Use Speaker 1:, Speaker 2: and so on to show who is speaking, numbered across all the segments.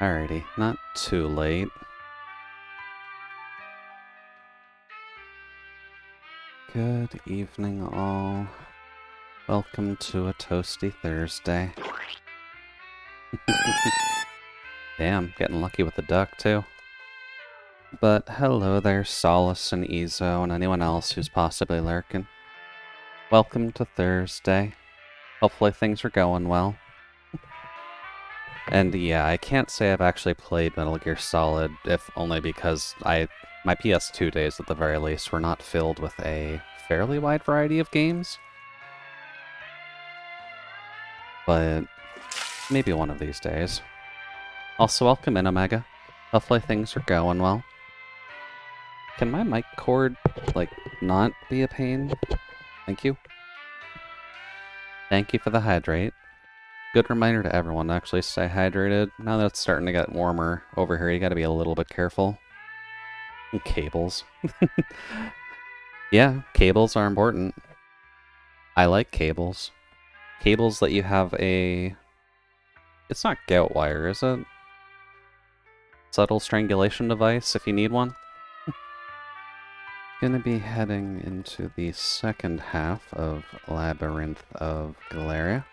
Speaker 1: Alrighty, not too late. Good evening, all. Welcome to a toasty Thursday. Damn, getting lucky with the duck, too. But hello there, Solace and Ezo, and anyone else who's possibly lurking. Welcome to Thursday. Hopefully things are going well. And yeah, I can't say I've actually played Metal Gear Solid, if only because my PS2 days at the very least were not filled with a fairly wide variety of games. But maybe one of these days. Also, welcome in, Omega. Hopefully things are going well. Can my mic cord, not be a pain? Thank you. Thank you for the hydrate. Good reminder to everyone to actually stay hydrated. Now that it's starting to get warmer over here, you gotta be a little bit careful. And cables. Yeah, cables are important. I like cables. Cables that you have a... It's not gout wire, is it? Subtle strangulation device, if you need one. Gonna be heading into the second half of Labyrinth of Galleria.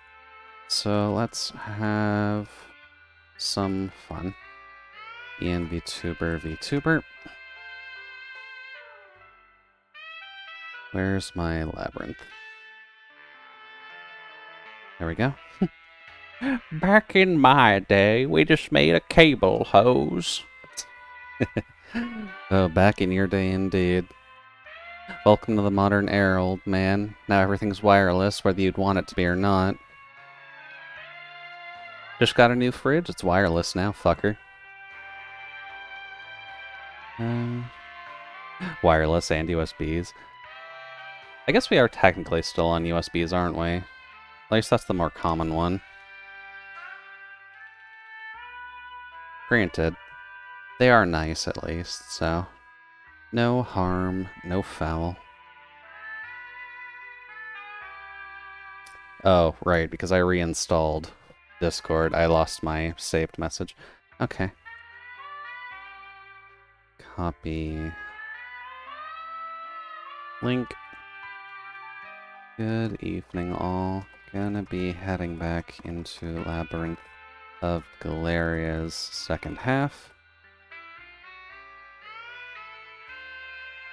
Speaker 1: So let's have some fun. Ian VTuber. Where's my labyrinth? There we go. Back in my day, we just made a cable hose. Oh, back in your day indeed. Welcome to the modern era, old man. Now everything's wireless, whether you'd want it to be or not. Just got a new fridge, it's wireless now, fucker. Wireless and USBs. I guess we are technically still on USBs, aren't we? At least that's the more common one. Granted, they are nice at least, so no harm, no foul. Oh, right, because I reinstalled Discord, I lost my saved message. Okay. Copy. Link. Good evening, all. Gonna be heading back into Labyrinth of Galeria's second half.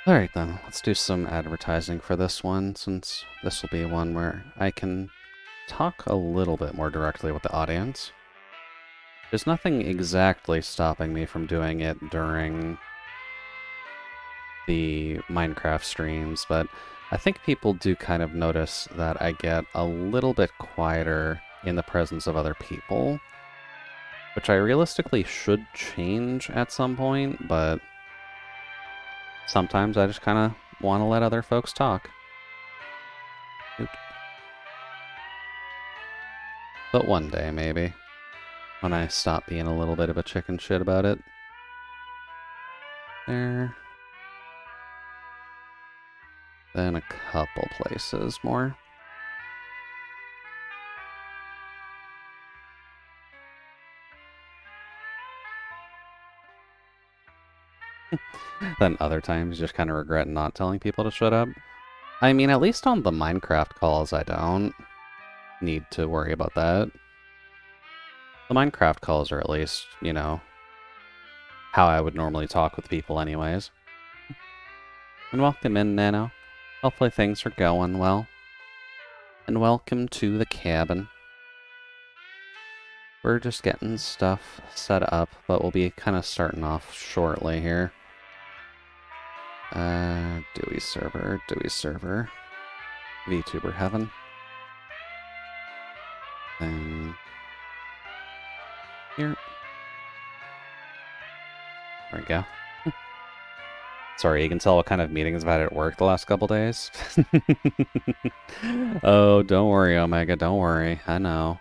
Speaker 1: Alright then, let's do some advertising for this one, since this will be one where I can talk a little bit more directly with the audience. There's nothing exactly stopping me from doing it during the Minecraft streams, but I think people do kind of notice that I get a little bit quieter in the presence of other people, which I realistically should change at some point, but sometimes I just kind of want to let other folks talk. But one day, maybe, when I stop being a little bit of a chicken shit about it. There. Then a couple places more. Then other times, you just kind of regret not telling people to shut up. I mean, at least on the Minecraft calls, I don't need to worry about that. The Minecraft calls are at least, you know, how I would normally talk with people anyways. And welcome in, Nano. Hopefully things are going well. And welcome to the cabin. We're just getting stuff set up, but we'll be kind of starting off shortly here. Dewey server. VTuber heaven. Then here. There we go. Sorry, you can tell what kind of meetings I've had at work the last couple days. Oh, don't worry, Omega, don't worry. I know.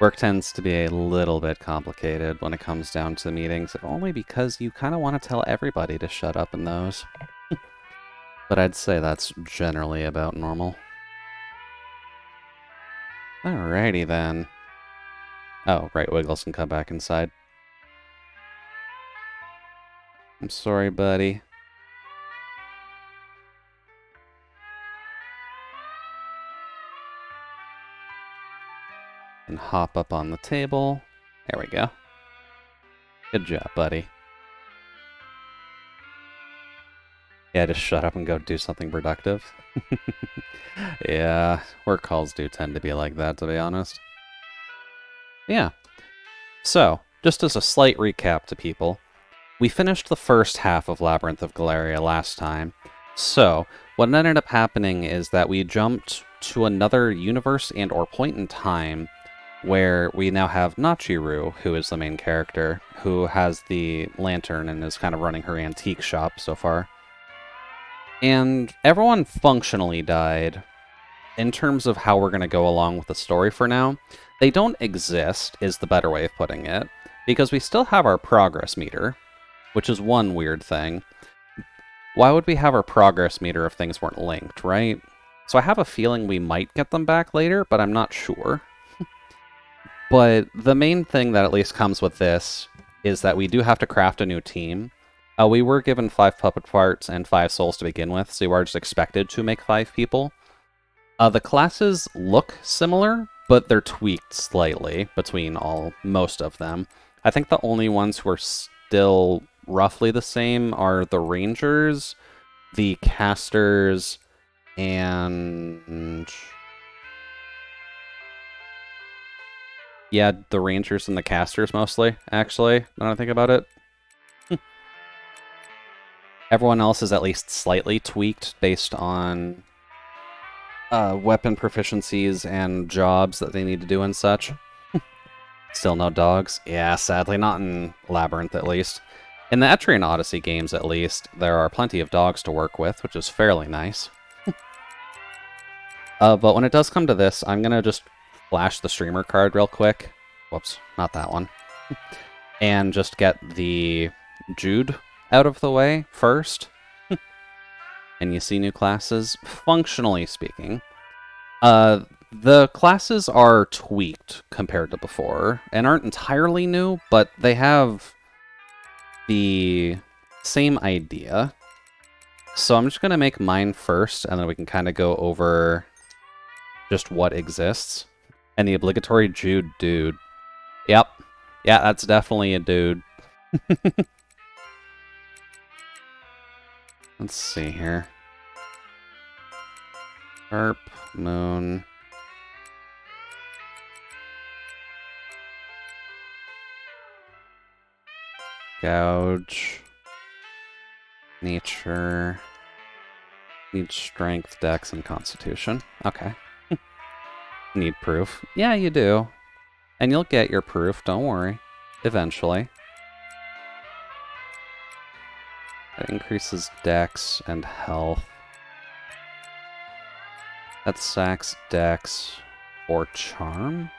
Speaker 1: Work tends to be a little bit complicated when it comes down to the meetings, if only because you kind of want to tell everybody to shut up in those. But I'd say that's generally about normal. Alrighty then. Oh, right, Wiggles can come back inside. I'm sorry, buddy. And hop up on the table. There we go. Good job, buddy. Yeah, just shut up and go do something productive. Yeah, work calls do tend to be like that, to be honest. Yeah. So, just as a slight recap to people, we finished the first half of Labyrinth of Galleria last time. So, what ended up happening is that we jumped to another universe and or point in time where we now have Nachiru, who is the main character, who has the lantern and is kind of running her antique shop so far. And everyone functionally died. In terms of how we're going to go along with the story for now, they don't exist, is the better way of putting it, because we still have our progress meter, which is one weird thing. Why would we have our progress meter if things weren't linked, right? So I have a feeling we might get them back later, but I'm not sure. But the main thing that at least comes with this is that we do have to craft a new team. We were given 5 puppet parts and 5 souls to begin with, so we are just expected to make 5 people. The classes look similar, but they're tweaked slightly between most of them. I think the only ones who are still roughly the same are the Rangers, the Casters, and... yeah, the Rangers and the Casters mostly, actually, now I think about it. Everyone else is at least slightly tweaked based on weapon proficiencies and jobs that they need to do and such. Still no dogs? Yeah, sadly, not in Labyrinth at least. In the Etrian Odyssey games at least, there are plenty of dogs to work with, which is fairly nice. But when it does come to this, I'm gonna just flash the streamer card real quick. Whoops, not that one. And just get the Jude out of the way first. And you see new classes. Functionally speaking, the classes are tweaked compared to before, and aren't entirely new, but they have the same idea. So I'm just going to make mine first, and then we can kind of go over just what exists. And the obligatory Jude dude. Yep. Yeah, that's definitely a dude. Let's see here. Harp, Moon. Gouge. Nature. Need strength, dex, and constitution. Okay. Need proof. Yeah, you do. And you'll get your proof, don't worry. Eventually. That increases dex and health. That sacks dex or charm?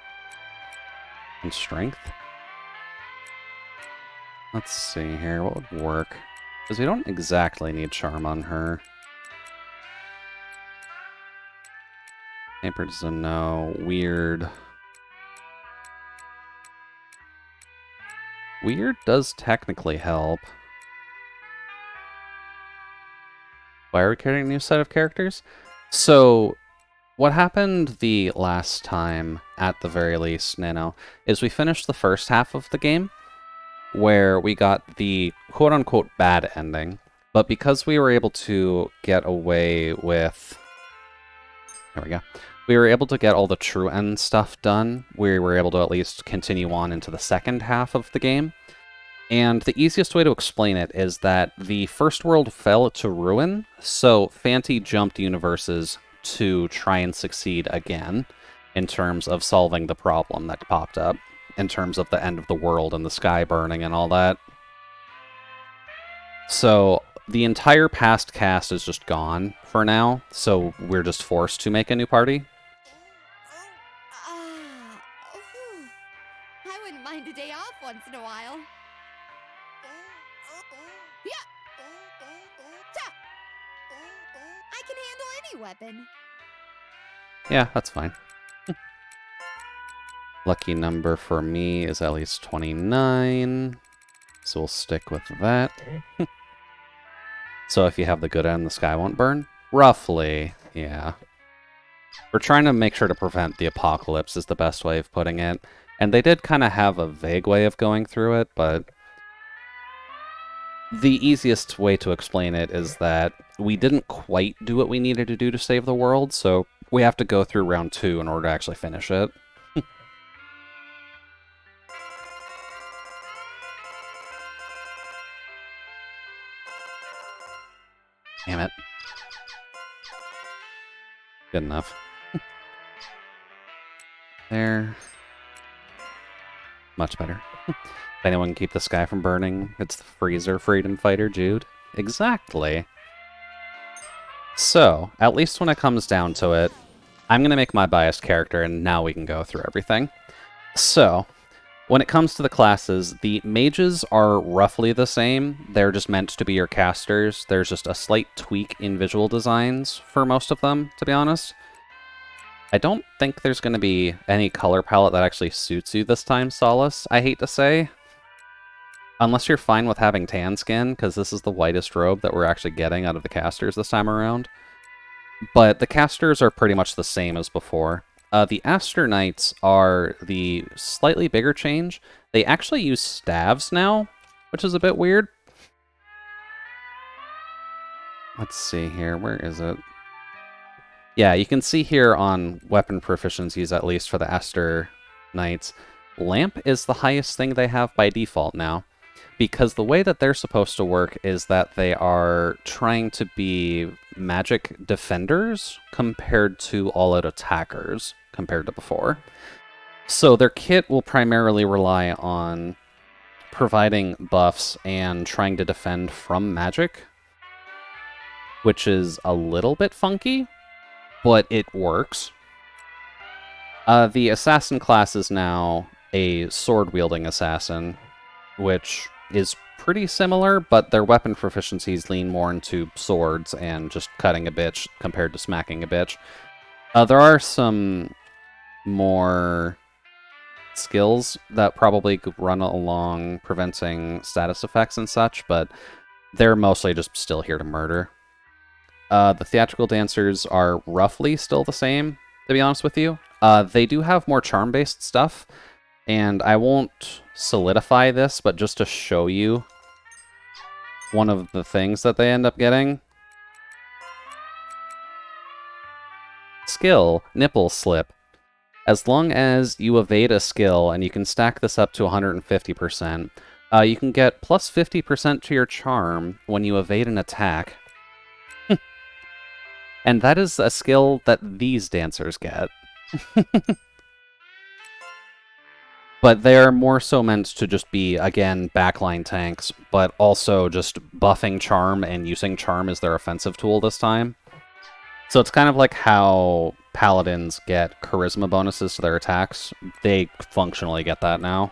Speaker 1: And strength? Let's see here, what would work? Because we don't exactly need charm on her. Paper doesn't know. Weird. Weird does technically help. Why are we creating a new set of characters? So, what happened the last time, at the very least, Nano, is we finished the first half of the game, where we got the quote-unquote bad ending, but because we were able to get away with... There we go. We were able to get all the true end stuff done. We were able to at least continue on into the second half of the game. And the easiest way to explain it is that the first world fell to ruin, so Fanti jumped universes to try and succeed again in terms of solving the problem that popped up, in terms of the end of the world and the sky burning and all that. So the entire past cast is just gone for now, so we're just forced to make a new party.
Speaker 2: I wouldn't mind a day off once in a while. Yeah. I can handle any weapon.
Speaker 1: Yeah, that's fine. Lucky number for me is at least 29, so we'll stick with that. So if you have the good end, the sky won't burn? Roughly, yeah. We're trying to make sure to prevent the apocalypse is the best way of putting it. And they did kind of have a vague way of going through it, but the easiest way to explain it is that we didn't quite do what we needed to do to save the world, so we have to go through round 2 in order to actually finish it. Damn it. Good enough. There. Much better. If anyone can keep the sky from burning, it's the freezer freedom fighter, Jude. Exactly. So, at least when it comes down to it, I'm going to make my biased character, and now we can go through everything. So, when it comes to the classes, the mages are roughly the same. They're just meant to be your casters. There's just a slight tweak in visual designs for most of them, to be honest. I don't think there's going to be any color palette that actually suits you this time, Solace, I hate to say. Unless you're fine with having tan skin, because this is the whitest robe that we're actually getting out of the casters this time around. But the casters are pretty much the same as before. The Aster Knights are the slightly bigger change. They actually use staves now, which is a bit weird. Let's see here, where is it? Yeah, you can see here on weapon proficiencies, at least for the Aster Knights, Lamp is the highest thing they have by default now. Because the way that they're supposed to work is that they are trying to be magic defenders compared to all-out attackers compared to before. So their kit will primarily rely on providing buffs and trying to defend from magic, which is a little bit funky, but it works. The assassin class is now a sword-wielding assassin, which is pretty similar, but their weapon proficiencies lean more into swords and just cutting a bitch compared to smacking a bitch. There are some more skills that probably could run along preventing status effects and such, but they're mostly just still here to murder. The theatrical dancers are roughly still the same, to be honest with you. They do have more charm-based stuff, and I won't solidify this, but just to show you one of the things that they end up getting. Skill, nipple slip. As long as you evade a skill, and you can stack this up to 150%, you can get plus 50% to your charm when you evade an attack. And that is a skill that these dancers get. But they're more so meant to just be, again, backline tanks, but also just buffing charm and using charm as their offensive tool this time. So it's kind of like how paladins get charisma bonuses to their attacks. They functionally get that now.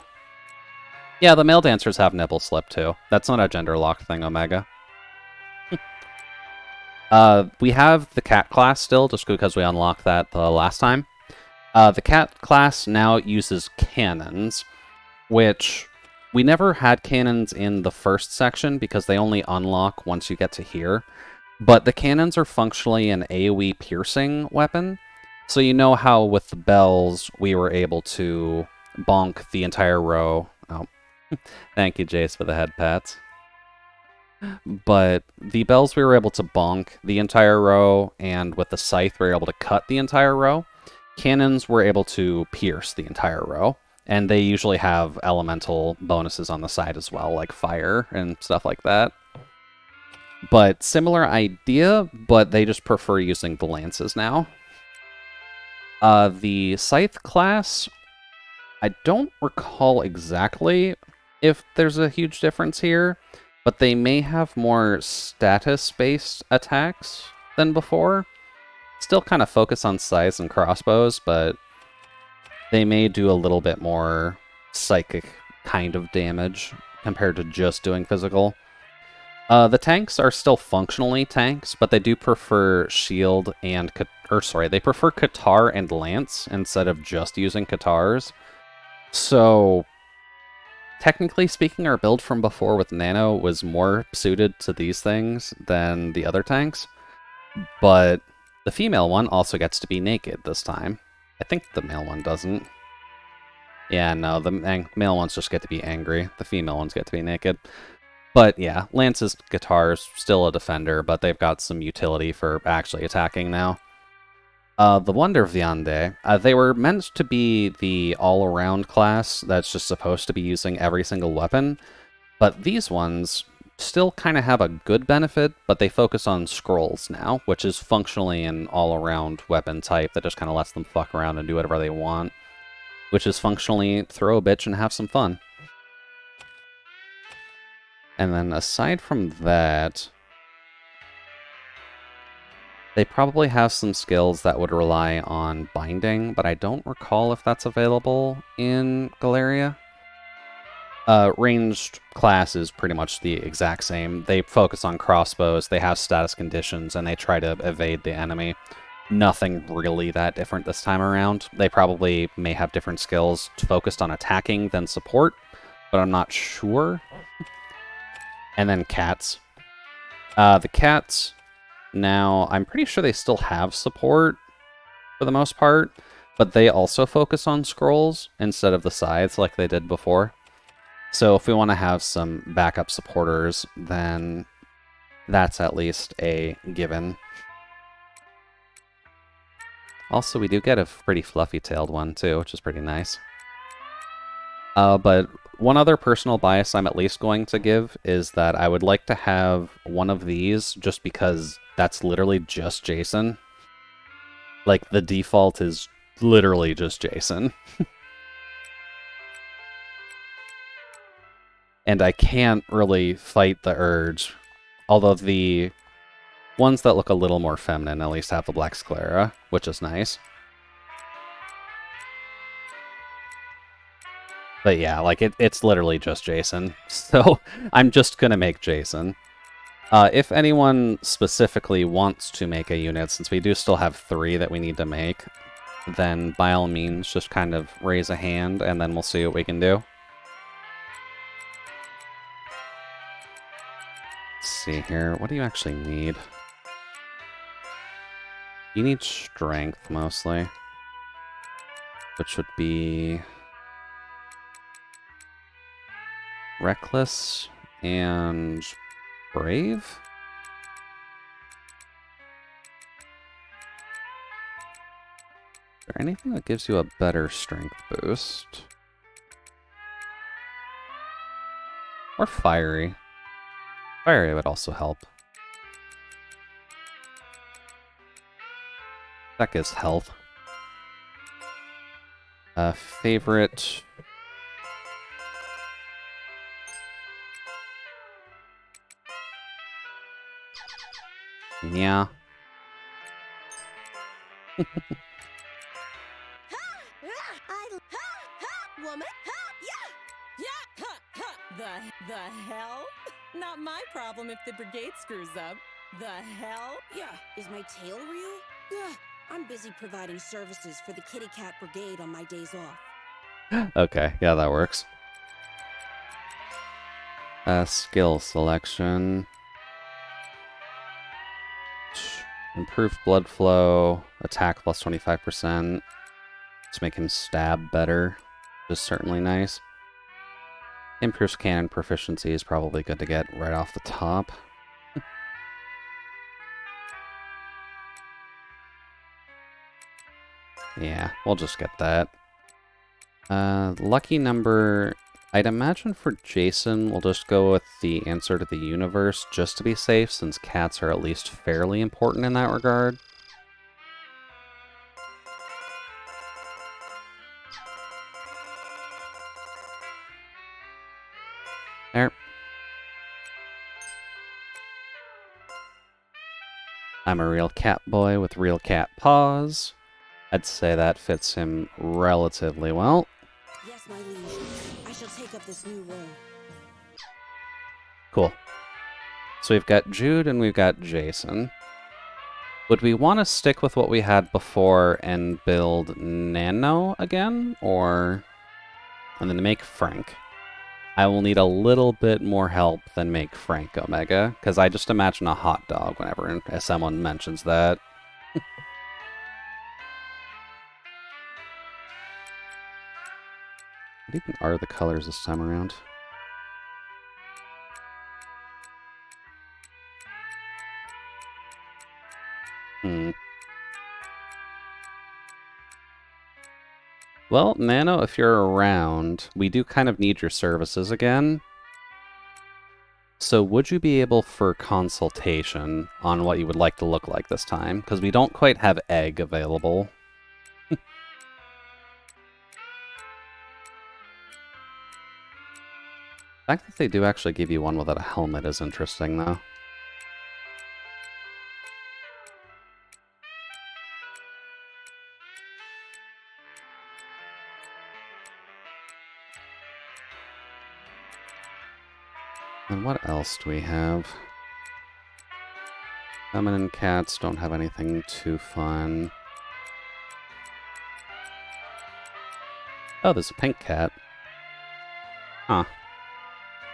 Speaker 1: Yeah, the male dancers have nipple slip too. That's not a gender locked thing, Omega. We have the cat class still, just because we unlocked that the last time. The cat class now uses cannons, which we never had cannons in the first section because they only unlock once you get to here. But the cannons are functionally an AoE piercing weapon. So you know how with the bells we were able to bonk the entire row. Oh, thank you, Jace, for the head pats. But the bells we were able to bonk the entire row, and with the scythe we were able to cut the entire row. Cannons were able to pierce the entire row, and they usually have elemental bonuses on the side as well, like fire and stuff like that. But similar idea, but they just prefer using the lances now. The scythe class, I don't recall exactly if there's a huge difference here, but they may have more status-based attacks than before. Still kind of focus on scythes and crossbows, but they may do a little bit more psychic kind of damage compared to just doing physical. The tanks are still functionally tanks, but they do prefer shield and... they prefer Katar and lance instead of just using Katars. So, technically speaking, our build from before with Nano was more suited to these things than the other tanks, but the female one also gets to be naked this time. I think the male one doesn't. Yeah, no, the male ones just get to be angry. The female ones get to be naked. But yeah, Lance's guitar's still a defender, but they've got some utility for actually attacking now. The Wonder Viande, they were meant to be the all-around class that's just supposed to be using every single weapon, but these ones still kind of have a good benefit, but they focus on scrolls now, which is functionally an all-around weapon type that just kind of lets them fuck around and do whatever they want, which is functionally throw a bitch and have some fun. And then aside from that, they probably have some skills that would rely on binding, but I don't recall if that's available in Galleria. Ranged class is pretty much the exact same. They focus on crossbows, they have status conditions, and they try to evade the enemy. Nothing really that different this time around. They probably may have different skills focused on attacking than support, but I'm not sure. And then cats. The cats, now, I'm pretty sure they still have support for the most part, but they also focus on scrolls instead of the scythes like they did before. So if we want to have some backup supporters, then that's at least a given. Also, we do get a pretty fluffy-tailed one, too, which is pretty nice. But one other personal bias I'm at least going to give is that I would like to have one of these just because that's literally just Jason. Like, the default is literally just Jason. And I can't really fight the urge. Although the ones that look a little more feminine at least have the black sclera, which is nice. But yeah, like, it's literally just Jason. So I'm just gonna make Jason. If anyone specifically wants to make a unit, since we do still have 3 that we need to make, then by all means, just kind of raise a hand, and then we'll see what we can do. Let's see here. What do you actually need? You need strength, mostly. Which would be reckless and brave? Is there anything that gives you a better strength boost? Or fiery? Fiery would also help. That gives health. Favorite... Yeah.
Speaker 2: Woman?
Speaker 3: The hell? Not my problem if the brigade screws up. The hell?
Speaker 4: Yeah, is my tail real? Yeah, I'm busy providing services for the Kitty Cat Brigade on my days off.
Speaker 1: Okay, yeah, that works. Skill selection. Improved blood flow, attack plus 25%. Let's make him stab better, which is certainly nice. Improved cannon proficiency is probably good to get right off the top. Yeah, we'll just get that. Lucky number... I'd imagine for Jason, we'll just go with the answer to the universe, just to be safe, since cats are at least fairly important in that regard. There. I'm a real cat boy with real cat paws. I'd say that fits him relatively well.
Speaker 4: Yes, my liege. I shall take up this new role.
Speaker 1: Cool. So we've got Jude and we've got Jason. Would we want to stick with what we had before and build Nano again, or... and then make Frank. I will need a little bit more help than make Frank Omega, because I just imagine a hot dog whenever someone mentions that. What even are the colors this time around? Well, Nano, if you're around, we do kind of need your services again. So would you be able for consultation on what you would like to look like this time? Because we don't quite have egg available. The fact that they do actually give you one without a helmet is interesting, though. And what else do we have? Feminine cats don't have anything too fun. Oh, there's a pink cat. Huh.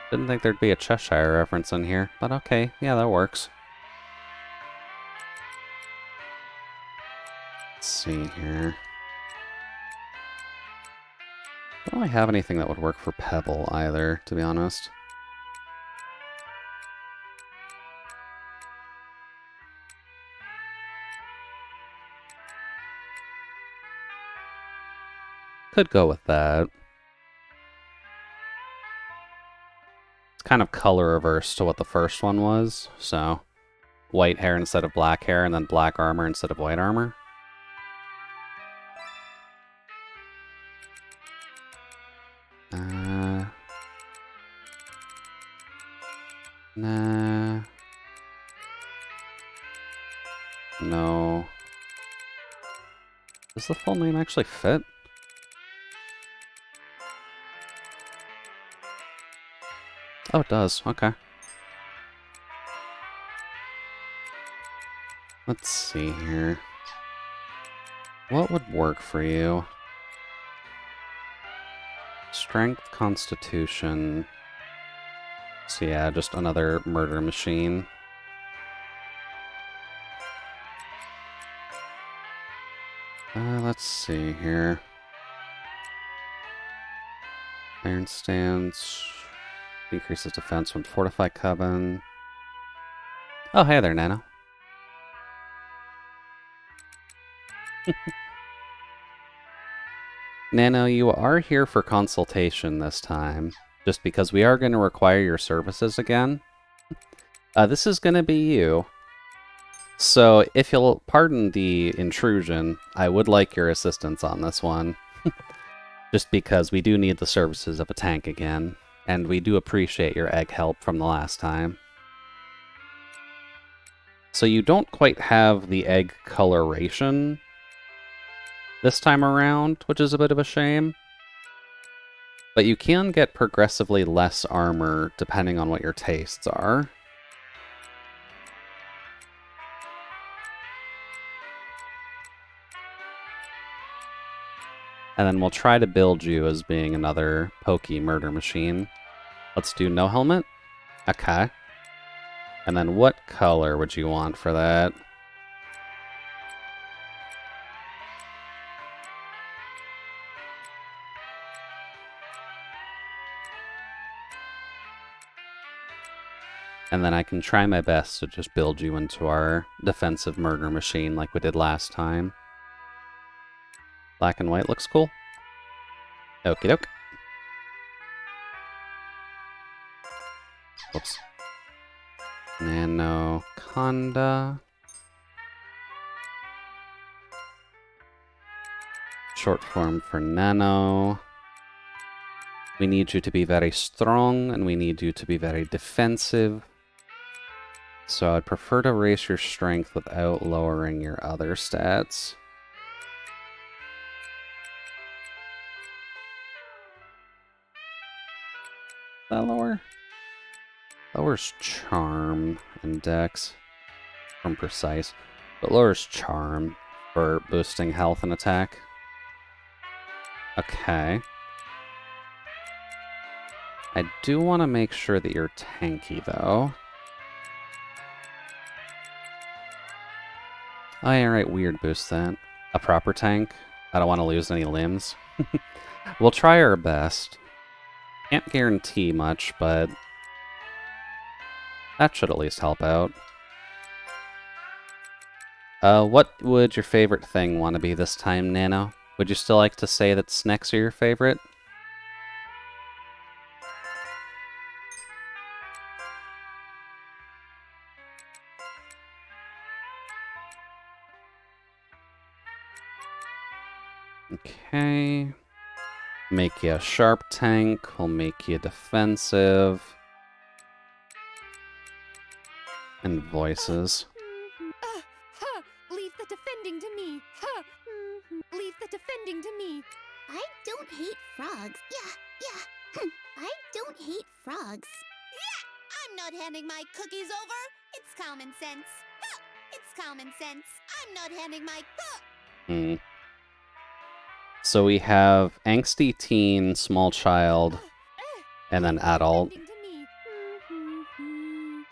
Speaker 1: Didn't think there'd be a Cheshire reference in here, but okay, yeah, that works. Let's see here. I don't really have anything that would work for Pebble either, to be honest. Could go with that. It's kind of color reverse to what the first one was, so white hair instead of black hair, and then black armor instead of white armor. Nah. No. Does the full name actually fit? Oh, it does. Okay. Let's see here. What would work for you? Strength, Constitution. So yeah, just another murder machine. Let's see here. Iron Stance. Decreases defense from Fortified Coven. Oh, hey there, Nano. Nano, you are here for consultation this time, just because we are going to require your services again. This is going to be you. So, if you'll pardon the intrusion, I would like your assistance on this one. Just because we do need the services of a tank again, and we do appreciate your egg help from the last time. So you don't quite have the egg coloration this time around, which is a bit of a shame. But you can get progressively less armor depending on what your tastes are. And then we'll try to build you as being another pokey murder machine. Let's do no helmet. Okay. And then what color would you want for that? And then I can try my best to just build you into our defensive murder machine like we did last time. Black and white looks cool. Okie doke. Whoops. Nanoconda. Short form for nano. We need you to be very strong, and we need you to be very defensive. So I'd prefer to raise your strength without lowering your other stats. That lower? Lowers charm and dex from precise, but lowers charm for boosting health and attack. Okay. I do want to make sure that you're tanky, though. Oh, yeah, right, weird boost that. A proper tank. I don't want to lose any limbs. We'll try our best. Can't guarantee much, but that should at least help out. What would your favorite thing want to be this time, Nano? Would you still like to say that snacks are your favorite? Okay. Make you a sharp tank. We'll make you defensive. And voices.
Speaker 2: Leave the defending to me. Leave the defending to me.
Speaker 5: I don't hate frogs. Yeah. I don't hate frogs.
Speaker 2: I'm not handing my cookies over. It's common sense. It's common sense. I'm not handing my.
Speaker 1: Hmm. So we have angsty teen, small child, and then adult.
Speaker 2: Defending to me.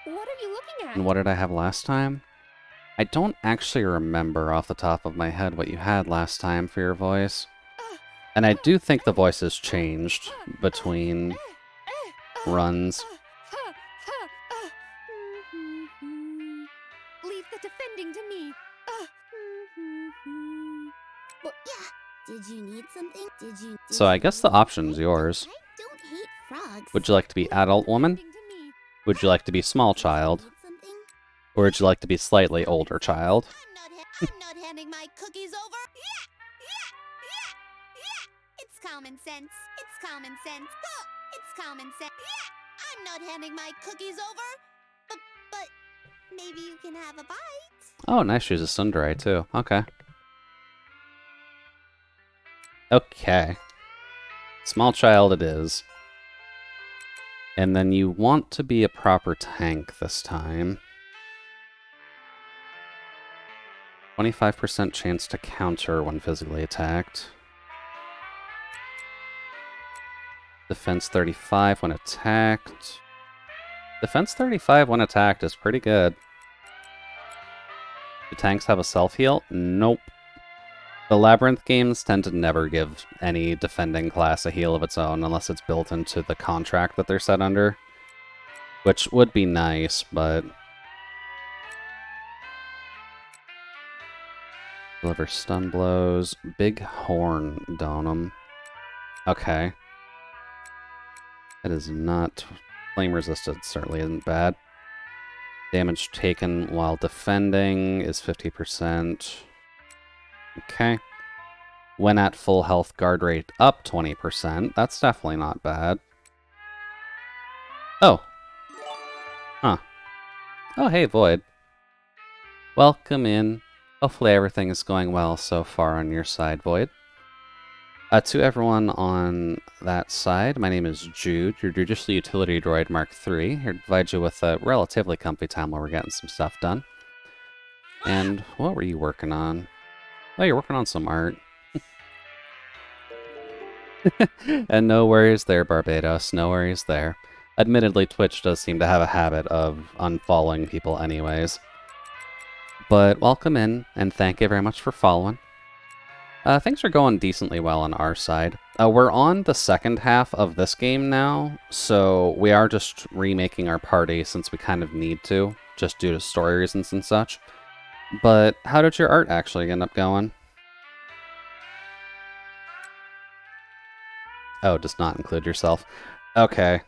Speaker 2: What are you looking at?
Speaker 1: And what did I have last time? I don't actually remember off the top of my head what you had last time for your voice. And I do think the voice has changed between runs.
Speaker 2: Leave the defending to me.
Speaker 5: Did you need something?
Speaker 1: So I guess the option's yours.
Speaker 5: I don't hate frogs.
Speaker 1: Would you like to be adult woman?
Speaker 2: Defending to me.
Speaker 1: Would you like to be small child?
Speaker 5: Need something?
Speaker 1: Or would you like to be slightly older child?
Speaker 2: I'm not handing my cookies over. It's common sense. It's common sense. It's common sense. I'm not handing my cookies over. But maybe you can have a bite.
Speaker 1: Oh, nice. She's a tsundere too. Okay. Okay. Small child it is. And then you want to be a proper tank this time. 25% chance to counter when physically attacked. Defense 35 when attacked. Defense 35 when attacked is pretty good. Do tanks have a self-heal? Nope. The Labyrinth games tend to never give any defending class a heal of its own unless it's built into the contract that they're set under. Which would be nice, but... Deliver stun blows. Big horn donum. Okay. It is not... Flame resisted certainly isn't bad. Damage taken while defending is 50%. Okay. When at full health, guard rate up 20%. That's definitely not bad. Oh. Huh. Oh, hey, Void. Welcome in. Hopefully everything is going well so far on your side, Void. To everyone on that side, my name is Jude, your Judicial Utility Droid Mark III, here to provide you with a relatively comfy time while we're getting some stuff done. And what were you working on? Oh, you're working on some art. And no worries there, Barbados, no worries there. Admittedly, Twitch does seem to have a habit of unfollowing people anyways. But welcome in, and thank you very much for following. Things are going decently well on our side. We're on the second half of this game now, so we are just remaking our party since we kind of need to, just due to story reasons and such. But how did your art actually end up going? Oh, does not include yourself. Okay.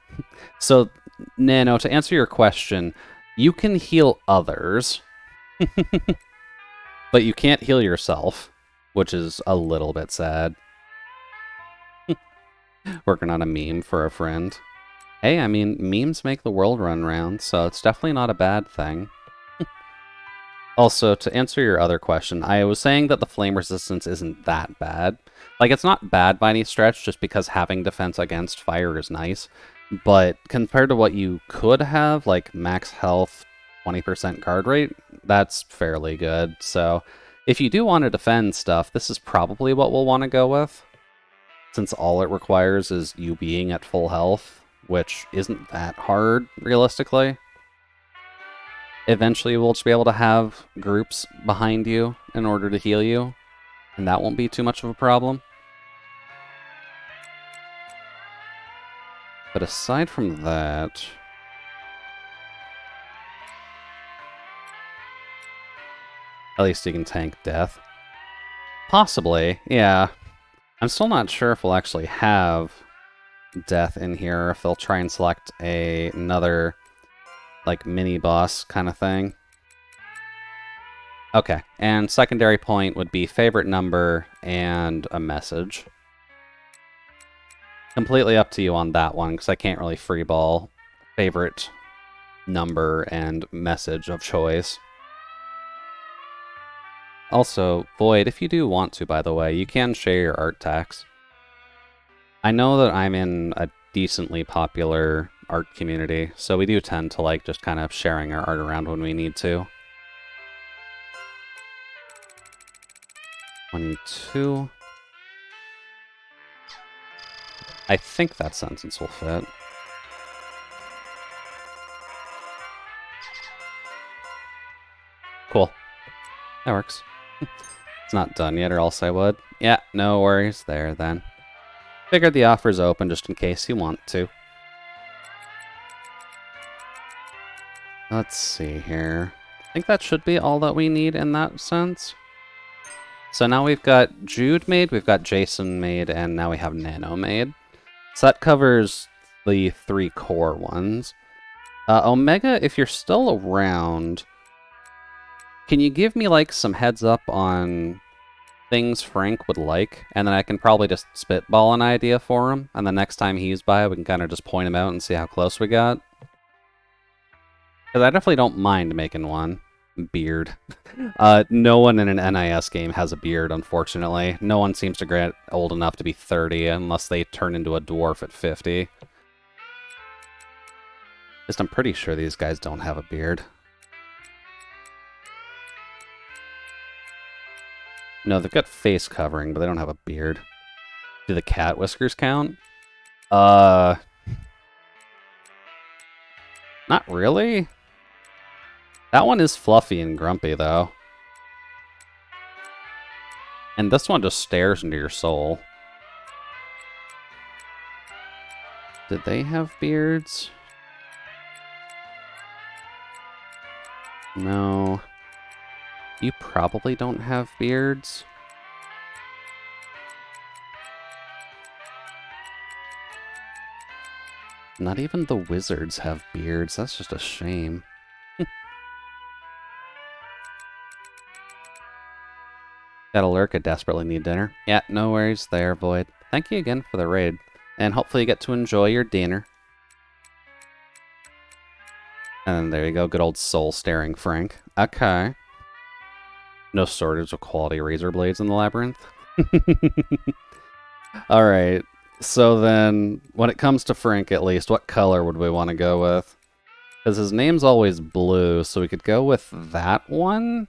Speaker 1: So, Nano, to answer your question, you can heal others, but you can't heal yourself. Which is a little bit sad. Working on a meme for a friend. Hey, I mean, memes make the world run round, so it's definitely not a bad thing. Also, to answer your other question, I was saying that the flame resistance isn't that bad. Like, it's not bad by any stretch, just because having defense against fire is nice. But compared to what you could have, like max health, 20% guard rate, that's fairly good, so... If you do want to defend stuff, this is probably what we'll want to go with. since all it requires is you being at full health, which isn't that hard, realistically. Eventually, we'll just be able to have groups behind you in order to heal you, and that won't be too much of a problem. But aside from that... At least you can tank death. Possibly, yeah. I'm still not sure if we'll actually have death in here, if they'll try and select another, like, mini-boss kind of thing. Okay, and secondary point would be favorite number and a message. Completely up to you on that one, because I can't really freeball favorite number and message of choice. Also, Void, if you do want to, by the way, you can share your art tax. I know that I'm in a decently popular art community, so we do tend to like just kind of sharing our art around when we need to. 22. I think that sentence will fit. Cool. That works. It's not done yet, or else I would. Yeah, no worries there, then. Figured the offer's open just in case you want to. Let's see here. I think that should be all that we need in that sense. So now we've got Jude made, we've got Jason made, and now we have Nano made. So that covers the 3 core ones. Omega, if you're still around, can you give me, like, some heads up on things Frank would like? And then I can probably just spitball an idea for him, and the next time he's by, we can kind of just point him out and see how close we got. Because I definitely don't mind making one. Beard. No one in an NIS game has a beard, unfortunately. No one seems to get old enough to be 30 unless they turn into a dwarf at 50. Just I'm pretty sure these guys don't have a beard. No, they've got face covering, but they don't have a beard. Do the cat whiskers count? Not really. That one is fluffy and grumpy, though. And this one just stares into your soul. Did they have beards? No. You probably don't have beards. Not even the wizards have beards. That's just a shame. Gotta lurk, I desperately need dinner. Yeah, no worries there, Void. Thank you again for the raid. And hopefully you get to enjoy your dinner. And there you go, good old soul-staring Frank. Okay. No shortage of quality razor blades in the Labyrinth. Alright, so then, when it comes to Frank at least, what color would we want to go with? Because his name's always blue, so we could go with that one,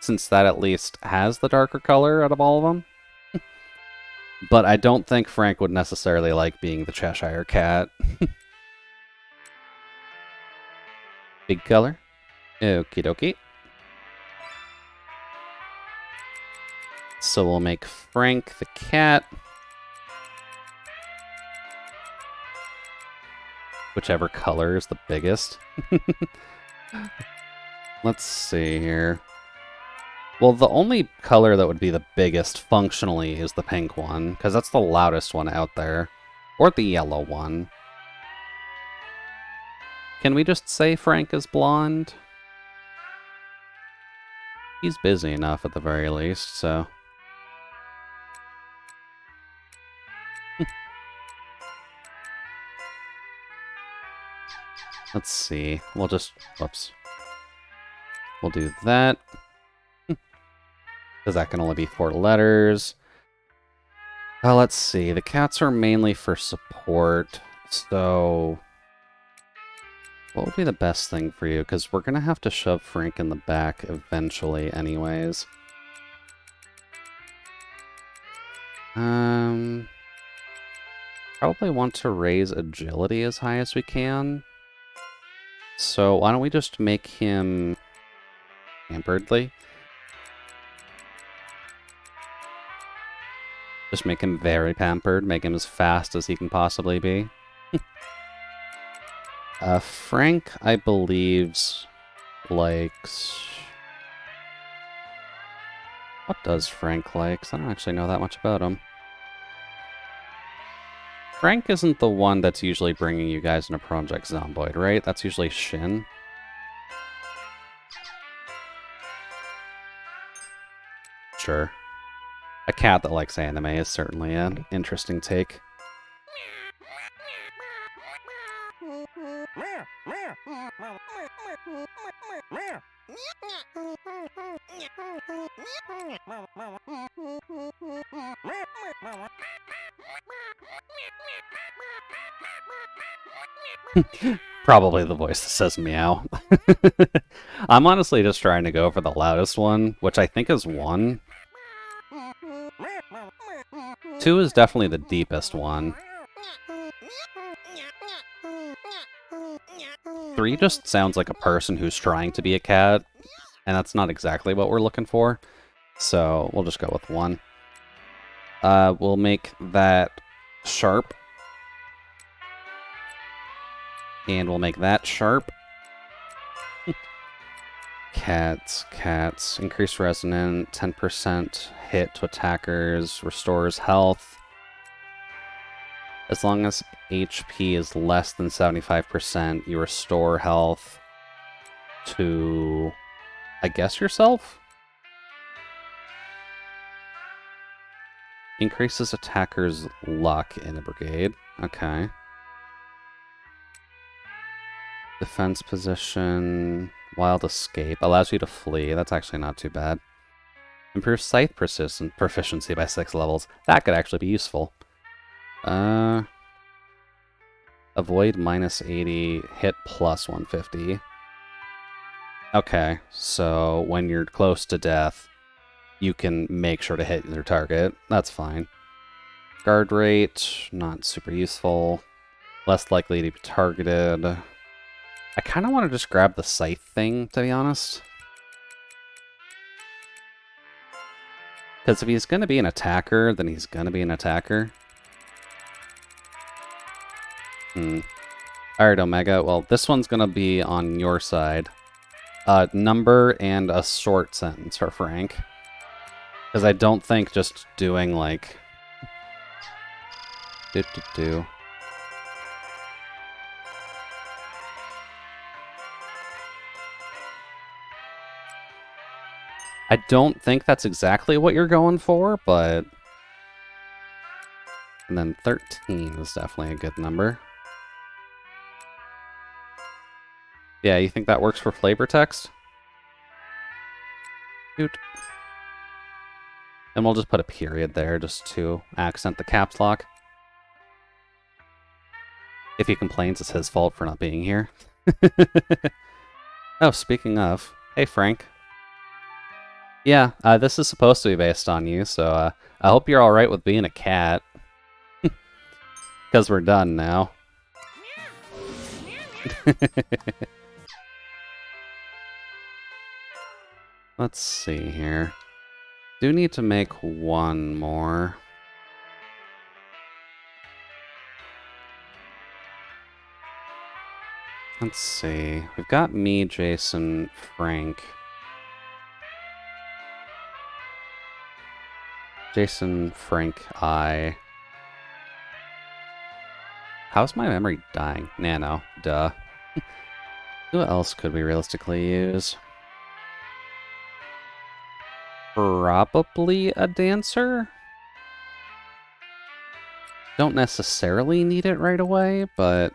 Speaker 1: since that at least has the darker color out of all of them. But I don't think Frank would necessarily like being the Cheshire Cat. Big color. Okie dokie. So we'll make Frank the cat. Whichever color is the biggest. Let's see here. Well, the only color that would be the biggest functionally is the pink one, because that's the loudest one out there. Or the yellow one. Can we just say Frank is blonde? He's busy enough at the very least, so... Let's see. We'll just... Whoops. We'll do that. Because that can only be 4 letters. Let's see. The cats are mainly for support, so... What would be the best thing for you? Because we're going to have to shove Frank in the back eventually anyways. Probably want to raise agility as high as we can. So why don't we just make him pamperedly? Just make him very pampered, make him as fast as he can possibly be. Frank, I believe, likes... What does Frank like? 'Cause I don't actually know that much about him. Frank isn't the one that's usually bringing you guys into Project Zomboid, right? That's usually Shin. Sure. A cat that likes anime is certainly an interesting take. Probably the voice that says meow. I'm honestly just trying to go for the loudest one, which I think is 1. 2 is definitely the deepest one. 3 just sounds like a person who's trying to be a cat, and that's not exactly what we're looking for. So we'll just go with 1. We'll make that sharp. And we'll make that sharp. Cats. Increase resonant, 10% hit to attackers, restores health. As long as HP is less than 75%, you restore health to, I guess, yourself? Increases attackers' luck in a brigade. Okay. Defense position, wild escape, allows you to flee. That's actually not too bad. Improves scythe proficiency by 6 levels. That could actually be useful. Avoid minus 80, hit plus 150. Okay, so when you're close to death, you can make sure to hit your target. That's fine. Guard rate, not super useful. Less likely to be targeted. I kind of want to just grab the scythe thing, to be honest. Because if he's going to be an attacker, then he's going to be an attacker. Alright, Omega. Well, this one's going to be on your side. Number and a short sentence for Frank. Because I don't think just doing, like... I don't think that's exactly what you're going for, but... And then 13 is definitely a good number. Yeah, you think that works for flavor text? Shoot. And we'll just put a period there just to accent the caps lock. If he complains, it's his fault for not being here. Oh, speaking of, hey Frank. Yeah, this is supposed to be based on you, so I hope you're alright with being a cat. Because we're done now. Let's see here. Do need to make one more. Let's see. We've got me, Jason, Frank. Jason, Frank, I. How's my memory dying? Nano. Duh. Who else could we realistically use? Probably a dancer? Don't necessarily need it right away, but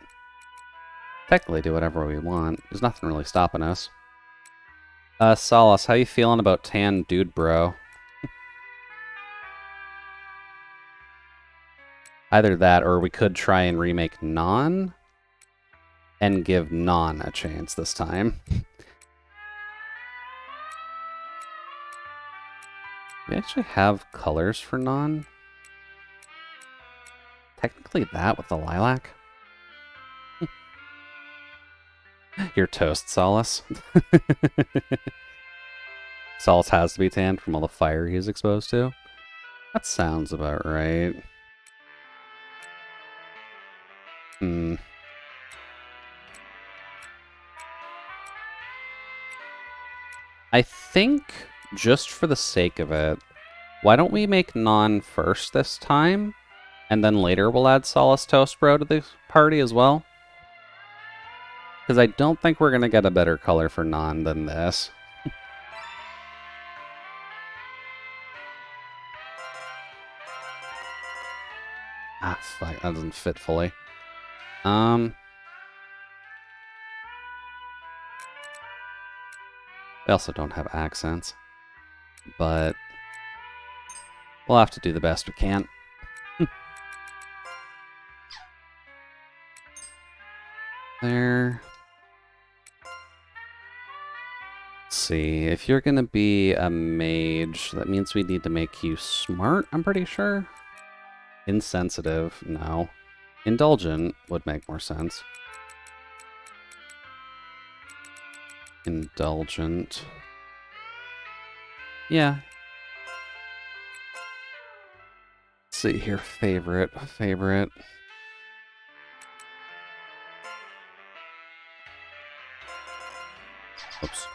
Speaker 1: technically do whatever we want. There's nothing really stopping us. Solace, how you feeling about Tan Dude Bro? Either that, or we could try and remake Non, and give Non a chance this time. We actually have colors for Non. technically that with the lilac. Your toast, Solace. Solace has to be tanned from all the fire he's exposed to. That sounds about right. Hmm. I think, just for the sake of it, why don't we make Non first this time? And then later we'll add Solace Toast Bro to the party as well? Because I don't think we're going to get a better color for Non than this. Ah, fuck, that doesn't fit fully. We also don't have accents. But we'll have to do the best we can. There. Let's see, if you're gonna be a mage, that means we need to make you smart, I'm pretty sure. Insensitive, no. Indulgent would make more sense. Indulgent. Yeah. Let's see here, favorite. Oops.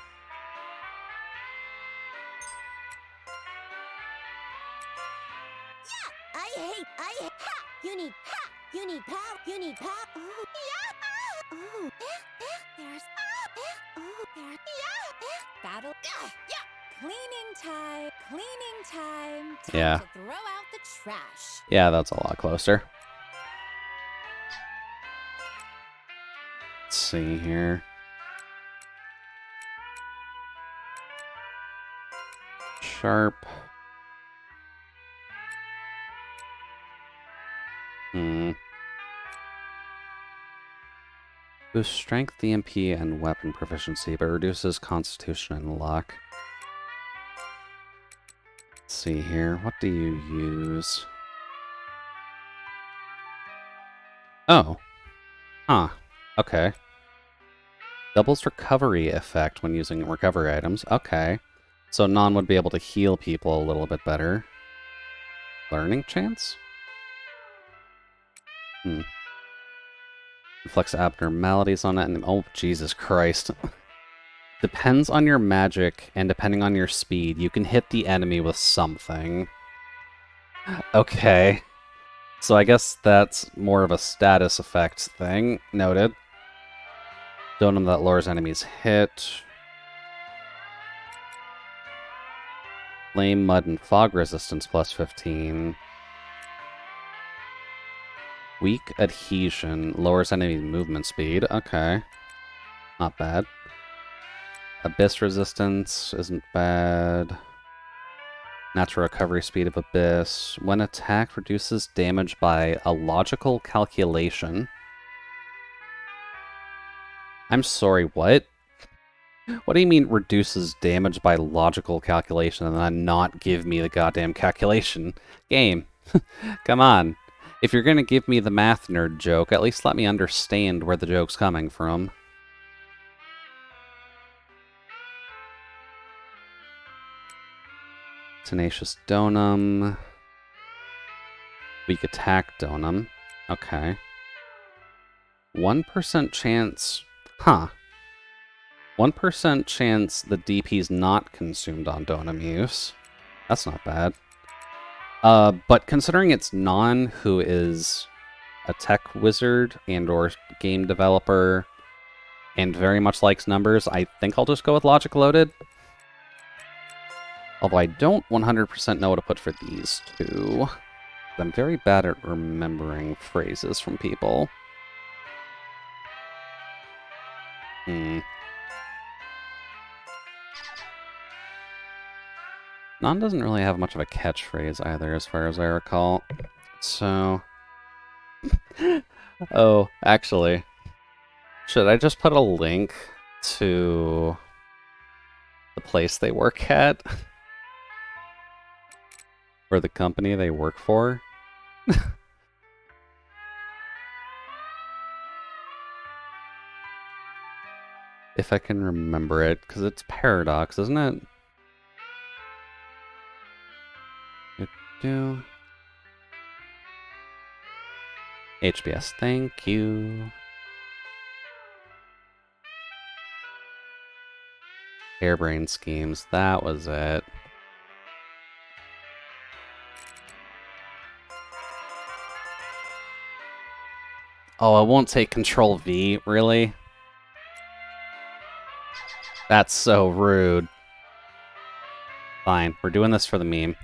Speaker 2: You need power. Oh, yeah. Oh, there's, yeah. Battle. Yeah.
Speaker 3: Cleaning time. Time
Speaker 1: Yeah.
Speaker 3: to throw out the trash.
Speaker 1: Yeah, that's a lot closer. Let's see here. Sharp. Boosts strength, DMP, and weapon proficiency, but reduces constitution and luck. Let's see here. What do you use? Oh. Huh. Okay. Doubles recovery effect when using recovery items. Okay. So Non would be able to heal people a little bit better. Learning chance? Inflicts abnormalities on it, and oh, Jesus Christ. Depends on your magic, and depending on your speed, you can hit the enemy with something. Okay. So I guess that's more of a status effect thing. Noted. Donum that lowers enemies' hit. Flame, mud, and fog resistance plus 15. Weak adhesion lowers enemy movement speed. Okay. Not bad. Abyss resistance isn't bad. Natural recovery speed of Abyss. When attacked, reduces damage by a logical calculation. I'm sorry, what? What do you mean reduces damage by logical calculation and then not give me the goddamn calculation? Game. Come on. If you're gonna give me the math nerd joke, at least let me understand where the joke's coming from. Tenacious Donum. Weak attack Donum. Okay. 1% chance... Huh. 1% chance the DP's not consumed on Donum use. That's not bad. But considering it's Non, who is a tech wizard and or game developer and very much likes numbers, I think I'll just go with logic loaded. Although I don't 100% know what to put for these two. I'm very bad at remembering phrases from people. Non doesn't really have much of a catchphrase either, as far as I recall. So... oh, actually. Should I just put a link to the place they work at? Or the company they work for? If I can remember it, because it's Paradox, isn't it? Do HBS, thank you. Hairbrain schemes, that was it. Oh, I won't take Control V, really? That's so rude. Fine, we're doing this for the meme.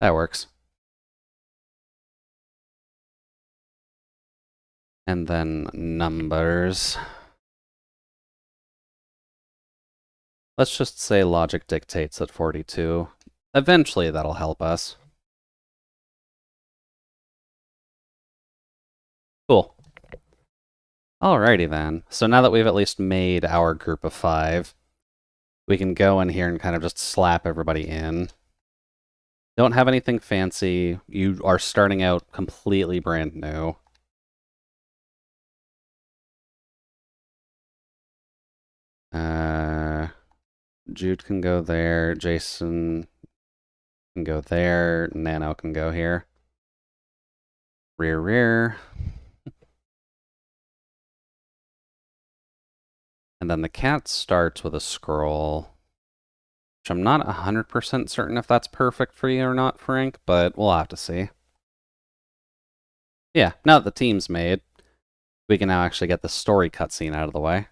Speaker 1: That works. And then numbers. Let's just say logic dictates at 42. Eventually that'll help us. Cool. Alrighty then. So now that we've at least made our group of 5, we can go in here and kind of just slap everybody in. Don't have anything fancy. You are starting out completely brand new. Jude can go there. Jason can go there. Nano can go here. Rear. And then the cat starts with a scroll, which I'm not 100% certain if that's perfect for you or not, Frank, but we'll have to see. Yeah, now that the team's made, we can now actually get the story cutscene out of the way.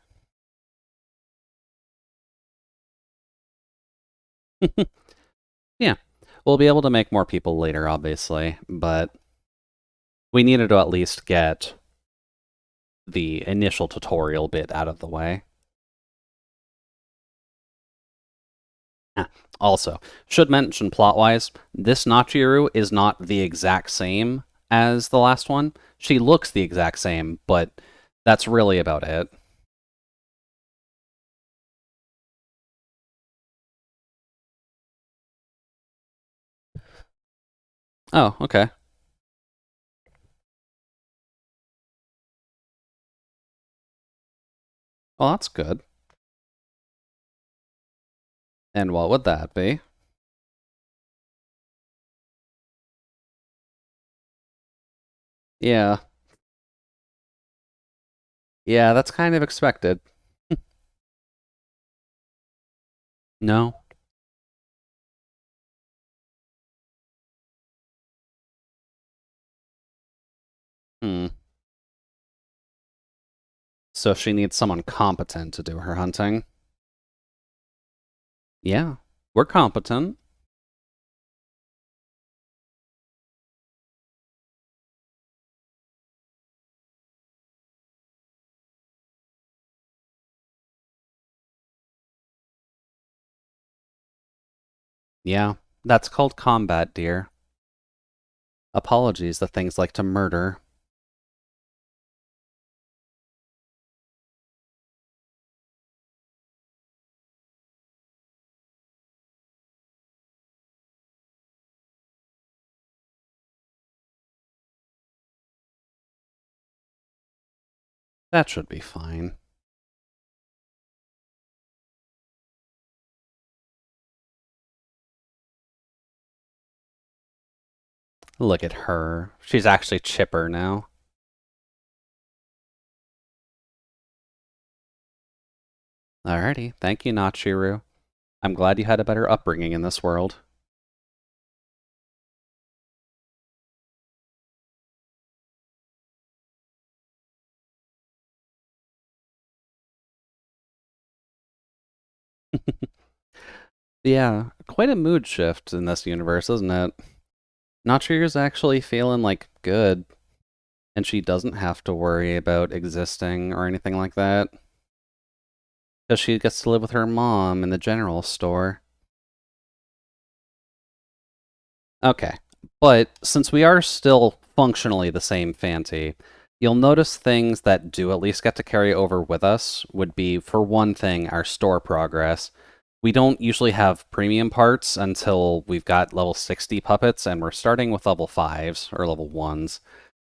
Speaker 1: Yeah, we'll be able to make more people later, obviously, but we needed to at least get the initial tutorial bit out of the way. Also, should mention plot-wise, this Nachiru is not the exact same as the last one. She looks the exact same, but that's really about it. Oh, okay. Well, that's good. And what would that be? Yeah. Yeah, that's kind of expected. No? Hmm. So she needs someone competent to do her hunting. Yeah, we're competent. Yeah, that's called combat, dear. Apologies to things like to murder. That should be fine. Look at her. She's actually chipper now. Alrighty, thank you, Nachiru. I'm glad you had a better upbringing in this world. Yeah, quite a mood shift in this universe, isn't it? Nachiru's actually feeling, like, good. And she doesn't have to worry about existing or anything like that. Because she gets to live with her mom in the general store. Okay, but since we are still functionally the same Fanty, You'll notice things that do at least get to carry over with us would be, for one thing, our store progress. We don't usually have premium parts until we've got level 60 puppets, and we're starting with level 5s or level 1s.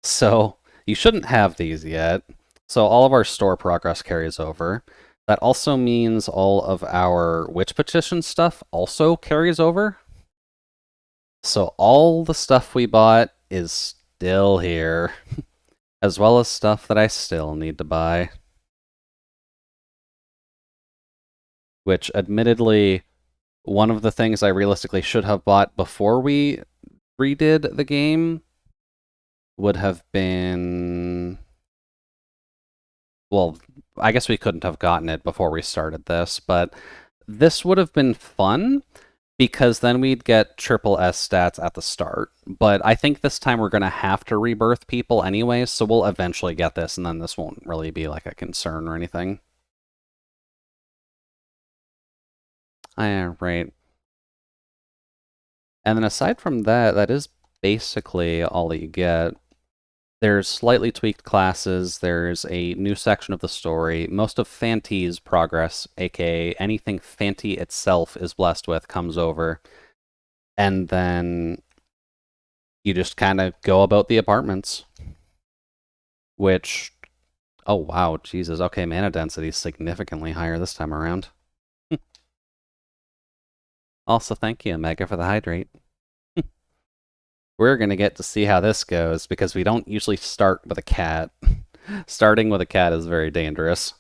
Speaker 1: So you shouldn't have these yet. So all of our store progress carries over. That also means all of our witch petition stuff also carries over. So all the stuff we bought is still here, as well as stuff that I still need to buy. Which, admittedly, one of the things I realistically should have bought before we redid the game would have been... Well, I guess we couldn't have gotten it before we started this, but this would have been fun because then we'd get triple S stats at the start. But I think this time we're going to have to rebirth people anyway, so we'll eventually get this, and then this won't really be like a concern or anything. Yeah, right. And then aside from that, that is basically all that you get. There's slightly tweaked classes, there's a new section of the story. Most of Fanty's progress, aka anything Fanty itself is blessed with, comes over. And then you just kind of go about the apartments. Which, oh wow, Jesus, okay, mana density is significantly higher this time around. Also, thank you, Omega, for the hydrate. We're going to get to see how this goes, because we don't usually start with a cat. Starting with a cat is very dangerous.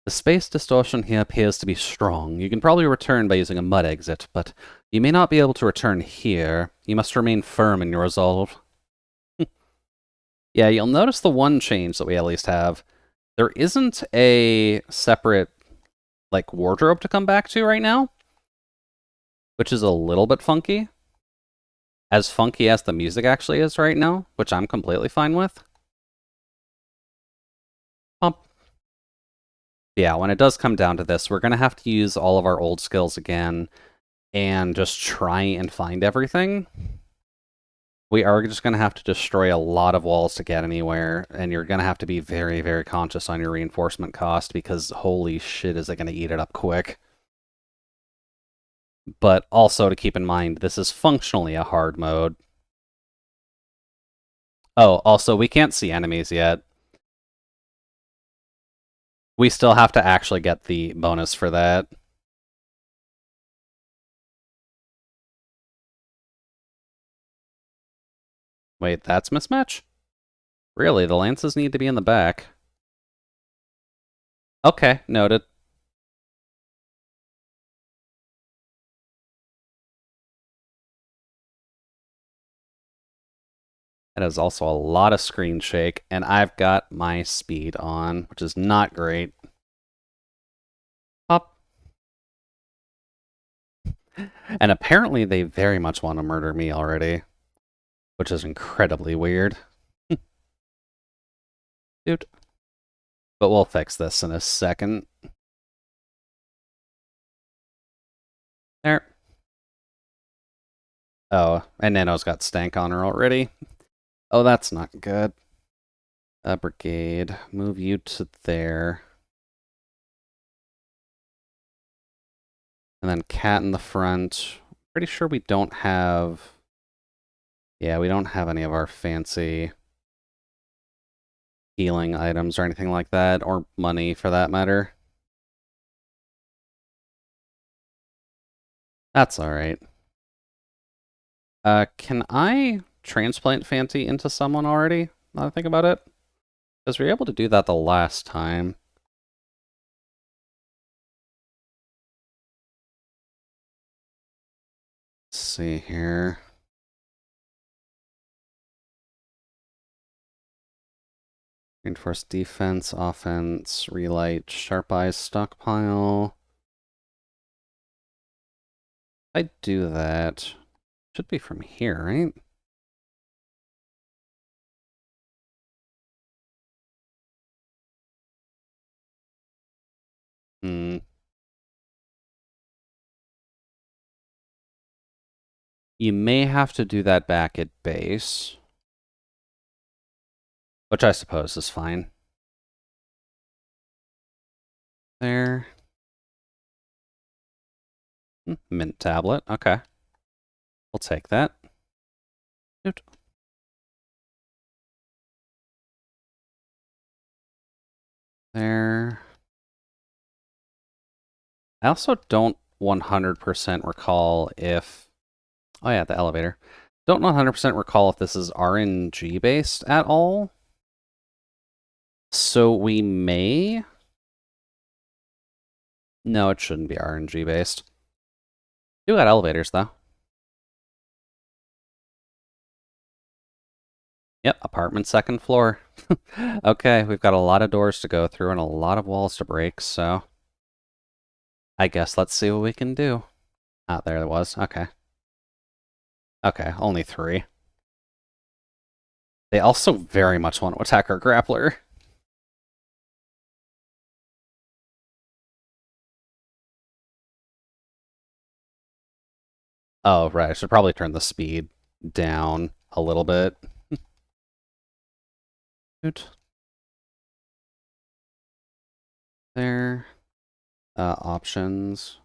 Speaker 1: The space distortion here appears to be strong. You can probably return by using a mud exit, but you may not be able to return here. You must remain firm in your resolve. Yeah, you'll notice the one change that we at least have. There isn't a separate, like, wardrobe to come back to right now, which is a little bit funky. As funky as the music actually is right now, which I'm completely fine with. Pump. Yeah, when it does come down to this, we're going to have to use all of our old skills again and just try and find everything. We are just going to have to destroy a lot of walls to get anywhere, and you're going to have to be very, very conscious on your reinforcement cost, because holy shit is it going to eat it up quick. But also to keep in mind, this is functionally a hard mode. Oh, also, we can't see enemies yet. We still have to actually get the bonus for that. Wait, that's mismatch? Really, the lances need to be in the back. Okay, noted. That is also a lot of screen shake, and I've got my speed on, which is not great. Up. And apparently they very much want to murder me already, which is incredibly weird. Dude. But we'll fix this in a second. There. Oh, and Nano's got stank on her already. Oh, that's not good. Brigade, move you to there. And then cat in the front. Pretty sure we don't have... Yeah, we don't have any of our fancy healing items or anything like that, or money for that matter. That's alright. Can I transplant Fanty into someone already? Now that I think about it. Because we were able to do that the last time. Let's see here. Reinforced defense, offense, relight, sharp eyes, stockpile. I do that. Should be from here, right? Hmm. You may have to do that back at base. Which I suppose is fine. There. Mint tablet. Okay. We'll take that. Doot. There. I also don't 100% recall if... Oh yeah, the elevator. Don't 100% recall if this is RNG based at all. So we may... No, it shouldn't be RNG based. Do got elevators though. Yep, apartment second floor. Okay, we've got a lot of doors to go through and a lot of walls to break, so... I guess let's see what we can do. Ah, there it was. Okay. Okay, only 3. They also very much want to attack our grappler. Oh, right. I should probably turn the speed down a little bit. Good. There. Options.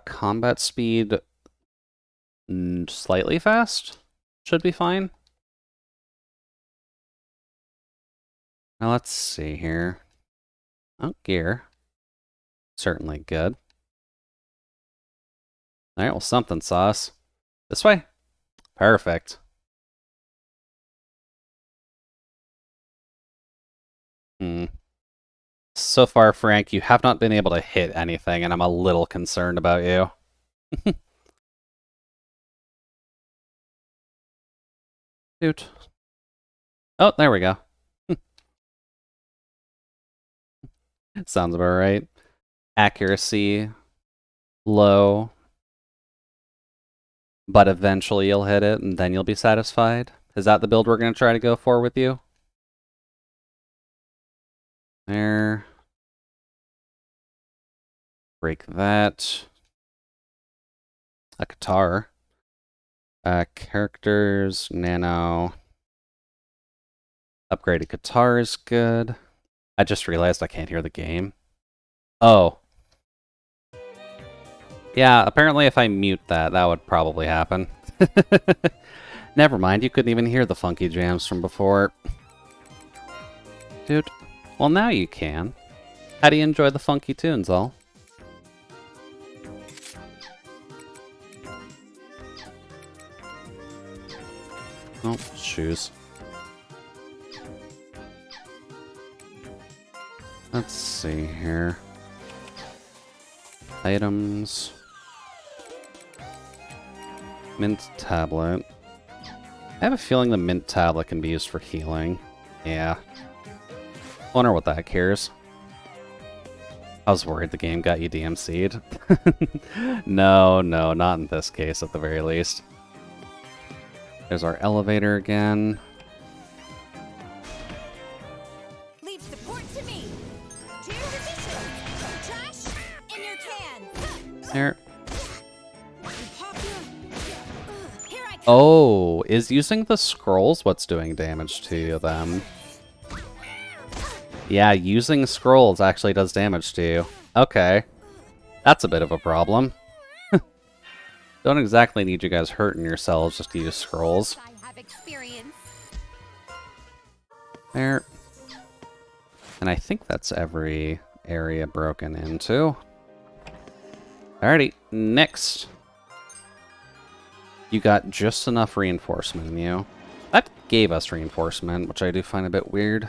Speaker 1: Combat speed slightly fast. Should be fine. Now let's see here. Oh, gear. Certainly good. Alright, well, something sauce. This way? Perfect. So far, Frank, you have not been able to hit anything, and I'm a little concerned about you. Dude. Oh, there we go. Sounds about right. Accuracy, low. But eventually you'll hit it, and then you'll be satisfied. Is that the build we're going to try to go for with you? There. Break that. A guitar. Characters, nano. Upgraded guitar is good. I just realized I can't hear the game. Oh. Yeah, apparently if I mute that, that would probably happen. Never mind, you couldn't even hear the funky jams from before. Dude. Well, now you can. How do you enjoy the funky tunes, all? Oh, shoes. Let's see here. Items. Mint tablet. I have a feeling the mint tablet can be used for healing. Yeah. Wonder what that cares. I was worried the game got you DMC'd. No, not in this case at the very least. There's our elevator again.
Speaker 4: Leave support to me. To your position. Trash in your can.
Speaker 1: There.
Speaker 4: Here I come.
Speaker 1: Oh, is using the scrolls what's doing damage to them? Yeah, using scrolls actually does damage to you. Okay. That's a bit of a problem. Don't exactly need you guys hurting yourselves just to use scrolls.
Speaker 2: I have experience.
Speaker 1: There. And I think that's every area broken into. Alrighty, next. You got just enough reinforcement in you. That gave us reinforcement, which I do find a bit weird.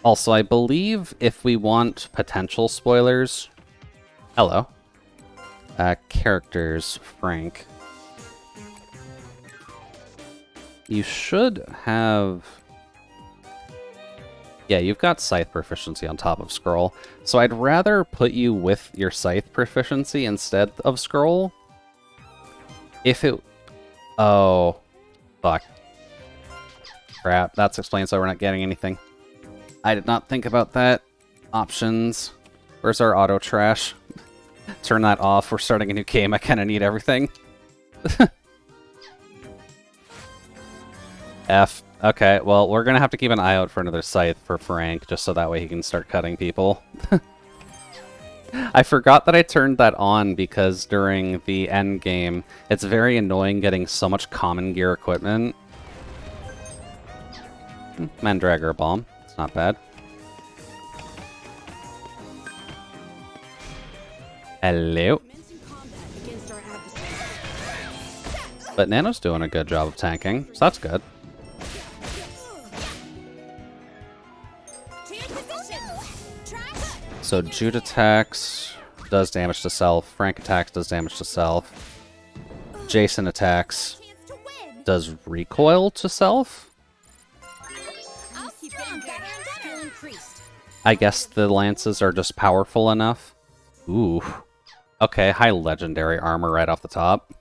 Speaker 1: Also, I believe if we want potential spoilers... Hello. Characters, Frank. You should have... Yeah, you've got Scythe proficiency on top of Scroll. So I'd rather put you with your Scythe proficiency instead of Scroll. If it... Oh. Fuck. Crap, that explains why we're not getting anything. I did not think about that. Options. Where's our auto trash? Turn that off. We're starting a new game. I kind of need everything. F. Okay, well, we're gonna have to keep an eye out for another scythe for Frank, just so that way he can start cutting people. I forgot that I turned that on because during the end game, it's very annoying getting so much common gear equipment. Mandragora Bomb. It's not bad. Hello. But Nano's doing a good job of tanking, so that's good. So Jude attacks, does damage to self. Frank attacks, does damage to self. Jason attacks, does recoil to self. I guess the lances are just powerful enough. Ooh. Okay, high legendary armor right off the top.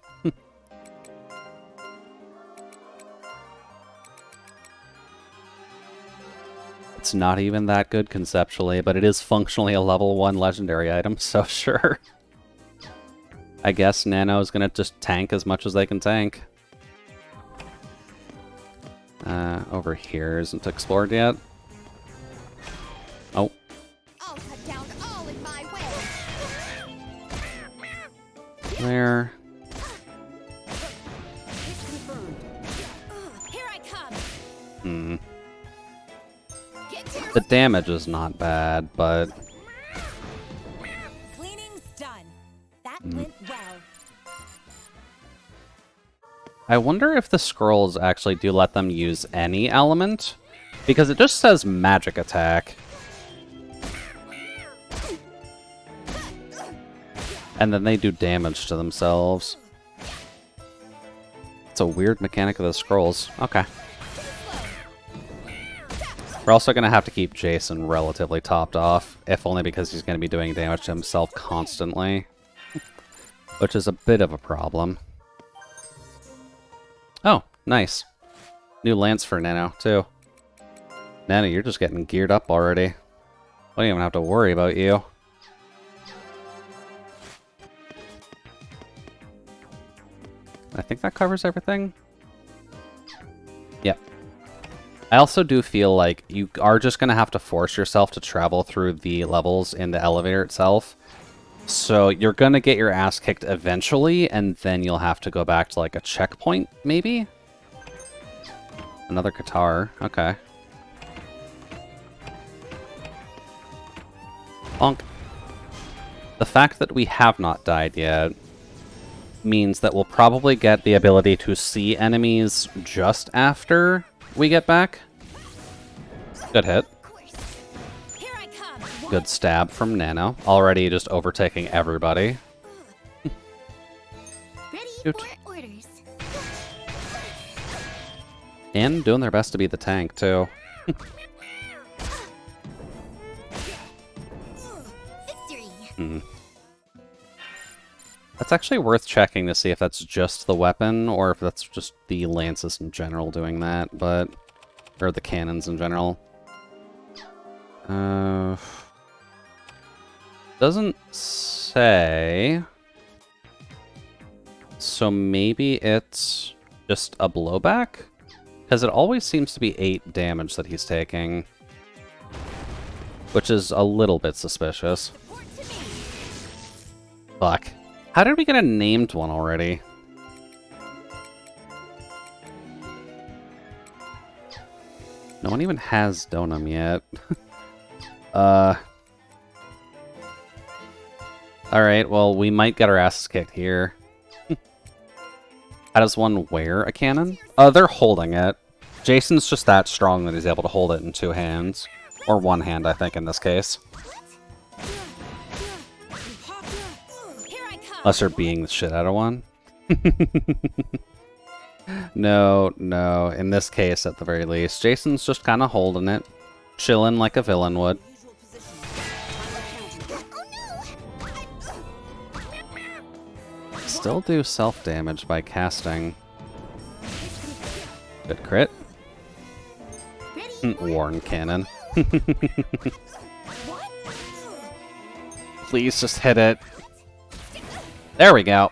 Speaker 1: It's not even that good conceptually, but it is functionally a level 1 legendary item, so sure. I guess Nano's gonna just tank as much as they can tank. Over here isn't explored yet. Oh.
Speaker 2: I'll cut down all in my way.
Speaker 1: There.
Speaker 2: Here I come.
Speaker 1: Hmm. The damage is not bad, but...
Speaker 3: Cleaning's done. That went well.
Speaker 1: I wonder if the scrolls actually do let them use any element, because it just says magic attack. And then they do damage to themselves. It's a weird mechanic of the scrolls. Okay. We're also going to have to keep Jason relatively topped off, if only because he's going to be doing damage to himself constantly. Which is a bit of a problem. Oh, nice. New lance for Nano, too. Nano, you're just getting geared up already. I don't even have to worry about you. I think that covers everything. Yep. I also do feel like you are just going to have to force yourself to travel through the levels in the elevator itself. So you're going to get your ass kicked eventually, and then you'll have to go back to like a checkpoint, maybe? Another guitar. Okay. Bonk. The fact that we have not died yet means that we'll probably get the ability to see enemies just after we get back. Good hit. Good stab from Nano. Already just overtaking everybody.
Speaker 5: Ready
Speaker 1: Shoot.
Speaker 5: for orders.
Speaker 1: And doing their best to be the tank, too.
Speaker 5: Victory.
Speaker 1: That's actually worth checking to see if that's just the weapon, or if that's just the lances in general doing that, but... Or the cannons in general. Doesn't say... So maybe it's just a blowback? Because it always seems to be 8 damage that he's taking. Which is a little bit suspicious. Fuck. How did we get a named one already? No one even has Donum yet. Alright, well, we might get our asses kicked here. How does one wear a cannon? They're holding it. Jason's just that strong that he's able to hold it in 2 hands. Or 1 hand, I think, in this case. Unless they're being the shit out of one. No, no. In this case, at the very least. Jason's just kind of holding it. Chilling like a villain would. Still do self-damage by casting. Good crit. Warn cannon. Please just hit it. There we go.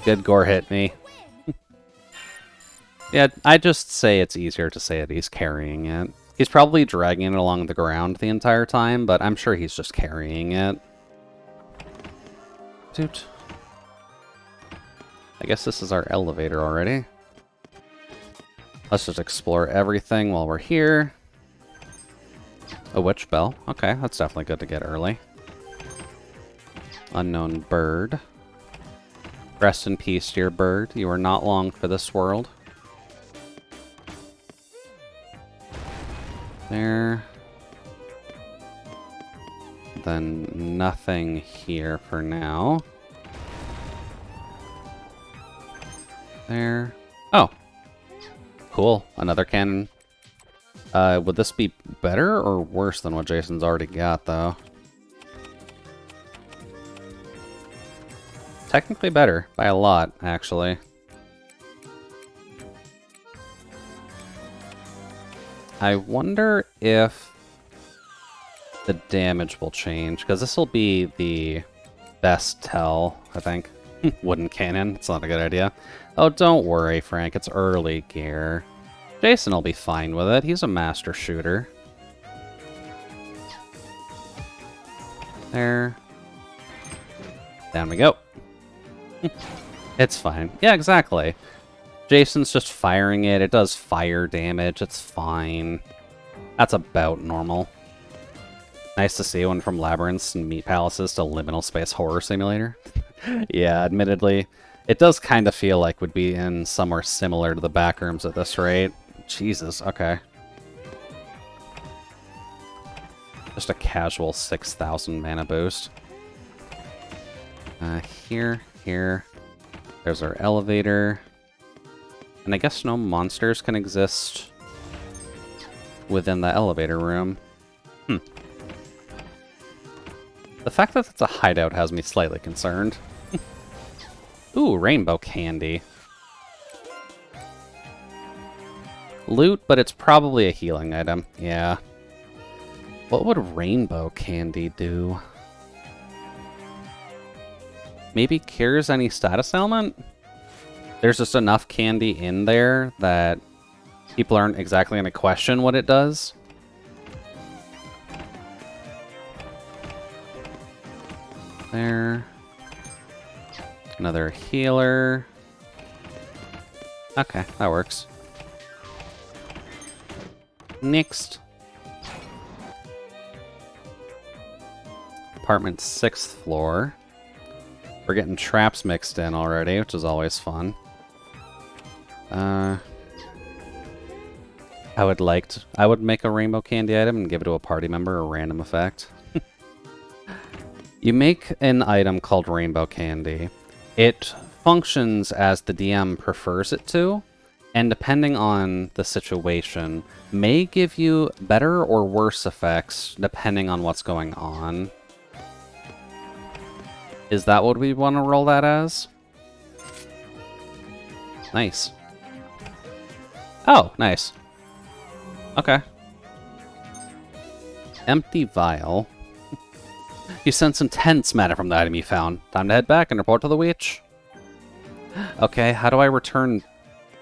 Speaker 1: Good gore hit me. Yeah, I just say it's easier to say that he's carrying it. He's probably dragging it along the ground the entire time, but I'm sure he's just carrying it. Dude. I guess this is our elevator already. Let's just explore everything while we're here. A witch bell. Okay, that's definitely good to get early. Unknown bird. Rest in peace, dear bird. You are not long for this world. There. Then nothing here for now. There. Oh. Cool. Another cannon. Would this be better or worse than what Jason's already got, though? Technically better. By a lot, actually. I wonder if the damage will change, because this will be the best tell, I think. Wooden cannon. It's not a good idea. Oh, don't worry, Frank. It's early gear. Jason will be fine with it. He's a master shooter. There. Down we go. It's fine. Yeah, exactly. Jason's just firing it. It does fire damage. It's fine. That's about normal. Nice to see one from Labyrinths and Meat Palaces to Liminal Space Horror Simulator. Yeah, admittedly, it does kind of feel like we'd be in somewhere similar to the backrooms at this rate. Jesus, okay. Just a casual 6,000 mana boost. Here. There's our elevator. And I guess no monsters can exist within the elevator room. The fact that it's a hideout has me slightly concerned. Ooh, rainbow candy. Loot, but it's probably a healing item. Yeah. What would rainbow candy do? Maybe cures any status ailment? There's just enough candy in there that people aren't exactly going to question what it does. There. Another healer. Okay, that works. Next. Apartment 6th floor. We're getting traps mixed in already, which is always fun. I would make a rainbow candy item and give it to a party member, a random effect. You make an item called rainbow candy. It functions as the DM prefers it to, and depending on the situation, may give you better or worse effects depending on what's going on. Is that what we want to roll that as? Nice. Oh, nice. Okay. Empty vial. You sense intense matter from the item you found. Time to head back and report to the witch. Okay, how do I return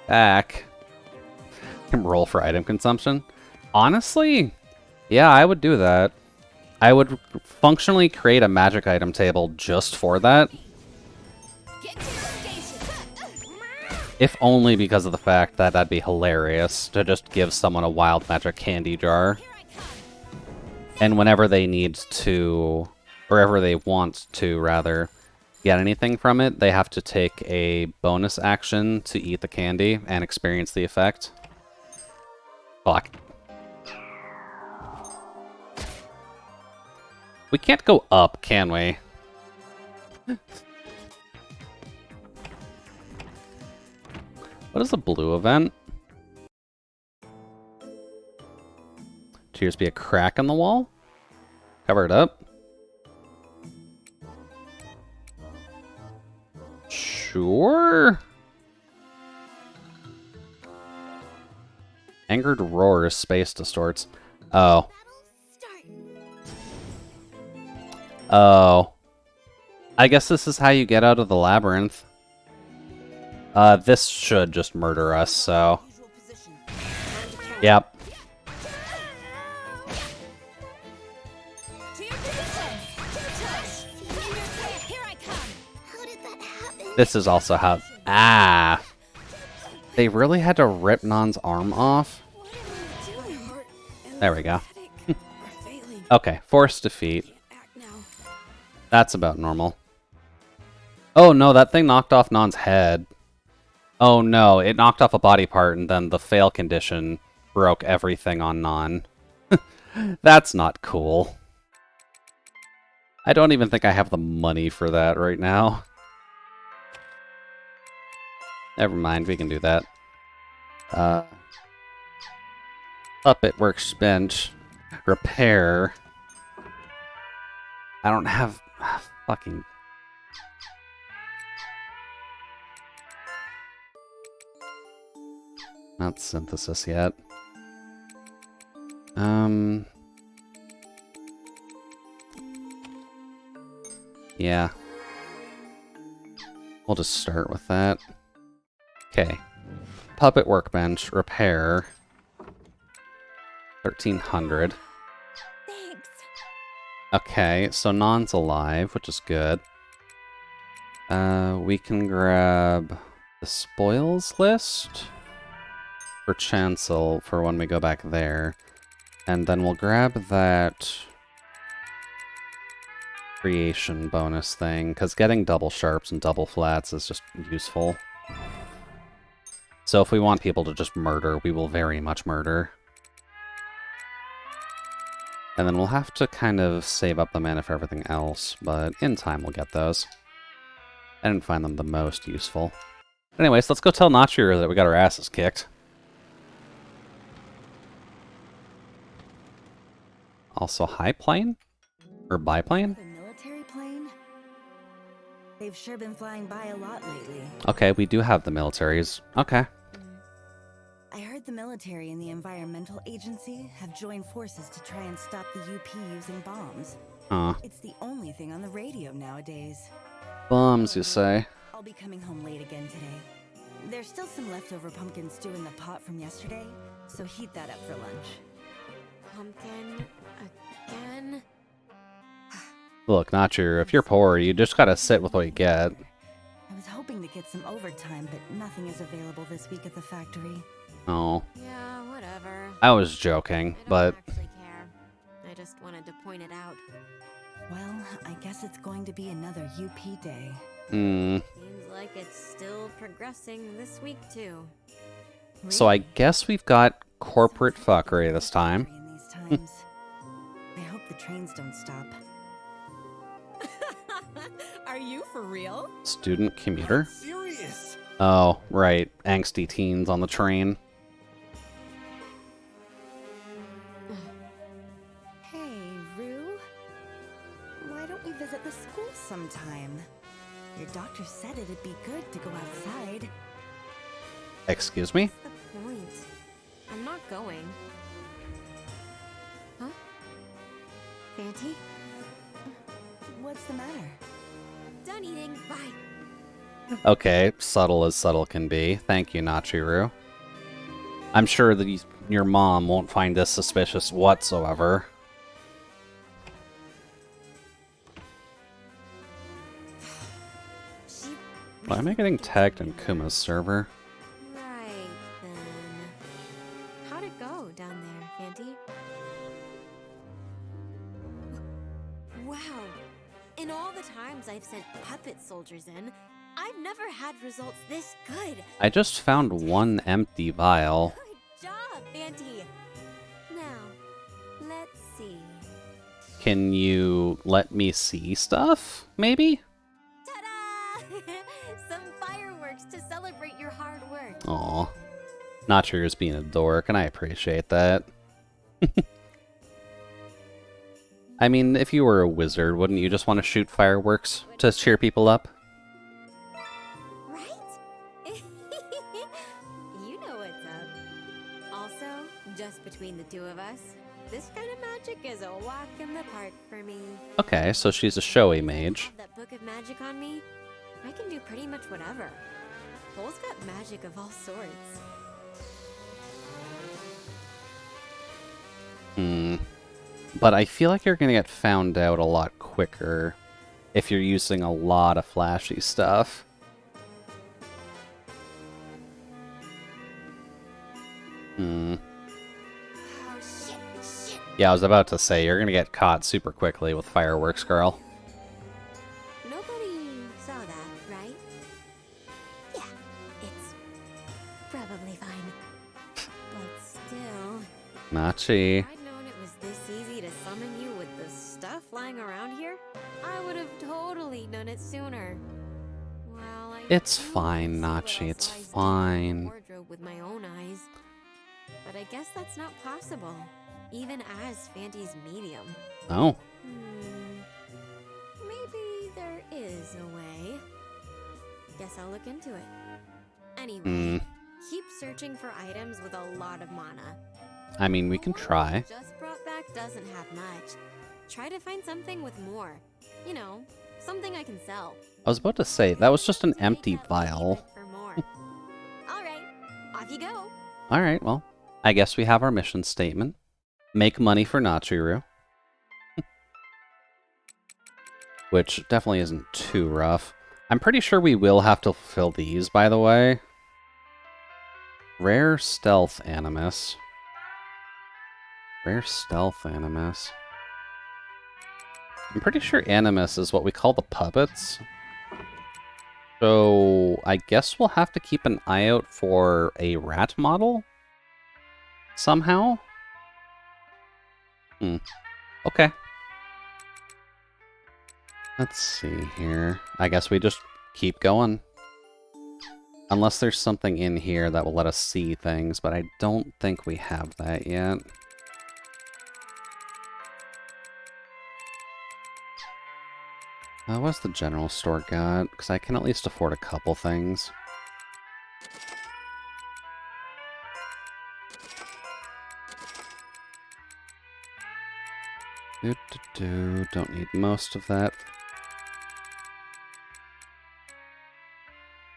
Speaker 1: back? Roll for item consumption? Honestly, yeah, I would do that. I would functionally create a magic item table just for that. If only because of the fact that that'd be hilarious to just give someone a wild magic candy jar. And whenever they need to, or wherever they want to, rather, get anything from it, they have to take a bonus action to eat the candy and experience the effect. Fuck. We can't go up, can we? What is the blue event? Appears to be a crack in the wall. Cover it up. Sure. Angered roars, space distorts. Oh. Oh. I guess this is how you get out of the labyrinth. This should just murder us, so...
Speaker 4: Usual position. Time to count.
Speaker 1: Yep.
Speaker 2: To your position! Two-touch! In your camp, here I come!
Speaker 5: How did that happen?
Speaker 1: This is also how... Ah! They really had to rip Non's arm off?
Speaker 2: What am I doing?
Speaker 4: Heart and
Speaker 1: There we go.
Speaker 4: headache are failing.
Speaker 1: Okay, forced defeat.
Speaker 4: Can't act now.
Speaker 1: That's about normal. Oh no, that thing knocked off Non's head. Oh no, it knocked off a body part and then the fail condition broke everything on Non. That's not cool. I don't even think I have the money for that right now. Never mind, we can do that. Puppet workbench. Repair. I don't have... fucking... Not synthesis yet. Yeah. We'll just start with that. Okay. Puppet workbench, repair. 1300.
Speaker 2: Thanks.
Speaker 1: Okay, so Non's alive, which is good. We can grab the spoils list for Chancel for when we go back there. And then we'll grab that creation bonus thing, because getting double sharps and double flats is just useful. So if we want people to just murder, we will very much murder. And then we'll have to kind of save up the mana for everything else, but in time we'll get those. I didn't find them the most useful. Anyways, let's go tell Nachir that we got our asses kicked. Also high plane? Or biplane?
Speaker 6: The military plane? They've sure been flying by a lot lately.
Speaker 1: Okay, we do have the militaries. Okay.
Speaker 6: I heard the military and the environmental agency have joined forces to try and stop the UP using bombs.
Speaker 1: Huh.
Speaker 6: It's the only thing on the radio nowadays.
Speaker 1: Bombs, you say?
Speaker 6: I'll be coming home late again today. There's still some leftover pumpkin stew in the pot from yesterday, so heat that up for lunch.
Speaker 2: Pumpkin again?
Speaker 1: Look, Nachir, if you're poor, you just gotta sit with what you get.
Speaker 6: I was hoping to get some overtime, but nothing is available this week at the factory.
Speaker 1: Oh,
Speaker 2: Yeah, whatever.
Speaker 1: I was joking,
Speaker 2: I
Speaker 1: but...
Speaker 2: don't actually care. I just wanted to point it out.
Speaker 6: Well, I guess it's going to be another UP day.
Speaker 1: Hmm.
Speaker 2: Seems like it's still progressing this week, too.
Speaker 1: So I guess we've got corporate fuckery this time.
Speaker 6: In these times. I hope the trains don't stop.
Speaker 3: Are you for real?
Speaker 1: Student commuter?
Speaker 7: Serious?
Speaker 1: Oh, right. Angsty teens on the train.
Speaker 6: Hey, Rue. Why don't we visit the school sometime? Your doctor said it'd be good to go outside.
Speaker 1: Excuse me?
Speaker 2: What's the point? I'm not going. Huh? Fanty?
Speaker 6: What's the matter?
Speaker 2: Done eating. Bye.
Speaker 1: Okay, subtle as subtle can be. Thank you, Nachiru. I'm sure that your mom won't find this suspicious whatsoever.
Speaker 2: She
Speaker 1: Why am I getting tagged in Kuma's server?
Speaker 2: Right then. How'd it go down there, Fanty? Wow. In all the times I've sent puppet soldiers in, I've never had results this good.
Speaker 1: I just found one empty vial.
Speaker 2: Good job, Fanty. Now, let's see.
Speaker 1: Can you let me see stuff, maybe?
Speaker 2: Ta-da! Some fireworks to celebrate your hard work.
Speaker 1: Aw. Nachiru's being a dork, and I appreciate that. I mean, if you were a wizard, wouldn't you just want to shoot fireworks to cheer people up?
Speaker 2: Right? You know what's up. Also, just between the two of us, this kind of magic is a walk in the park for me.
Speaker 1: Okay, so she's a showy mage.
Speaker 2: Have that book of magic on me, I can do pretty much whatever.
Speaker 7: Pole's got magic of all sorts.
Speaker 1: But I feel like you're gonna get found out a lot quicker if you're using a lot of flashy stuff.
Speaker 2: Oh, shit, shit.
Speaker 1: Yeah, I was about to say, you're gonna get caught super quickly with Fireworks Girl.
Speaker 7: Nobody saw that, right?
Speaker 2: Yeah, it's probably fine.
Speaker 7: But still,
Speaker 1: Nachi.
Speaker 7: if I'd known it was this easy to summon you with the stuff lying around here, I would have totally done it sooner. Well,
Speaker 1: It's
Speaker 7: do
Speaker 1: fine,
Speaker 7: wanna see
Speaker 1: Nachi,
Speaker 7: what
Speaker 1: it's
Speaker 7: else lies deep in the
Speaker 1: fine.
Speaker 7: wardrobe with my own eyes. But I guess that's not possible, even as Fanty's medium.
Speaker 1: Oh.
Speaker 7: Maybe there is a way. Guess I'll look into it. Anyway,
Speaker 1: Hmm.
Speaker 7: keep searching for items with a lot of mana.
Speaker 1: I mean, we
Speaker 7: The
Speaker 1: can
Speaker 7: one
Speaker 1: try.
Speaker 7: you just brought back doesn't have much. Try to find something with more. You know, something I can sell.
Speaker 1: I was about to say, that was just an
Speaker 7: To make
Speaker 1: empty
Speaker 7: that lucky
Speaker 1: vial.
Speaker 7: bit for more. All right, off you go.
Speaker 1: Alright, well, I guess we have our mission statement. Make money for Nachiru. Which definitely isn't too rough. I'm pretty sure we will have to fulfill these, by the way. Rare Stealth Animus. Rare Stealth Animus. I'm pretty sure Animus is what we call the puppets. So I guess we'll have to keep an eye out for a rat model? Somehow? Okay. Let's see here. I guess we just keep going. Unless there's something in here that will let us see things, but I don't think we have that yet. What's the general store got? Because I can at least afford a couple things. Don't need most of that.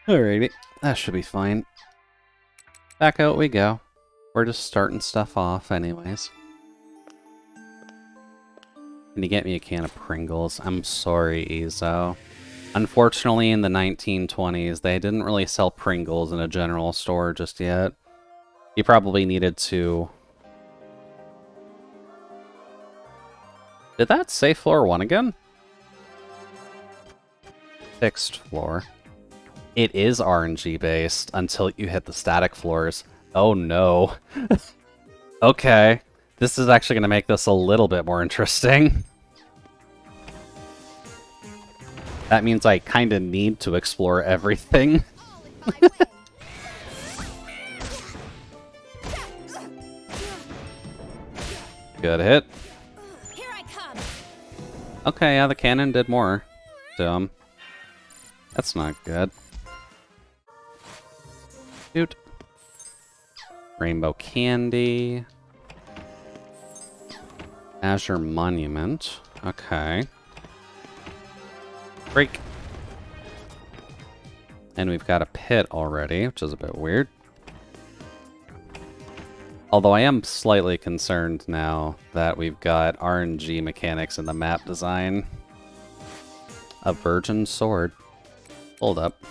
Speaker 1: Alrighty, that should be fine. Back out we go. We're just starting stuff off anyways. Can you get me a can of Pringles? I'm sorry, Ezo. Unfortunately, in the 1920s, they didn't really sell Pringles in a general store just yet. You probably needed to... Did that say floor 1 again? Fixed floor. It is RNG based until you hit the static floors. Oh no. Okay. This is actually going to make this a little bit more interesting. That means I kind of need to explore everything. Good hit.
Speaker 7: Here I come.
Speaker 1: Okay, yeah, the cannon did more to him. That's not good. Shoot. Rainbow Candy. Azure Monument. Okay. Break. And we've got a pit already, which is a bit weird. Although I am slightly concerned now that we've got RNG mechanics in the map design. A virgin sword. Hold up.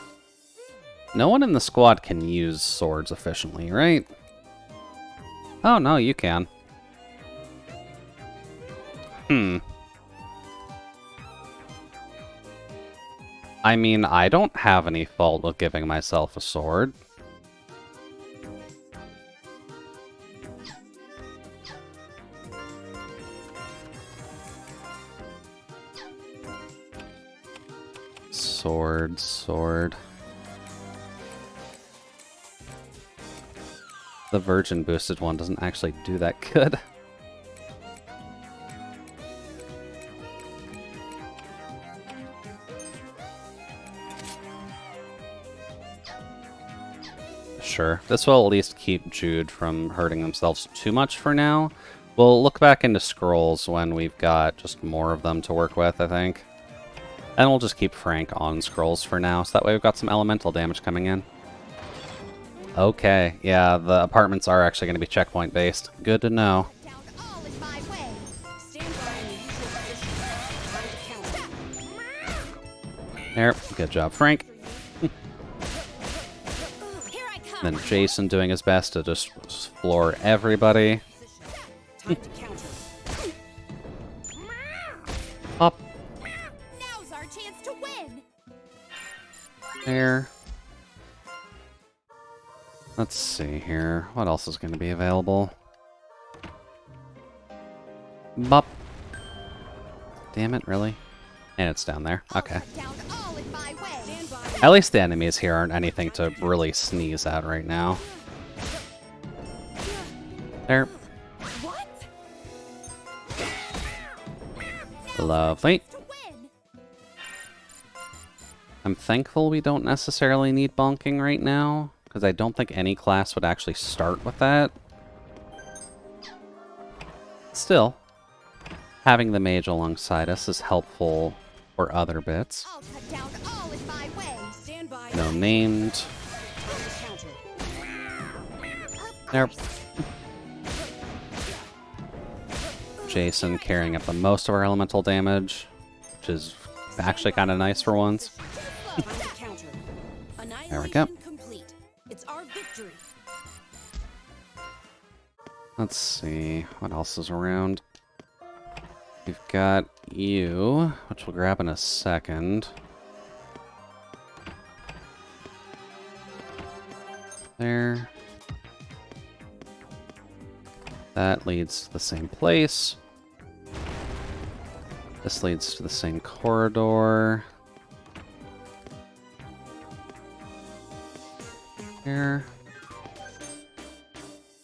Speaker 1: No one in the squad can use swords efficiently, right? Oh, no, you can. I mean, I don't have any fault with giving myself a sword. Sword. The virgin boosted one doesn't actually do that good. Sure, this will at least keep Jude from hurting themselves too much for now. We'll look back into scrolls when we've got just more of them to work with, I think. And we'll just keep Frank on scrolls for now, so that way we've got some elemental damage coming in. Okay, yeah, the apartments are actually going to be checkpoint based. Good to know.
Speaker 2: Down all in my way.
Speaker 4: Stand by in your usual position. Time to counter.
Speaker 1: There, good job, Frank.
Speaker 2: Here I come.
Speaker 1: Then Jason doing his best to just floor everybody.
Speaker 4: Time to counter.
Speaker 1: Up
Speaker 2: Now's our chance to win.
Speaker 1: there. Let's see here. What else is going to be available? Bop. Damn it, really? And it's down there. Okay.
Speaker 2: Down all in my way.
Speaker 4: Stand by.
Speaker 1: At least the enemies here aren't anything to really sneeze at right now. There.
Speaker 2: What?
Speaker 1: Lovely.
Speaker 2: To win.
Speaker 1: I'm thankful we don't necessarily need bonking right now, because I don't think any class would actually start with that. Still, having the mage alongside us is helpful for other bits.
Speaker 2: I'll cut down all in my way.
Speaker 4: Stand by.
Speaker 1: No named.
Speaker 4: Time to counter.
Speaker 1: There. Jason carrying up the most of our elemental damage, which is actually kind of nice for once.
Speaker 4: Time to counter.
Speaker 1: There we go.
Speaker 4: Annihilation complete. It's our victory.
Speaker 1: Let's see, what else is around? We've got you, which we'll grab in a second. There. That leads to the same place. This leads to the same corridor. Here.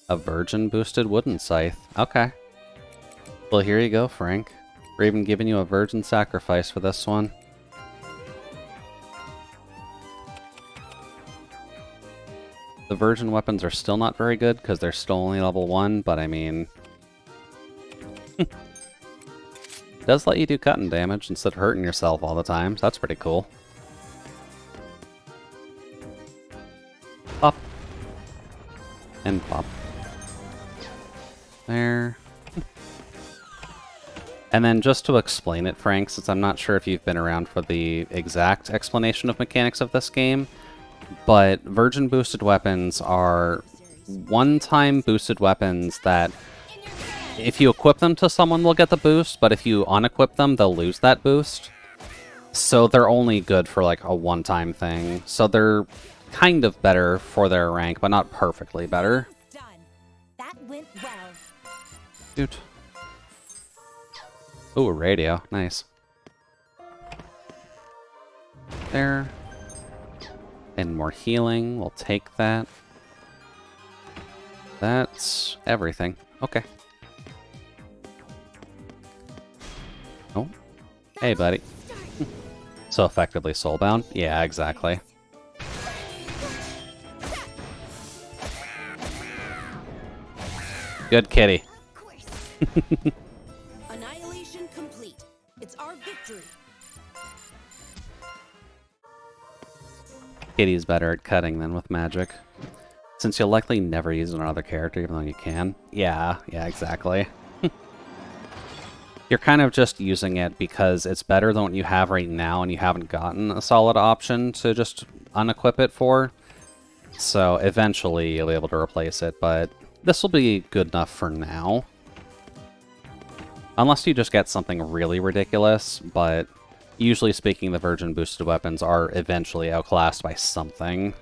Speaker 1: A virgin boosted wooden scythe. Okay. Well, here you go, Frank. We're even giving you a virgin sacrifice for this one. The virgin weapons are still not very good because they're still only level 1, but I mean... it does let you do cutting damage instead of hurting yourself all the time, so that's pretty cool. Pop. And pop. There. And then just to explain it, Frank, since I'm not sure if you've been around for the exact explanation of mechanics of this game, but virgin boosted weapons are one-time boosted weapons that if you equip them to someone, they'll get the boost, but if you unequip them, they'll lose that boost. So they're only good for like a one-time thing. So they're kind of better for their rank, but not perfectly better.
Speaker 2: Done. That went well.
Speaker 1: Dude. Ooh, a radio. Nice. There. And more healing. We'll take that. That's everything. Okay. Oh. Hey, buddy. So effectively soulbound? Yeah, exactly. Good kitty.
Speaker 4: Annihilation complete. It's our victory.
Speaker 1: Kitty's better at cutting than with magic. Since you'll likely never use another character, even though you can. Yeah, exactly. You're kind of just using it because it's better than what you have right now, and you haven't gotten a solid option to just unequip it for. So eventually you'll be able to replace it, but this will be good enough for now. Unless you just get something really ridiculous, but usually speaking, the virgin boosted weapons are eventually outclassed by something.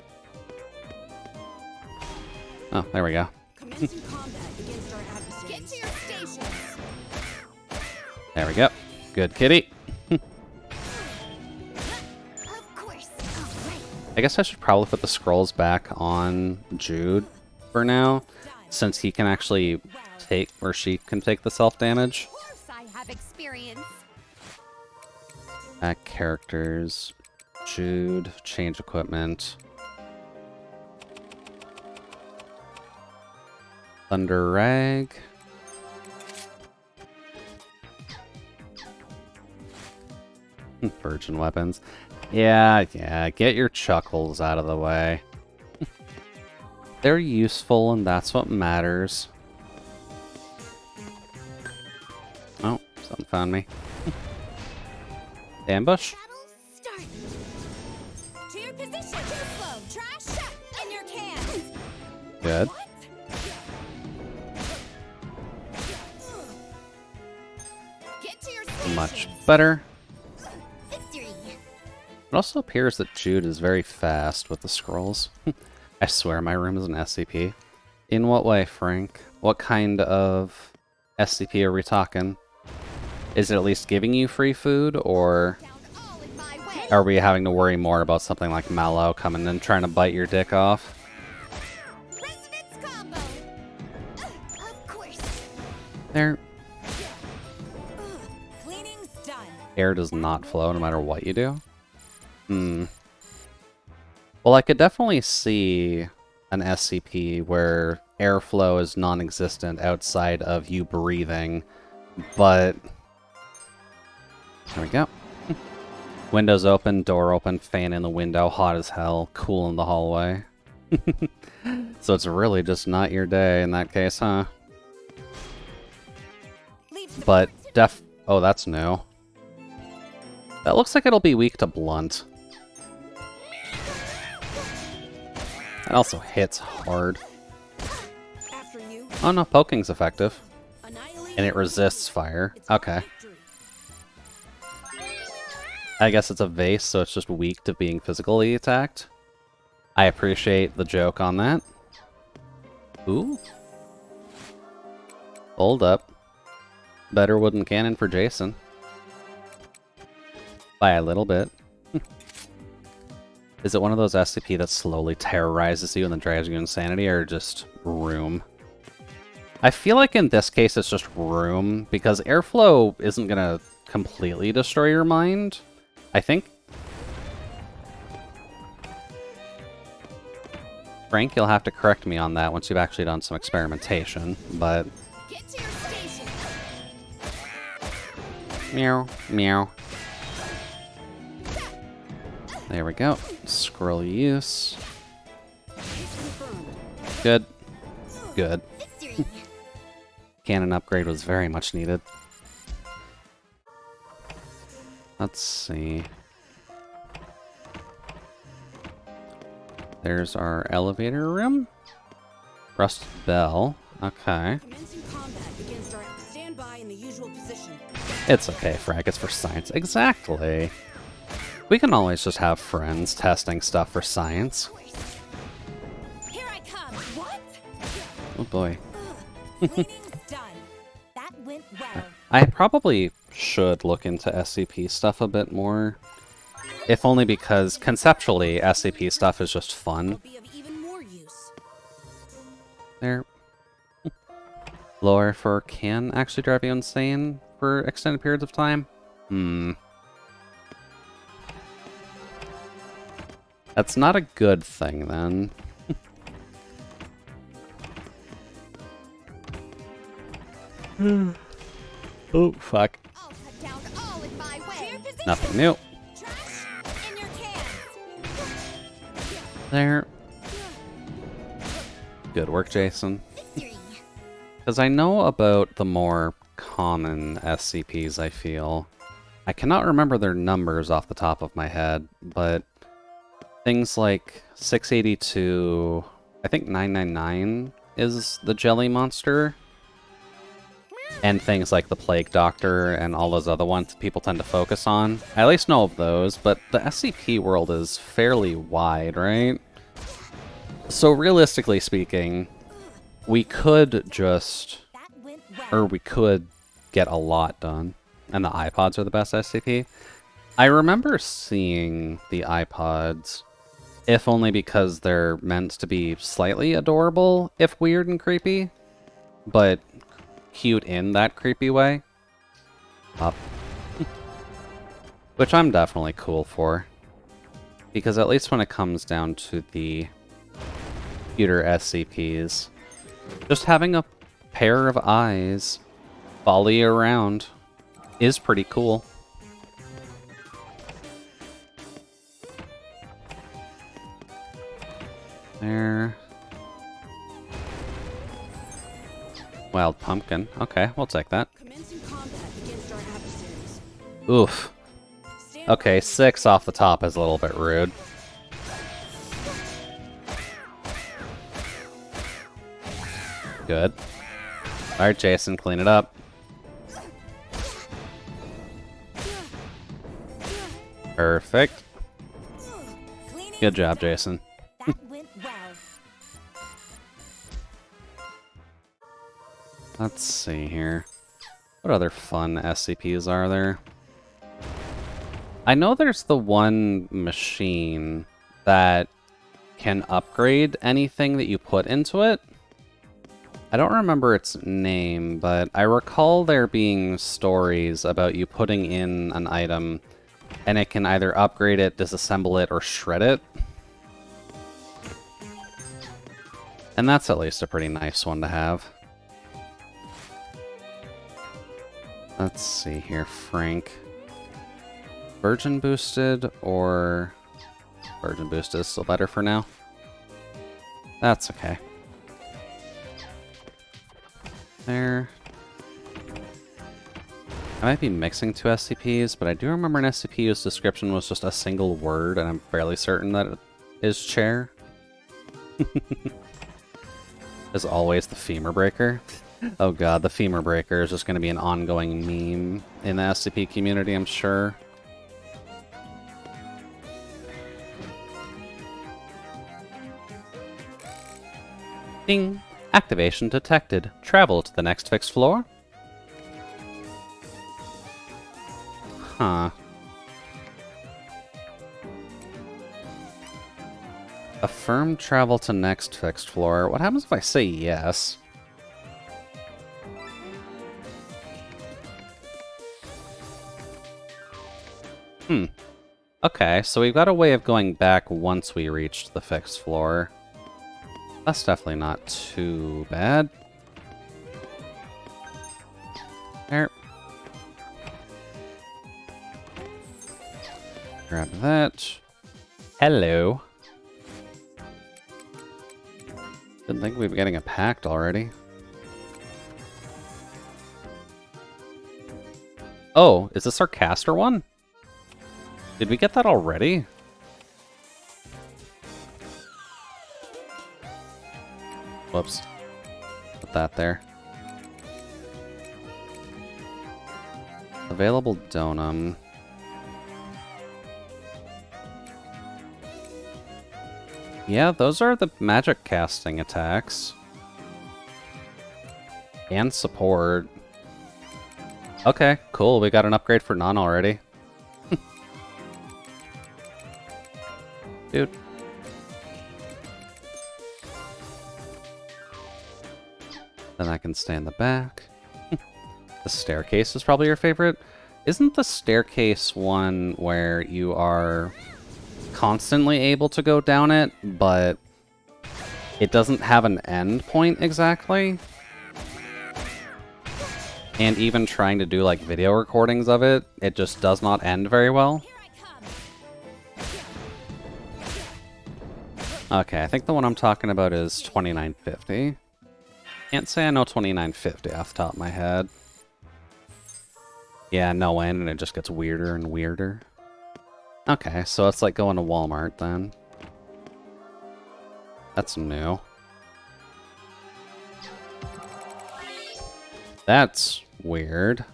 Speaker 1: Oh, there we go.
Speaker 4: Commencing combat against our adversaries.
Speaker 2: Get to your stations.
Speaker 1: There we go. Good kitty.
Speaker 2: Of course. All right.
Speaker 1: I guess I should probably put the scrolls back on Jude for now, since he can actually take, or she can take the self-damage.
Speaker 2: Of course I have experience.
Speaker 1: Back characters. Jude. Change equipment. Thunder Rag. Virgin weapons. Yeah, get your chuckles out of the way. They're useful, and that's what matters. Oh, something found me. Ambush?
Speaker 2: Battle start.
Speaker 4: To your position! Too slow! Trash! In your cans!
Speaker 1: Good.
Speaker 2: Get to your station.
Speaker 1: Much better.
Speaker 2: Victory.
Speaker 1: It also appears that Jude is very fast with the scrolls. I swear my room is an SCP. In what way, Frank? What kind of SCP are we talking? Is it at least giving you free food, or
Speaker 2: Down all in my way.
Speaker 1: are we having to worry more about something like Mallow coming and trying to bite your dick off?
Speaker 2: Resonance combo. Of course.
Speaker 1: There,
Speaker 4: Cleaning's done.
Speaker 1: air does not flow no matter what you do. Well, I could definitely see an SCP where airflow is non-existent outside of you breathing, but there we go. Windows open, door open, fan in the window, hot as hell, cool in the hallway. So it's really just not your day in that case, huh? But oh, that's new. That looks like it'll be weak to blunt. It also hits hard.
Speaker 4: After you,
Speaker 1: Oh no, poking's effective.
Speaker 4: annihilate.
Speaker 1: And it resists fire.
Speaker 4: It's my
Speaker 1: Okay.
Speaker 4: victory.
Speaker 1: I guess it's a vase, so it's just weak to being physically attacked. I appreciate the joke on that. Ooh. Hold up. Better wooden cannon for Jason. By a little bit. Is it one of those SCP that slowly terrorizes you and then drives you insanity, or just room? I feel like in this case it's just room, because airflow isn't gonna completely destroy your mind, I think. Frank, you'll have to correct me on that once you've actually done some experimentation, but...
Speaker 2: Get to your station.
Speaker 1: Meow, meow. There we go. Scroll use. Good. Good.
Speaker 2: Victory.
Speaker 1: Cannon upgrade was very much needed. Let's see. There's our elevator room. Rust bell. Okay.
Speaker 4: Commencing combat against our stand by in the usual position.
Speaker 1: It's okay, Frank. It's for science. Exactly. We can always just have friends testing stuff for science.
Speaker 4: Here I come. What?
Speaker 1: Oh boy.
Speaker 4: Cleaning's done. That went well.
Speaker 1: I probably should look into SCP stuff a bit more. If only because, conceptually, SCP stuff is just
Speaker 4: Will
Speaker 1: fun.
Speaker 4: be of even more use.
Speaker 1: There. Lore for can actually drive you insane for extended periods of time? That's not a good thing, then. Oh, fuck.
Speaker 2: I'll cut down all in my way.
Speaker 1: Nothing new.
Speaker 2: Trash in your cans.
Speaker 1: There. Good work, Jason.
Speaker 2: Victory.
Speaker 1: Because I know about the more common SCPs, I feel. I cannot remember their numbers off the top of my head, but things like 682, I think 999 is the jelly monster, and things like the Plague Doctor and all those other ones people tend to focus on. I at least know of those, but the SCP world is fairly wide, right? So realistically speaking, we could just,
Speaker 4: That went well.
Speaker 1: or we could get a lot done, and the iPods are the best SCP. I remember seeing the iPods, if only because they're meant to be slightly adorable, if weird and creepy, but cute in that creepy way. Up. Which I'm definitely cool for. Because at least when it comes down to the computer SCPs, just having a pair of eyes follow you around is pretty cool. There. Wild pumpkin. Okay, we'll take that.
Speaker 4: Commencing combat against our adversaries.
Speaker 1: Oof.
Speaker 4: Stand
Speaker 1: Okay,
Speaker 4: by.
Speaker 1: 6 off the top is a little bit rude. Good. Alright, Jason, clean it up. Perfect.
Speaker 4: Cleaning
Speaker 1: Good job, Jason.
Speaker 4: That went well.
Speaker 1: Let's see here. What other fun SCPs are there? I know there's the one machine that can upgrade anything that you put into it. I don't remember its name, but I recall there being stories about you putting in an item and it can either upgrade it, disassemble it, or shred it. And that's at least a pretty nice one to have. Let's see here, Frank. Virgin boosted or... Virgin boosted is still better for now. That's okay. There. I might be mixing two SCPs, but I do remember an SCP whose description was just a single word, and I'm fairly certain that it is chair. As always, the femur breaker. Oh god, the femur breaker is just going to be an ongoing meme in the SCP community, I'm sure. Ding! Activation detected. Travel to the next fixed floor. Huh. Affirm travel to next fixed floor. What happens if I say yes? Okay, so we've got a way of going back once we reached the fixed floor. That's definitely not too bad. There. Grab that. Hello. Didn't think we'd be getting a pact already. Oh, is this our caster one? Did we get that already? Whoops. Put that there. Available donum. Yeah, those are the magic casting attacks. And support. Okay, cool. We got an upgrade for none already. Dude. Then I can stay in the back. The staircase is probably your favorite. Isn't the staircase one where you are constantly able to go down it, but it doesn't have an end point exactly? And even trying to do like video recordings of it, it just does not end very well. Okay, I think the one I'm talking about is 2950. Can't say I know 2950 off the top of my head. Yeah, no end, and it just gets weirder and weirder. Okay, so it's like going to Walmart then. That's new. That's weird.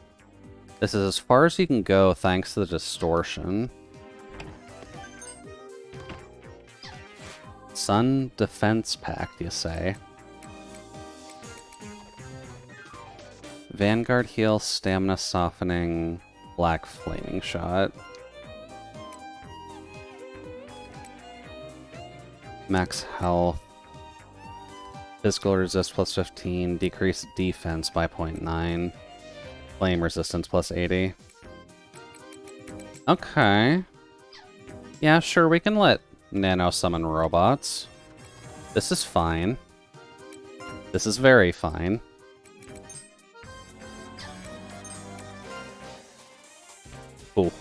Speaker 1: This is as far as you can go thanks to the distortion. Sun Defense Pact, you say? Vanguard Heal, Stamina Softening, Black Flaming Shot. Max Health. Physical Resist plus 15, Decrease Defense by 0.9. Flame Resistance plus 80. Okay. Yeah, sure, we can let Nano summon robots. This is fine. This is very fine. Cool.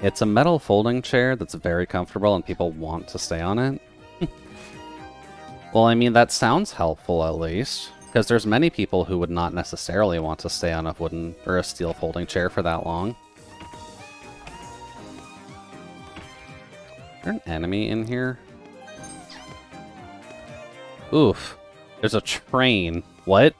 Speaker 1: It's a metal folding chair that's very comfortable and people want to stay on it. Well, I mean, that sounds helpful at least, because there's many people who would not necessarily want to stay on a wooden or a steel folding chair for that long. Is there an enemy in here? Oof. There's a train. What?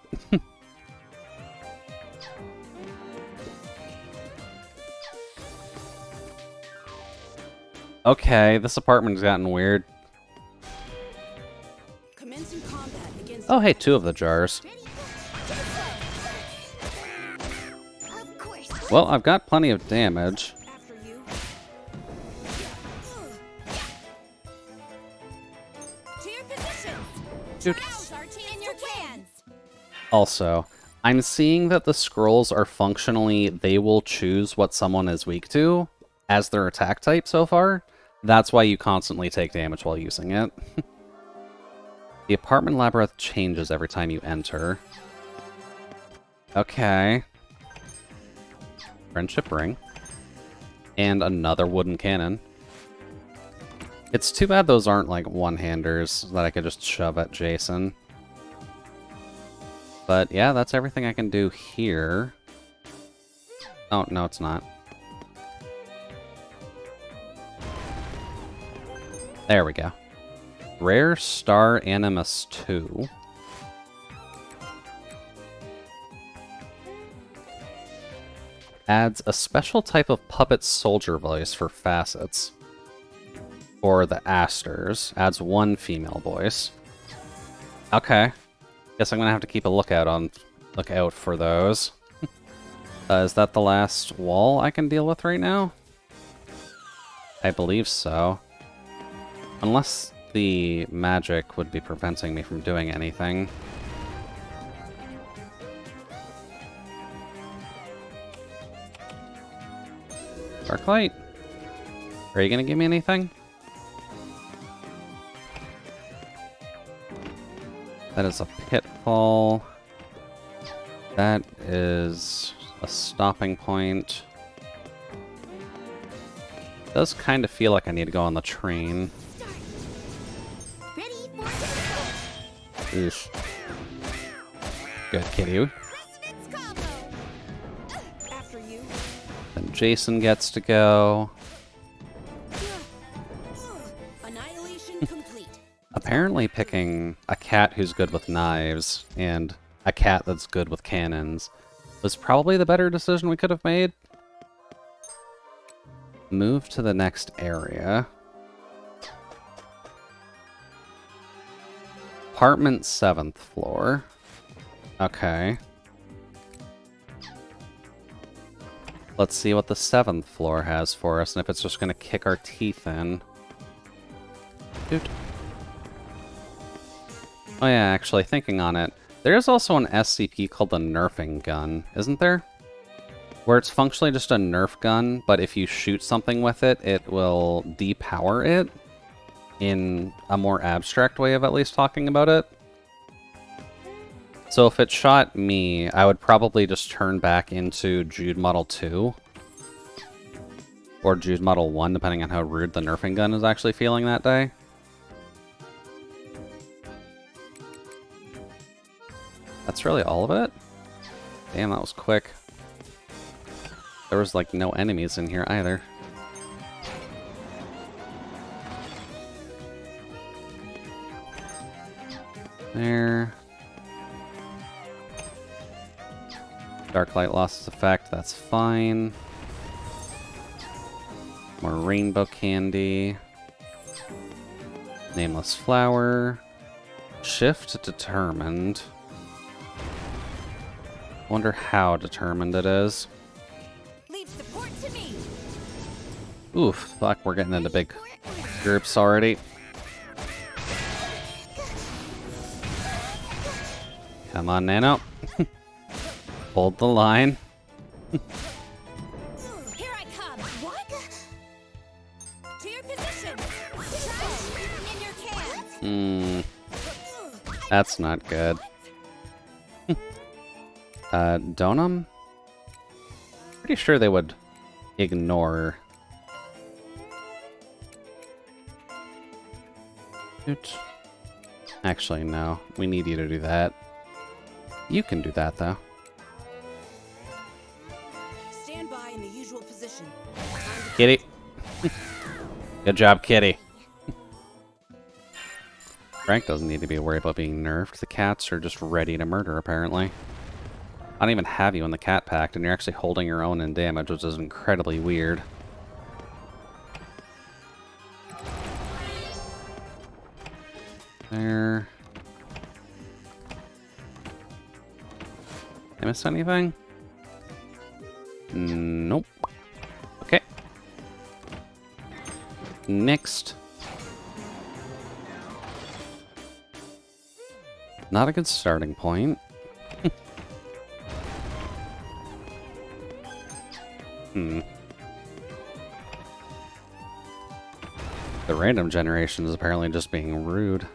Speaker 1: Okay, this apartment's gotten weird.
Speaker 4: Commencing combat against
Speaker 1: Oh, hey, 2 of the jars.
Speaker 5: Of course.
Speaker 1: Well, I've got plenty of damage.
Speaker 4: after you.
Speaker 2: To your positions.
Speaker 1: Dude.
Speaker 2: Now's our chance in your cans.
Speaker 1: Also, I'm seeing that the scrolls are functionally, they will choose what someone is weak to as their attack type so far. That's why you constantly take damage while using it. The apartment labyrinth changes every time you enter. Okay. Friendship ring. And another wooden cannon. It's too bad those aren't like one-handers that I could just shove at Jason. But yeah, that's everything I can do here. Oh, no, it's not. There we go. Rare Star Animus 2. Adds a special type of puppet soldier voice for facets. For the Asters. Adds 1 female voice. Okay. Guess I'm gonna have to keep a lookout for those. Is that the last wall I can deal with right now? I believe so. Unless the magic would be preventing me from doing anything. Darklight? Are you gonna give me anything? That is a pitfall. That is a stopping point. It does kind of feel like I need to go on the train.
Speaker 5: Ready for
Speaker 1: Oof. Good kitty.
Speaker 2: Resonance combo.
Speaker 4: After you.
Speaker 1: Then Jason gets to go.
Speaker 4: Annihilation complete.
Speaker 1: Apparently picking a cat who's good with knives and a cat that's good with cannons was probably the better decision we could have made. Move to the next area. Apartment 7th floor. Okay. Let's see what the 7th floor has for us and if it's just going to kick our teeth in. Dude. Oh yeah, actually, thinking on it, there's also an SCP called the Nerfing Gun, isn't there? Where it's functionally just a Nerf gun, but if you shoot something with it, it will depower it, in a more abstract way of at least talking about it. So if it shot me, I would probably just turn back into Jude Model 2. Or Jude Model 1, depending on how rude the Nerfing gun is actually feeling that day. That's really all of it? Damn, that was quick. There was like no enemies in here either. There. Dark light lost its effect, that's fine. More rainbow candy. Nameless flower. Shift determined. Wonder how determined it is.
Speaker 2: Leave support to me.
Speaker 1: Oof, fuck, we're getting into big groups already. Come on, Nano. Hold the line.
Speaker 2: Here I come. What? To your position. In your can.
Speaker 1: That's not good. Donum? Pretty sure they would ignore. Shoot. Actually, no. We need you to do that. You can do that, though.
Speaker 4: Stand by in the usual position.
Speaker 1: Kitty. Good job, Kitty. Frank doesn't need to be worried about being nerfed. The cats are just ready to murder, apparently. I don't even have you in the cat pact, and you're actually holding your own in damage, which is incredibly weird. There. Did I miss anything? Nope. Okay. Next. Not a good starting point. The random generation is apparently just being rude.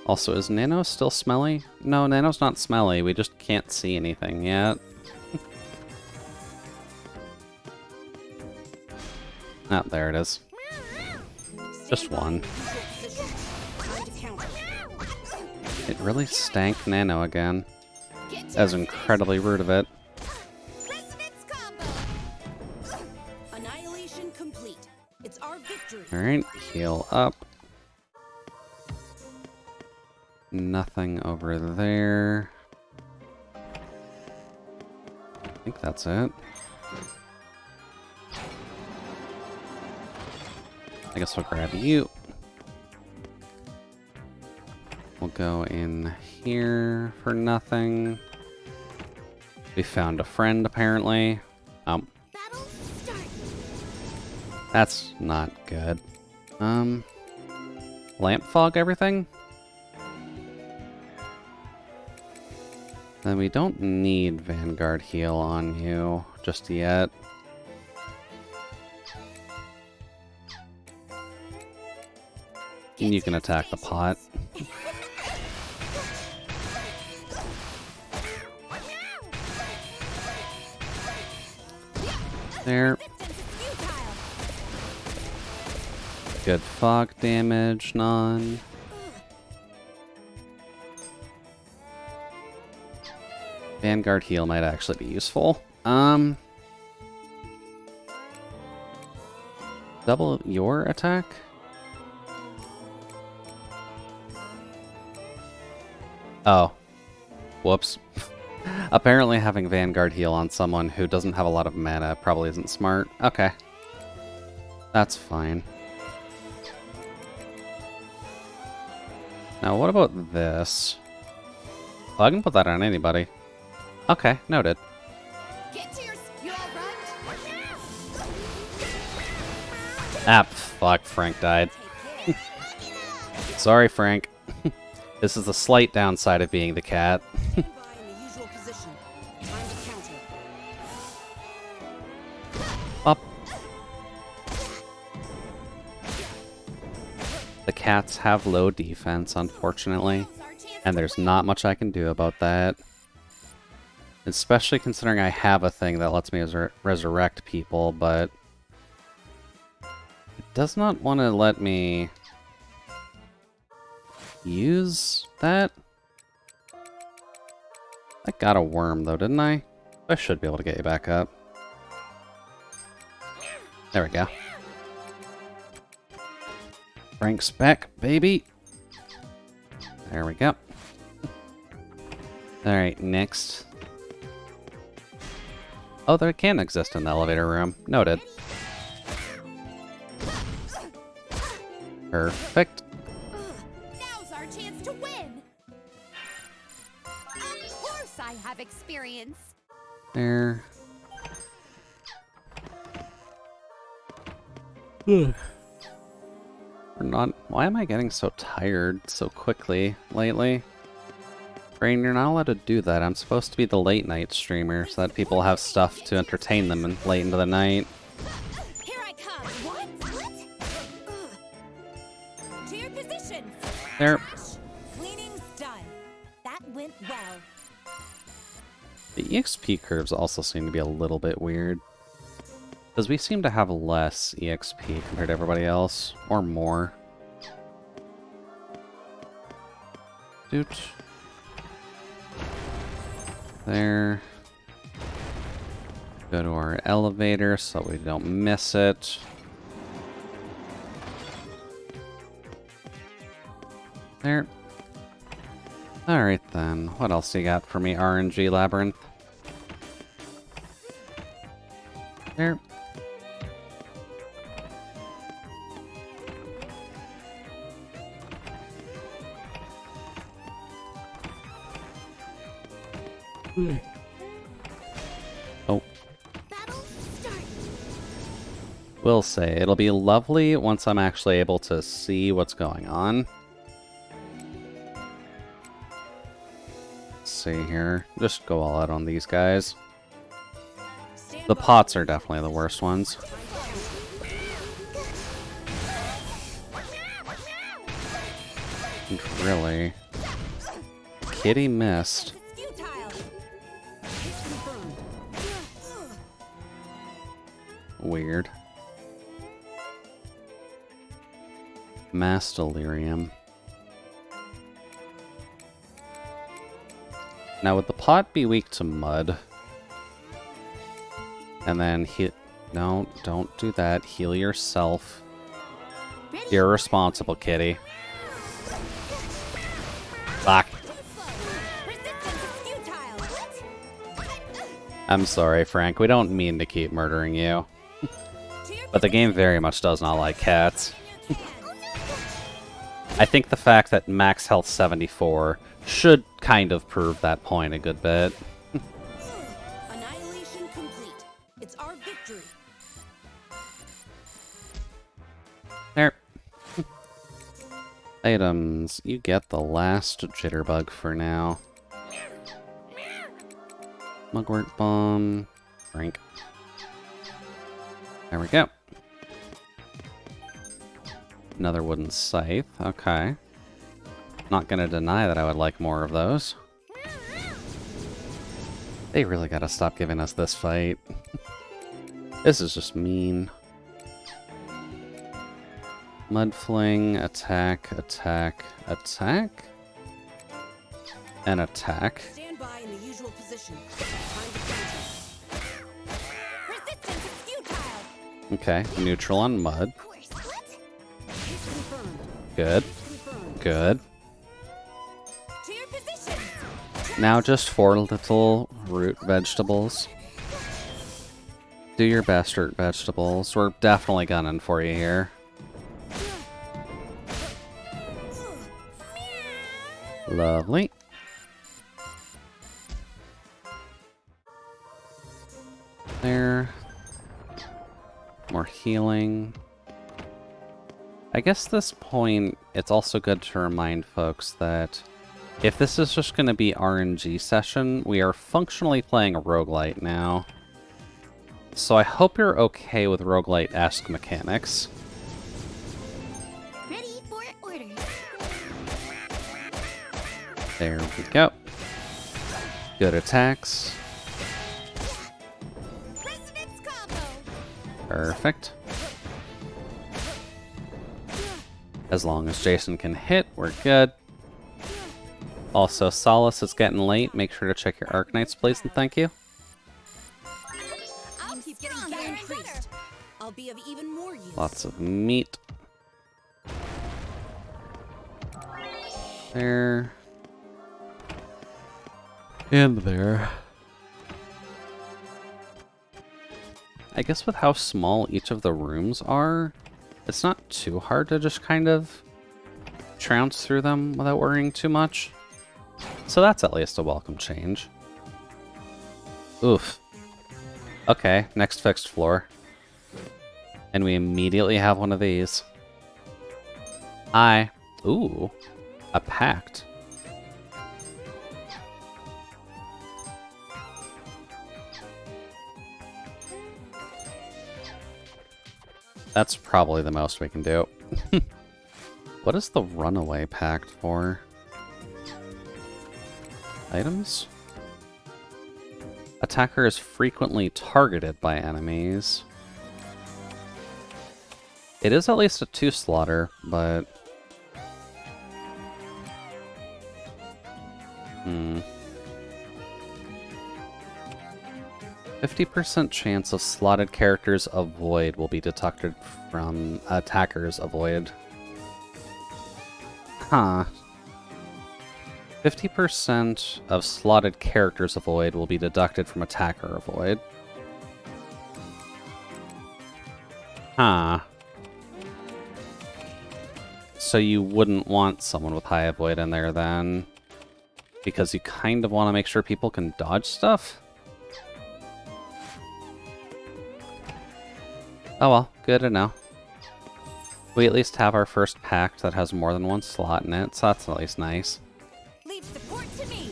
Speaker 1: Also, is Nano still smelly? No, Nano's not smelly. We just can't see anything yet. Ah, there it is. Just one. It really stank Nano again. That was incredibly rude of it.
Speaker 2: Resonance combo.
Speaker 4: Annihilation complete. It's our victory.
Speaker 1: Alright, heal up. Nothing over there. I think that's it. I guess we'll grab you. We'll go in here for nothing. We found a friend, apparently.
Speaker 2: Battle start.
Speaker 1: That's not good. Lamp fog everything? Then we don't need Vanguard heal on you just yet. And you can attack the pot. There. Good fog damage, none. Vanguard heal might actually be useful. Double your attack? Oh. Whoops. Apparently having Vanguard heal on someone who doesn't have a lot of mana probably isn't smart. Okay. That's fine. Now what about this? Oh, I can put that on anybody. Okay, noted.
Speaker 2: Get to your. You all right?
Speaker 1: Ah, fuck, Frank died. Sorry, Frank. This is the slight downside of being the cat.
Speaker 4: Stand by in the usual position. Time to counter.
Speaker 1: Up. The cats have low defense, unfortunately, and there's not much I can do about that. Especially considering I have a thing that lets me resurrect people, but it does not want to let me use that. I got a worm though, didn't I? I should be able to get you back up. There we go. Frank's back, baby. There we go. Alright, next. Oh, there can exist in the elevator room. Noted. Perfect.
Speaker 2: Now's our chance to win. Of course, I have experience.
Speaker 1: There. We're not. Why am I getting so tired so quickly lately? Brain, you're not allowed to do that. I'm supposed to be the late night streamer so that people have stuff to entertain them late into the night.
Speaker 2: Here I come. What?
Speaker 3: To your positions.
Speaker 1: There.
Speaker 3: Cleaning's done. That went well.
Speaker 1: The EXP curves also seem to be a little bit weird. Because we seem to have less EXP compared to everybody else. Or more. Doot. There. Go to our elevator so we don't miss it. There. Alright then. What else you got for me, RNG Labyrinth? There. Oh.
Speaker 2: Battle start.
Speaker 1: Will say, it'll be lovely once I'm actually able to see what's going on. Let's see here. Just go all out on these guys. The pots are definitely the worst ones. And really, Kitty missed.
Speaker 4: Futile. Hit confirmed.
Speaker 1: Weird. Mass delirium. Now, would the pot be weak to mud? And then no, don't do that. Heal yourself.
Speaker 2: Ready?
Speaker 1: You're responsible, Kitty. Fuck.
Speaker 2: Resistance is futile. What?
Speaker 1: I'm sorry, Frank. We don't mean to keep murdering you. But the game very much does not like cats. I think the fact that max health 74 should kind of prove that point a good bit.
Speaker 4: Annihilation complete. It's our victory.
Speaker 1: There. Items. You get the last jitterbug for now. Mugwort bomb. Frank. There we go. Another wooden scythe. Okay. Not gonna deny that I would like more of those. They really gotta stop giving us this fight. This is just mean. Mudfling, attack, attack, attack, and attack.
Speaker 4: Stand by in the usual position. Time to counter.
Speaker 2: Resistance is futile.
Speaker 1: Okay, neutral on mud.
Speaker 2: Of course. What?
Speaker 4: Hit confirmed.
Speaker 1: Good,
Speaker 4: Confirmed.
Speaker 1: good.
Speaker 2: To your position.
Speaker 1: Now just 4 little root vegetables. Do your best, root vegetables. We're definitely gunning for you here. Lovely. There. More healing. I guess this point, it's also good to remind folks that if this is just going to be RNG session, we are functionally playing a roguelite now. So I hope you're okay with roguelite-esque mechanics.
Speaker 2: Ready for orders.
Speaker 1: There we go. Good attacks.
Speaker 2: Resonance combo.
Speaker 1: Perfect. As long as Jason can hit, we're good. Also, Solace, it's getting late. Make sure to check your Arknights, please, and thank you.
Speaker 2: I'll
Speaker 4: Keep
Speaker 2: keep
Speaker 4: getting
Speaker 2: getting
Speaker 4: better
Speaker 2: better
Speaker 4: and
Speaker 2: and
Speaker 4: better.
Speaker 2: better.
Speaker 4: I'll be of even more use.
Speaker 1: Lots of meat. There. And there. I guess with how small each of the rooms are, it's not too hard to just kind of trounce through them without worrying too much. So that's at least a welcome change. Oof. Okay, next fixed floor. And we immediately have one of these. Hi. Ooh. A pact. That's probably the most we can do. What is the runaway pact for? Items? Attacker is frequently targeted by enemies. It is at least a 2 slaughter, but... 50% chance of slotted characters avoid will be deducted from attackers avoid. Huh. 50% of slotted characters avoid will be deducted from attacker avoid. Huh. So you wouldn't want someone with high avoid in there then? Because you kind of want to make sure people can dodge stuff? Oh well, good to know. We at least have our first pact that has more than one slot in it, so that's at least nice.
Speaker 6: Leave support to me.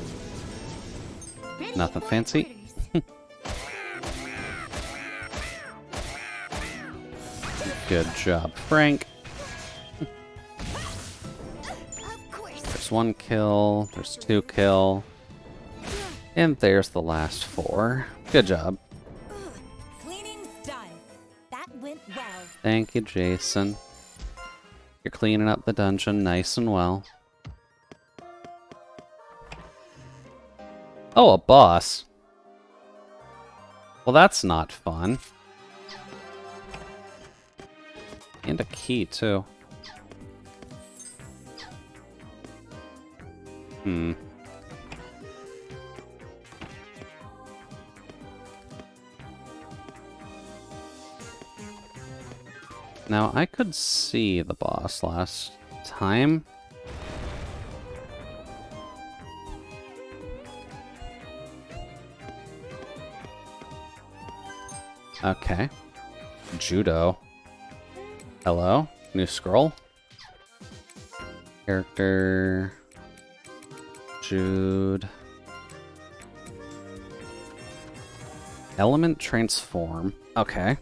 Speaker 5: Ready
Speaker 1: Nothing
Speaker 5: for
Speaker 1: fancy.
Speaker 5: orders.
Speaker 1: Good job, Frank.
Speaker 5: Of course.
Speaker 1: There's 1 kill, there's 2 kill, and there's the last 4. Good job.
Speaker 6: Cleaning's done. That went well.
Speaker 1: Thank you, Jason. You're cleaning up the dungeon nice and well. Oh, a boss. Well, that's not fun. And a key, too. Now, I could see the boss last time. Okay. Judo. Hello? New scroll? Character... Jude... Element transform. Okay.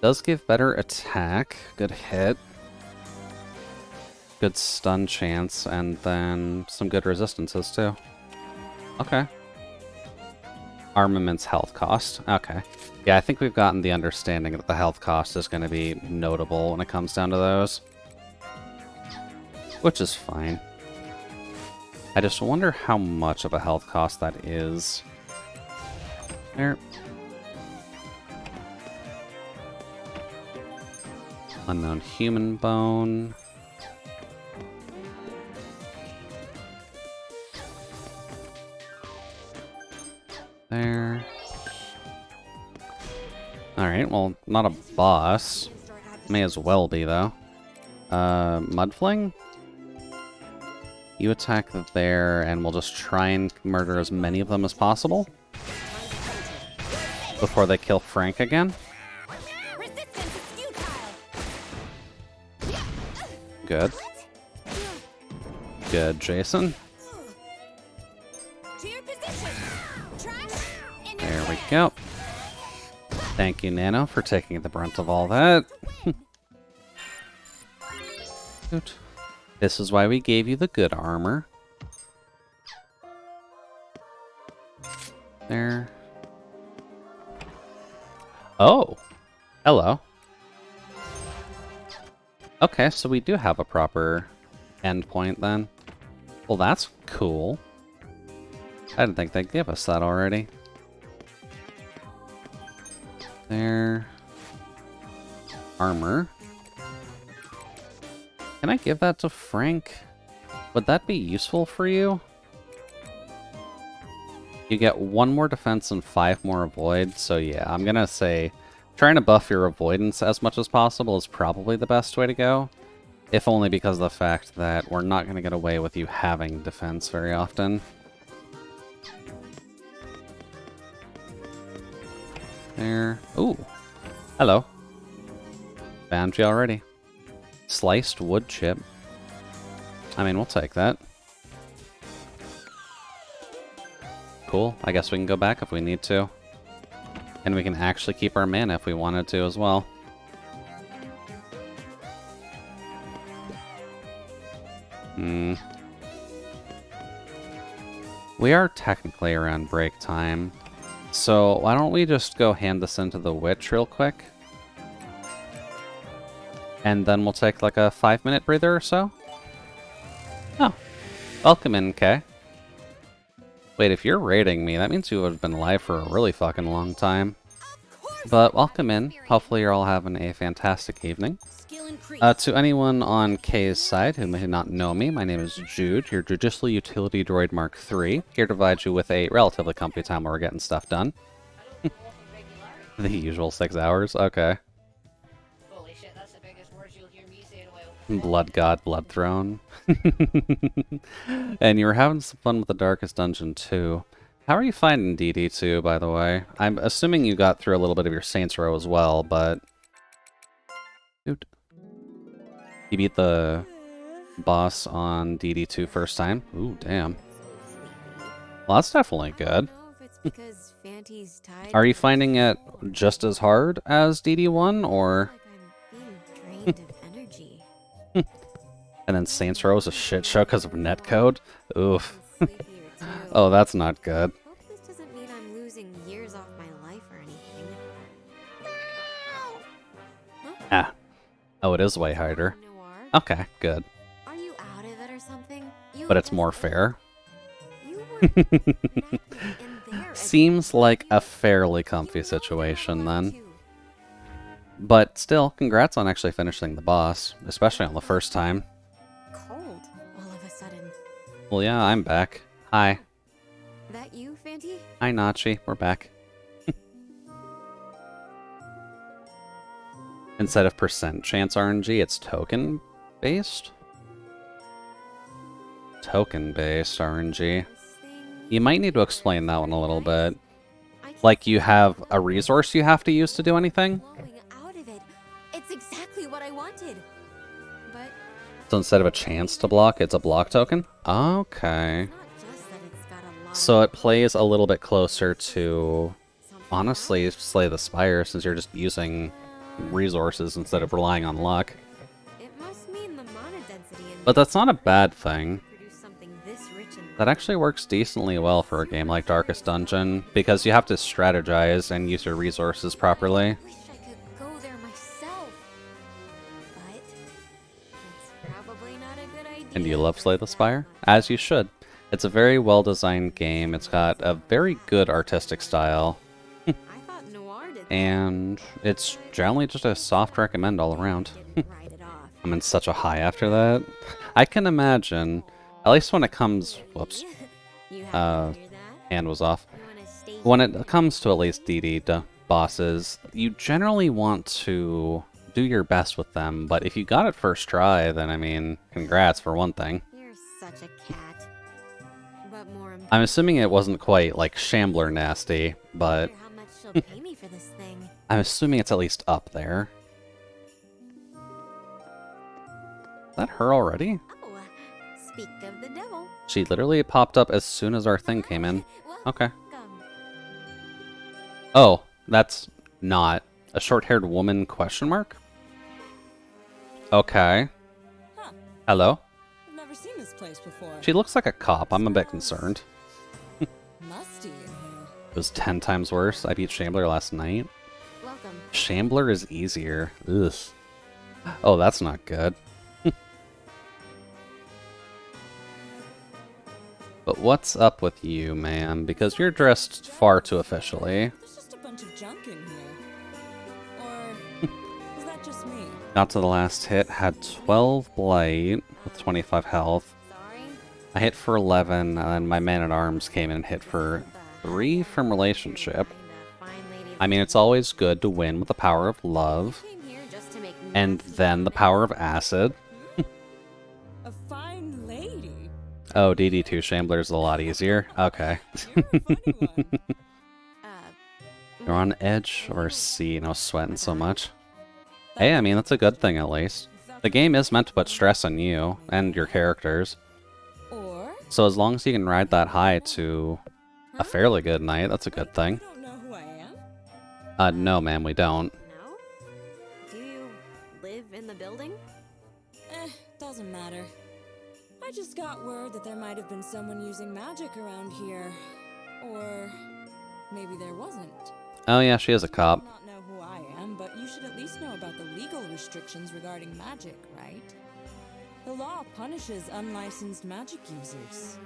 Speaker 1: Does give better attack, good hit, good stun chance, and then some good resistances too. Okay. Armament's health cost. Okay. Yeah, I think we've gotten the understanding that the health cost is going to be notable when it comes down to those. Which is fine. I just wonder how much of a health cost that is. There. Unknown human bone. There. Alright, well, not a boss. May as well be, though. Mudfling? You attack there, and we'll just try and murder as many of them as possible. Before they kill Frank again.
Speaker 6: Resistance is futile.
Speaker 1: Good. Good, Jason.
Speaker 6: To your position. Trash in your
Speaker 1: There we
Speaker 6: hand.
Speaker 1: go. Thank you, Nano, for taking the brunt of all that. Good. This is why we gave you the good armor. There. Oh! Hello. Okay, so we do have a proper endpoint then. Well, that's cool. I didn't think they'd give us that already. There. Armor. Can I give that to Frank? Would that be useful for you? You get 1 more defense and 5 more avoid, so yeah, I'm gonna say trying to buff your avoidance as much as possible is probably the best way to go. If only because of the fact that we're not gonna get away with you having defense very often. There. Ooh. Hello. Found you already. Sliced wood chip. I mean, we'll take that. Cool. I guess we can go back if we need to. And we can actually keep our mana if we wanted to as well. We are technically around break time. So why don't we just go hand this into the witch real quick? And then we'll take like a 5-minute breather or so. Oh, welcome in, Kay. Wait, if you're raiding me, that means you would have been alive for a really fucking long time. But welcome in. Hopefully you're all having a fantastic evening.
Speaker 4: Skill increase.
Speaker 1: To anyone on Kay's side who may not know me, my name is Jude, your Judicial Utility Droid Mark III, here to provide you with a relatively comfy time where we're getting stuff done. The usual 6 hours? Okay.
Speaker 8: Holy shit, that's the biggest words you'll hear me say in a while.
Speaker 1: Blood God, Blood Throne. And you were having some fun with the Darkest Dungeon too. How are you finding DD2, by the way? I'm assuming you got through a little bit of your Saints Row as well, but... Dude. You beat the boss on DD2 first time? Ooh, damn. Well, that's definitely good.
Speaker 7: I don't know if it's because Fanty's tied
Speaker 1: Are you
Speaker 7: to
Speaker 1: finding it
Speaker 7: this
Speaker 1: just as hard as DD1, or...
Speaker 7: like I'm being drained of energy.
Speaker 1: And then Saints Row is a shit show because of netcode? Oof.
Speaker 7: I'm sleepier too.
Speaker 1: Oh, that's not good.
Speaker 7: Hope this doesn't mean I'm losing years off my life or anything.
Speaker 1: Ah. Oh, it is way harder.
Speaker 7: Noir,
Speaker 1: Okay, good.
Speaker 7: are you out of it or something? You
Speaker 1: But it's
Speaker 7: just-
Speaker 1: more fair.
Speaker 7: You were naked in there as
Speaker 1: Seems like a fairly
Speaker 7: you
Speaker 1: comfy
Speaker 7: know that
Speaker 1: situation
Speaker 7: I want
Speaker 1: then.
Speaker 7: to.
Speaker 1: But still, congrats on actually finishing the boss, especially on the first time.
Speaker 7: Cold all of a sudden.
Speaker 1: Well, yeah, I'm back. Hi.
Speaker 7: That you, Fanty?
Speaker 1: Hi, Nachi. We're back. Instead of percent chance RNG, it's token-based? Token-based RNG.
Speaker 7: This thing
Speaker 1: You might need to explain that one a little bit.
Speaker 7: I can't
Speaker 1: Like you have a resource you have to use to do anything?
Speaker 7: blowing out of it. It's exactly what I wanted. But
Speaker 1: So instead of a chance to block, it's a block token? Okay.
Speaker 7: it's not just that it's got a lot
Speaker 1: So
Speaker 7: of
Speaker 1: it plays a little bit closer to,
Speaker 7: something
Speaker 1: honestly,
Speaker 7: else.
Speaker 1: Slay the Spire, since you're just using resources instead of relying on luck.
Speaker 7: It must mean the mana density in
Speaker 1: But that's not a bad thing.
Speaker 7: produce something this rich and
Speaker 1: That actually works decently well for a game like Darkest Dungeon, because you have to strategize and use your resources properly.
Speaker 7: I wish I could go there myself. But it's probably not a good idea.
Speaker 1: And you love Slay the Spire? As you should. It's a very well-designed game. It's got a very good artistic style.
Speaker 7: I thought Noir did that.
Speaker 1: And it's generally just a soft recommend all around.
Speaker 7: Didn't write it off.
Speaker 1: I'm in such a high after that. I can imagine, at least when it comes... Whoops,
Speaker 7: You happy
Speaker 1: Uh,
Speaker 7: to hear that?
Speaker 1: hand was off.
Speaker 7: You wanna stay
Speaker 1: When
Speaker 7: here?
Speaker 1: it comes to at least DD bosses, you generally want to do your best with them, but if you got it first try, then I mean, congrats for one thing.
Speaker 7: You're such a cat. But more
Speaker 1: I'm assuming it wasn't quite like Shambler nasty, but
Speaker 7: how much she'll pay me for this thing.
Speaker 1: I'm assuming it's at least up there. Is that her already?
Speaker 7: Oh, speak of the devil.
Speaker 1: She literally popped up as soon as our thing came in. Okay.
Speaker 7: Welcome.
Speaker 1: Oh, that's not a short-haired woman question mark? Okay.
Speaker 3: Huh.
Speaker 1: Hello?
Speaker 3: I've never seen this place before.
Speaker 1: She looks like a cop. I'm a bit concerned.
Speaker 3: Musty in here.
Speaker 1: It was 10 times worse. I beat Shambler last night.
Speaker 7: Welcome.
Speaker 1: Shambler is easier. Ugh. Oh, that's not good. But what's up with you, man? Because you're dressed far too officially.
Speaker 3: There's just a bunch of junk in here. Or is that just me?
Speaker 1: Got to the last hit, had 12 blight with 25 health.
Speaker 7: Sorry.
Speaker 1: I hit for 11, and then my man-at-arms came in and hit for 3 from relationship. I mean, it's always good to win with the power of love,
Speaker 7: Came here just to make
Speaker 1: and
Speaker 7: nasty
Speaker 1: then the power of acid.
Speaker 3: A fine lady.
Speaker 1: Oh, DD2 Shambler is a lot easier. Okay.
Speaker 3: You're a funny one.
Speaker 7: Uh,
Speaker 1: You're on edge or C, no sweating so much. Hey, I mean, that's a good thing at least. The game is meant to put stress on you and your characters.
Speaker 3: Or
Speaker 1: So as long as you can ride that high to a fairly good night, that's a good thing.
Speaker 3: you don't know who I am?
Speaker 1: No, ma'am, we don't.
Speaker 7: no? Do you live in the building?
Speaker 3: Doesn't matter. I just got word that there might have been someone using magic around here. Or maybe there wasn't.
Speaker 1: Oh yeah, she is a cop.
Speaker 3: Not know who I am, but you should at least know about the legal restrictions regarding magic, right? The law punishes unlicensed magic users.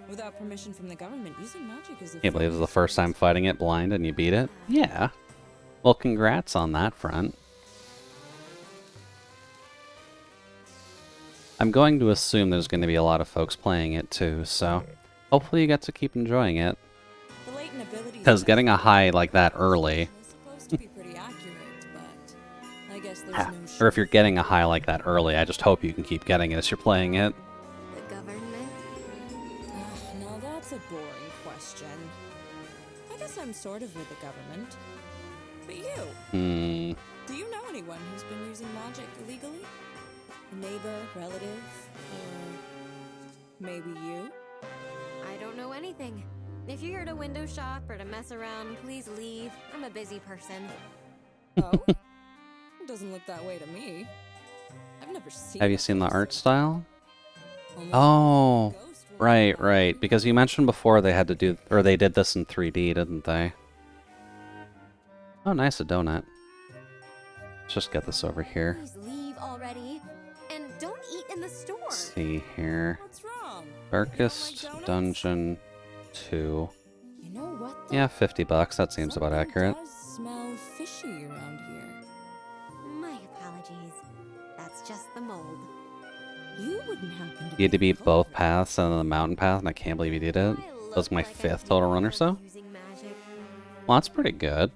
Speaker 3: Without permission from the government, using magic is a
Speaker 1: Can't believe this is the
Speaker 3: felony
Speaker 1: first time fighting it blind and you beat it. Yeah. Well, congrats on that front. I'm going to assume there's going to be a lot of folks playing it too, so hopefully you get to keep enjoying it.
Speaker 3: The latent abilities
Speaker 1: Because
Speaker 3: of
Speaker 1: getting a high like that early,
Speaker 3: is supposed to be pretty accurate, but I guess there's no
Speaker 1: or if you're getting a high like that early, I just hope you can keep getting it as you're playing it.
Speaker 7: The government?
Speaker 3: Now that's a boring question. I guess I'm sort of with the government. But you, do you know anyone who's been using magic illegally? A neighbor, relative, or maybe you?
Speaker 7: I don't know anything. If you're here to window shop or to mess around, please leave. I'm a busy person.
Speaker 3: Oh? It doesn't look that way to me. I've never seen
Speaker 1: Have you
Speaker 3: a
Speaker 1: seen the
Speaker 3: face
Speaker 1: art
Speaker 3: like
Speaker 1: style?
Speaker 3: that. Almost
Speaker 1: Oh,
Speaker 3: like a ghost walking
Speaker 1: right,
Speaker 3: around.
Speaker 1: right. Because you mentioned before they had to do, or they did this in 3D, didn't they? Oh, nice, a donut. Let's just get this over here.
Speaker 7: Please leave already. And don't eat in the store.
Speaker 1: Let's see here.
Speaker 3: What's wrong?
Speaker 1: Darkest
Speaker 3: donuts?
Speaker 1: Dungeon 2.
Speaker 3: You know what? though?
Speaker 1: Yeah, $50. That seems about
Speaker 3: Something
Speaker 1: accurate.
Speaker 3: does smell fishy around here.
Speaker 7: My apologies. That's just the mold.
Speaker 3: You wouldn't happen to
Speaker 1: You had to
Speaker 3: be
Speaker 1: beat both
Speaker 3: colorblind.
Speaker 1: paths and then the mountain path, and I can't believe you did it.
Speaker 7: I
Speaker 1: That was
Speaker 7: look
Speaker 1: my
Speaker 7: like I
Speaker 1: 5th
Speaker 7: need
Speaker 1: total run or
Speaker 7: help
Speaker 1: so.
Speaker 7: using magic.
Speaker 1: Well, that's pretty good.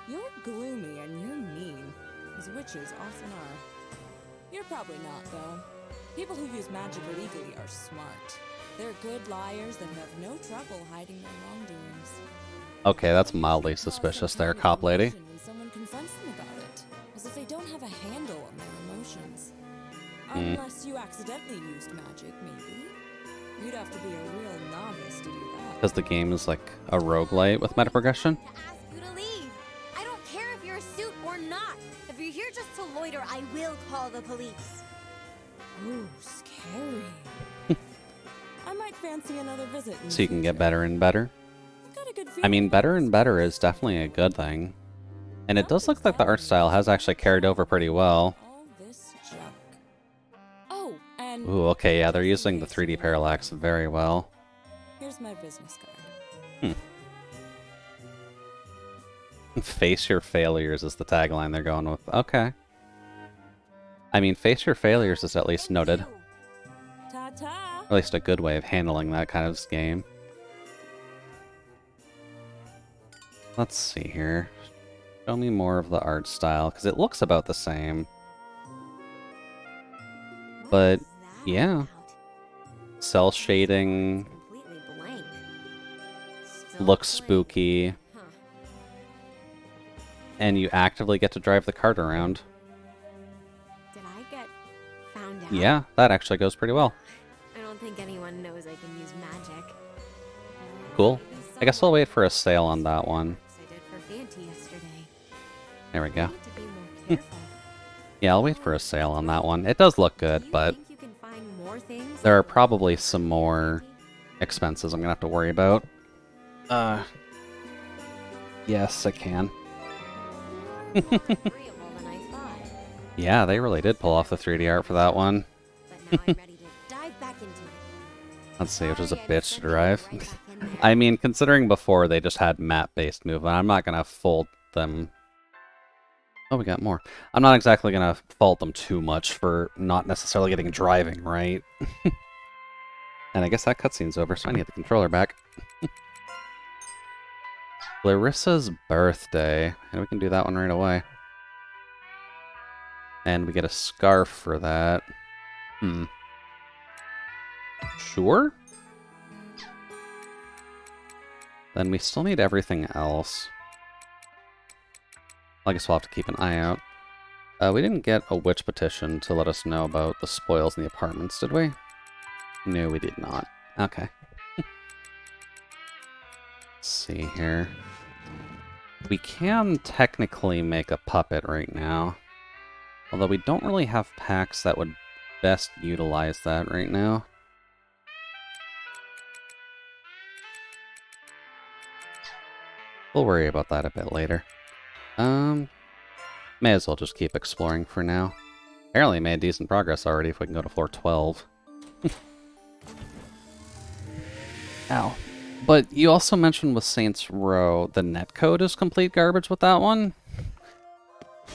Speaker 3: You're gloomy and you're mean, as witches often are. You're probably not, though. People who use magic illegally are smart. They're good liars that have no trouble hiding their wrongdoings.
Speaker 1: Okay, that's
Speaker 3: They
Speaker 1: mildly
Speaker 3: usually cause
Speaker 1: suspicious
Speaker 3: some
Speaker 1: there,
Speaker 3: kind of
Speaker 1: cop lady.
Speaker 3: confusion when someone confronts them about it, as if they don't have a handle on their emotions.
Speaker 1: Hmm.
Speaker 3: Unless you accidentally used magic, maybe. You'd have to be a real novice to do that.
Speaker 1: Because the game is like a roguelite with meta progression.
Speaker 7: To ask you to leave. I don't care if you're a suit or not. If you're here just to loiter, I will call the police.
Speaker 3: Ooh, scary. I might fancy another visit in the
Speaker 1: So you can get
Speaker 3: future.
Speaker 1: better and better.
Speaker 3: I've got a good
Speaker 1: I
Speaker 3: feeling
Speaker 1: mean,
Speaker 3: about
Speaker 1: better
Speaker 3: this
Speaker 1: and better
Speaker 3: place.
Speaker 1: is definitely a good thing. And it does look like the art style has actually carried over pretty well.
Speaker 3: All this junk. Oh, and
Speaker 1: Ooh, okay, yeah, they're
Speaker 3: just in
Speaker 1: using the
Speaker 3: case
Speaker 1: 3D
Speaker 3: you
Speaker 1: parallax very well.
Speaker 3: here's my business card.
Speaker 1: Face your failures is the tagline they're going with. Okay. I mean, face your failures is at least noted.
Speaker 3: Ta-ta!
Speaker 1: At least a good way of handling that kind of game. Let's see here. Show me more of the art style, because it looks about the same.
Speaker 7: What
Speaker 1: But,
Speaker 7: is that
Speaker 1: yeah.
Speaker 7: about?
Speaker 1: Cell shading,
Speaker 7: Completely blank. Still
Speaker 1: looks
Speaker 7: blank.
Speaker 1: spooky,
Speaker 7: Huh.
Speaker 1: and you actively get to drive the cart around.
Speaker 7: Did I get found out?
Speaker 1: Yeah, that actually goes pretty well.
Speaker 7: I don't think anyone knows I can use magic.
Speaker 1: Cool.
Speaker 7: Maybe
Speaker 1: I guess I'll
Speaker 7: someone
Speaker 1: wait for a sale on that one.
Speaker 7: I did for Fanty yesterday.
Speaker 1: There we
Speaker 7: I
Speaker 1: go.
Speaker 7: need to be more careful.
Speaker 1: Yeah, I'll wait for a sale on that one. It does look
Speaker 7: Do
Speaker 1: good,
Speaker 7: you
Speaker 1: but
Speaker 7: think you can find more things
Speaker 1: there are
Speaker 7: like
Speaker 1: probably some more expenses I'm gonna have to worry about. Yes, I can.
Speaker 7: More agreeable than I thought.
Speaker 1: Yeah, they really did pull off the 3D art for that one.
Speaker 7: But now I'm ready to dive back into it.
Speaker 1: Let's see, which is a
Speaker 7: Sorry, I
Speaker 1: bitch
Speaker 7: just
Speaker 1: to
Speaker 7: had get
Speaker 1: drive.
Speaker 7: right back in there.
Speaker 1: I mean, considering before they just had map-based movement, I'm not gonna fault them. Oh, we got more. I'm not exactly gonna fault them too much for not necessarily getting driving right. And I guess that cutscene's over, so I need the controller back. Larissa's birthday. And we can do that one right away. And we get a scarf for that. Sure? Then we still need everything else. I guess we'll have to keep an eye out. We didn't get a witch petition to let us know about the spoils in the apartments, did we? No, we did not. Okay. Let's see here. We can technically make a puppet right now. Although we don't really have packs that would best utilize that right now. We'll worry about that a bit later. May as well just keep exploring for now. Apparently made decent progress already if we can go to floor 12. Ow. But you also mentioned with Saints Row, the netcode is complete garbage with that one?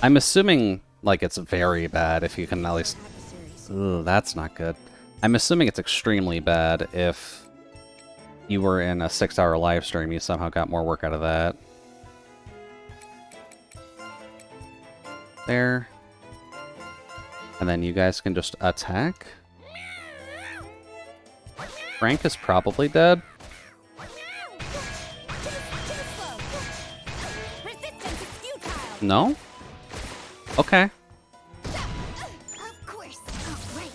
Speaker 1: I'm assuming, like, it's very bad if you can at least... Ugh, that's not good. I'm assuming it's extremely bad if you were in a 6-hour live stream, you somehow got more work out of that. There. And then you guys can just attack. Frank is probably dead. No? Okay.
Speaker 5: Of course. All right.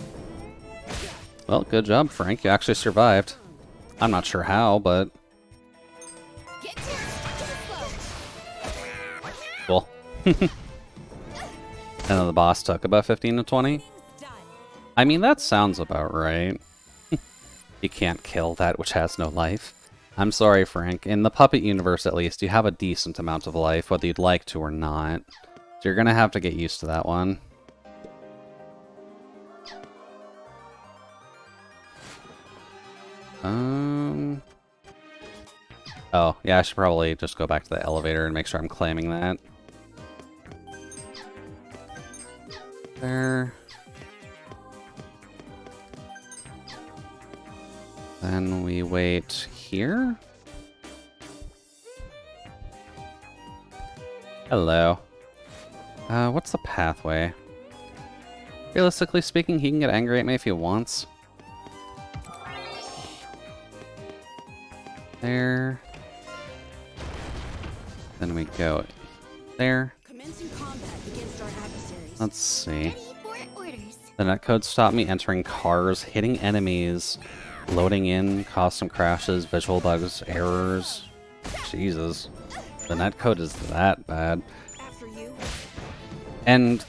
Speaker 1: Well, good job, Frank. You actually survived. I'm not sure how, but... Cool. And then the boss took about 15 to 20? I mean, that sounds about right. You can't kill that which has no life. I'm sorry, Frank. In the Puppet universe, at least, you have a decent amount of life, whether you'd like to or not. So you're gonna have to get used to that one. Oh, yeah, I should probably just go back to the elevator and make sure I'm claiming that. There. Then we wait here. Hello. What's the pathway? Realistically speaking, he can get angry at me if he wants. There. Then we go there.
Speaker 4: Commencing combat against our adversaries.
Speaker 1: Let's see.
Speaker 5: Ready for orders.
Speaker 1: The netcode stopped me entering cars, hitting enemies, loading in, caused some crashes, visual bugs, errors. Jesus. The netcode is that bad.
Speaker 4: After you.
Speaker 1: And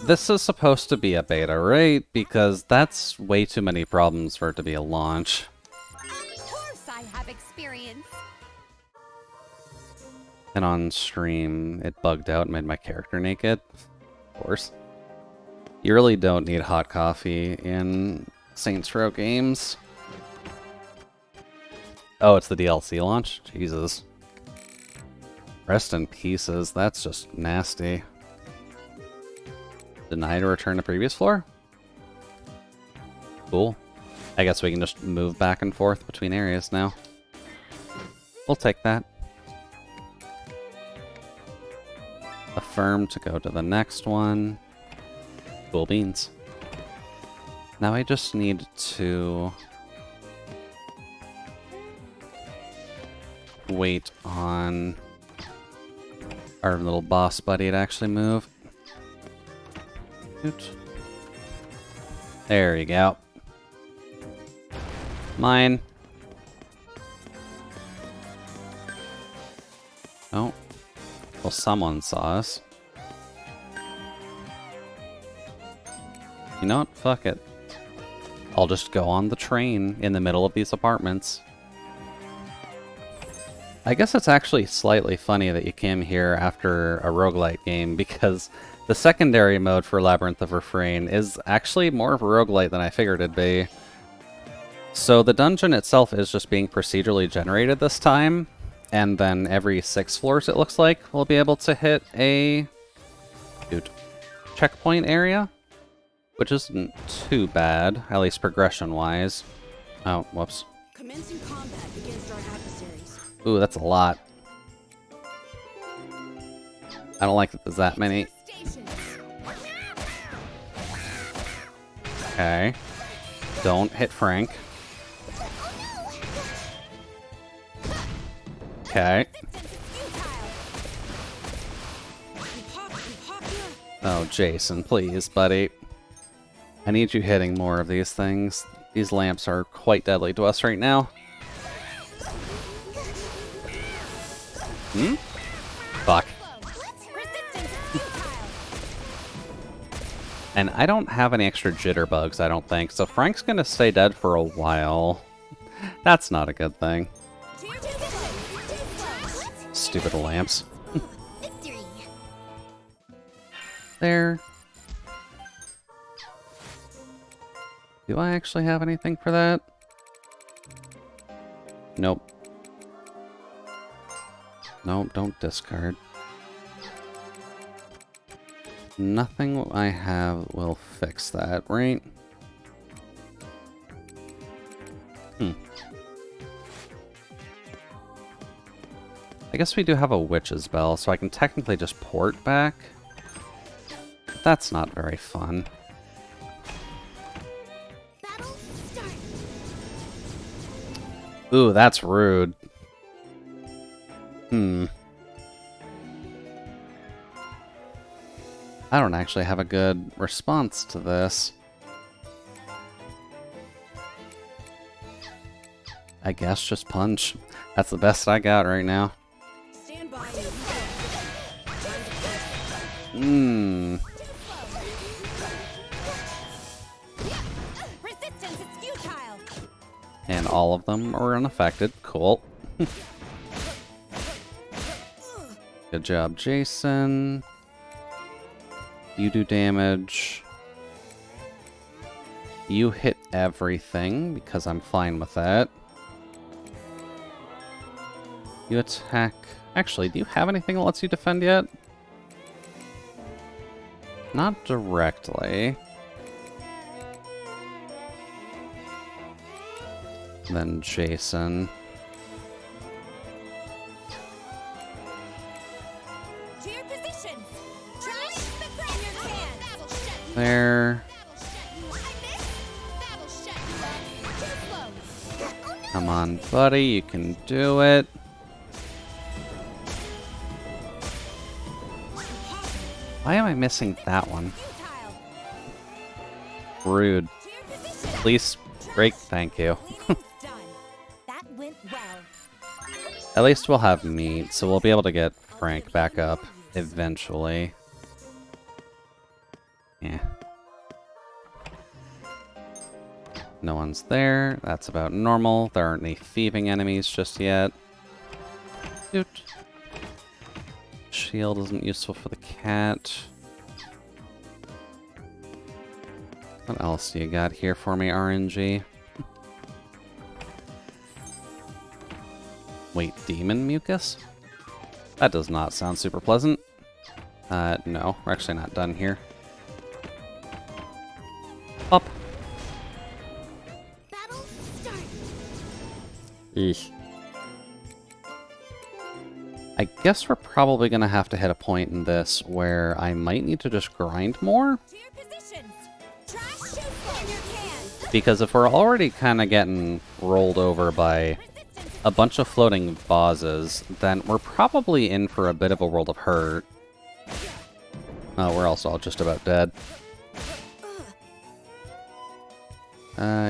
Speaker 1: this is supposed to be a beta, right? Because that's way too many problems for it to be a launch.
Speaker 2: Of course I have experience.
Speaker 1: And on stream, it bugged out and made my character naked. Of course. You really don't need hot coffee in Saints Row games. Oh, it's the DLC launch? Jesus. Rest in pieces. That's just nasty. Deny to return to previous floor? Cool. I guess we can just move back and forth between areas now. We'll take that. Affirm to go to the next one. Cool beans. Now I just need to wait on our little boss buddy to actually move. Oot. There you go. Mine. Oh. Well, someone saw us. You know what? Fuck it. I'll just go on the train in the middle of these apartments. I guess it's actually slightly funny that you came here after a roguelite game, because the secondary mode for Labyrinth of Refrain is actually more of a roguelite than I figured it'd be. So the dungeon itself is just being procedurally generated this time, and then every 6 floors, it looks like, we'll be able to hit a checkpoint area, which isn't too bad, at least progression-wise. Oh, whoops.
Speaker 4: Commencing combat against our adversaries.
Speaker 1: Ooh, that's a lot. I don't like that there's that many. Okay. Don't hit Frank. Okay. Oh, Jason, please, buddy. I need you hitting more of these things. These lamps are quite deadly to us right now. Hmm? Fuck. And I don't have any extra jitterbugs, I don't think, so Frank's gonna stay dead for a while. That's not a good thing. Stupid lamps.
Speaker 5: Victory.
Speaker 1: There. Do I actually have anything for that? Nope. Nope, don't discard. Nothing I have will fix that, right? I guess we do have a Witch's Bell, so I can technically just port back. But that's not very fun.
Speaker 2: Battle start.
Speaker 1: Ooh, that's rude. I don't actually have a good response to this. I guess just punch. That's the best I got right now.
Speaker 4: Stand by.
Speaker 2: Resistance is futile.
Speaker 1: And all of them are unaffected. Cool. Good job, Jason. You do damage. You hit everything, because I'm fine with that. You attack... Actually, do you have anything that lets you defend yet? Not directly. Then Jason.
Speaker 2: To your positions. Trash the ground. Your can. That'll shut you.
Speaker 1: There.
Speaker 2: That'll shut you. I missed. That'll shut you up. Too slow. Oh no.
Speaker 1: Come on, buddy, you can do it. Why am I missing that one?
Speaker 2: Futile.
Speaker 1: Rude.
Speaker 2: To your positions.
Speaker 1: Please break, thank you.
Speaker 2: Cleaning's done. That went well.
Speaker 1: At least we'll have meat, so we'll be able to get Frank back up eventually. Yeah. No one's there. That's about normal. There aren't any thieving enemies just yet. Doot. Shield isn't useful for the cat. What else do you got here for me, RNG? Wait, demon mucus? That does not sound super pleasant. No, we're actually not done here. Up.
Speaker 2: Battle start.
Speaker 1: Eesh. I guess we're probably going to have to hit a point in this where I might need to just grind more.
Speaker 2: To your positions. Trash shoot in your can.
Speaker 1: Because if we're already kind of getting rolled over by a bunch of floating vases, then we're probably in for a bit of a world of hurt. Oh, we're also all just about dead.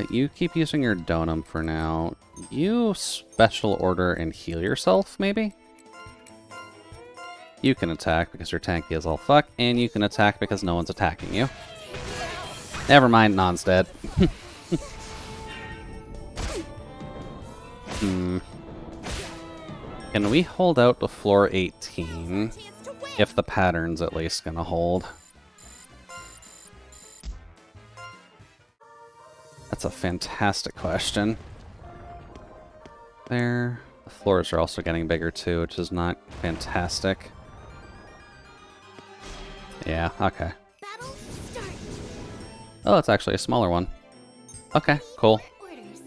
Speaker 1: You keep using your Donum for now. You special order and heal yourself, maybe? You can attack because you're tanky as all fuck, and you can attack because no one's attacking you. Never mind, Non's dead. Can we hold out to floor 18? If the pattern's at least gonna hold. That's a fantastic question. There. The floors are also getting bigger too, which is not fantastic. Yeah, okay.
Speaker 2: Battle start.
Speaker 1: Oh, it's actually a smaller one. Okay, cool.
Speaker 2: Orders.